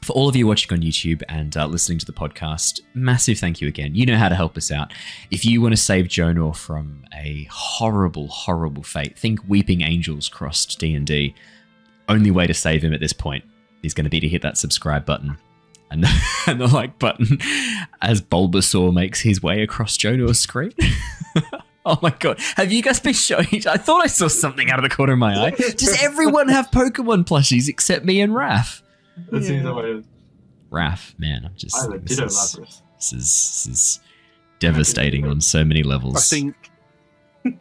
[SPEAKER 7] For all of you watching on YouTube and listening to the podcast, massive thank you again. You know how to help us out. If you want to save Jonor from a horrible, horrible fate, think Weeping Angels crossed D&D. Only way to save him at this point is going to be to hit that subscribe button and the like button as Bulbasaur makes his way across Jonor's screen. Oh my god. Have you guys been showing... I thought I saw something out of the corner of my eye. Does everyone have Pokemon plushies except me and Raph?
[SPEAKER 8] That seems that way.
[SPEAKER 7] Raph, man, I'm just...
[SPEAKER 8] I have a Ditto Lapras.
[SPEAKER 7] This is devastating on so many levels.
[SPEAKER 5] I think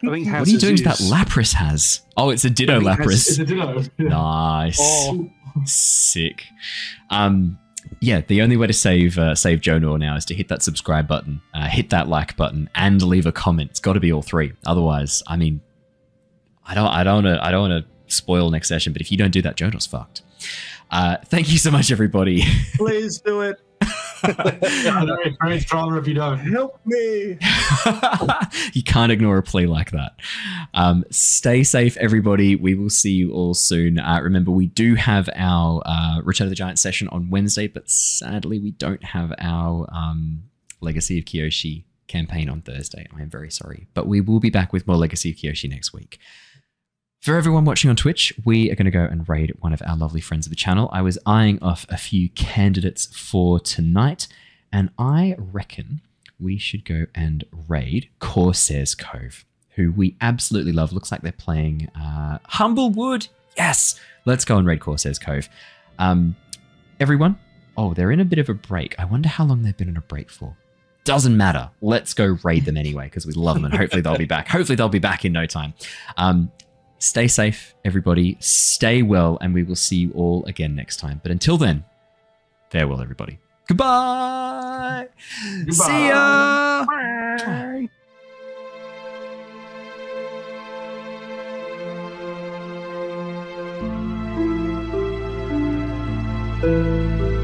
[SPEAKER 7] what are you doing to that Lapras has? Oh, it's a Ditto Lapras.
[SPEAKER 8] It's a Ditto. Yeah.
[SPEAKER 7] Nice.
[SPEAKER 5] Oh.
[SPEAKER 7] Sick. Yeah, the only way to save Jonor now is to hit that subscribe button, hit that like button, and leave a comment. It's got to be all three. Otherwise, I mean, I don't want to spoil next session, but if you don't do that, Jonor's fucked. Thank you so much, everybody.
[SPEAKER 9] Please do it.
[SPEAKER 8] Very stronger if you don't.
[SPEAKER 9] Help me.
[SPEAKER 7] You can't ignore a plea like that. Stay safe, everybody. We will see you all soon. Remember, we do have our Return of the Giant session on Wednesday, but sadly, we don't have our Legacy of Kyoshi campaign on Thursday. I am very sorry, but we will be back with more Legacy of Kyoshi next week. For everyone watching on Twitch, we are going to go and raid one of our lovely friends of the channel. I was eyeing off a few candidates for tonight, and I reckon we should go and raid Corsair's Cove, who we absolutely love. Looks like they're playing Humblewood. Yes! Let's go and raid Corsair's Cove. Everyone, oh, they're in a bit of a break. I wonder how long they've been on a break for. Doesn't matter. Let's go raid them anyway, because we love them, and hopefully they'll be back. Hopefully they'll be back in no time. Stay safe, everybody. Stay well, and we will see you all again next time. But until then, farewell, everybody. Goodbye.
[SPEAKER 8] Goodbye.
[SPEAKER 7] See ya. Bye.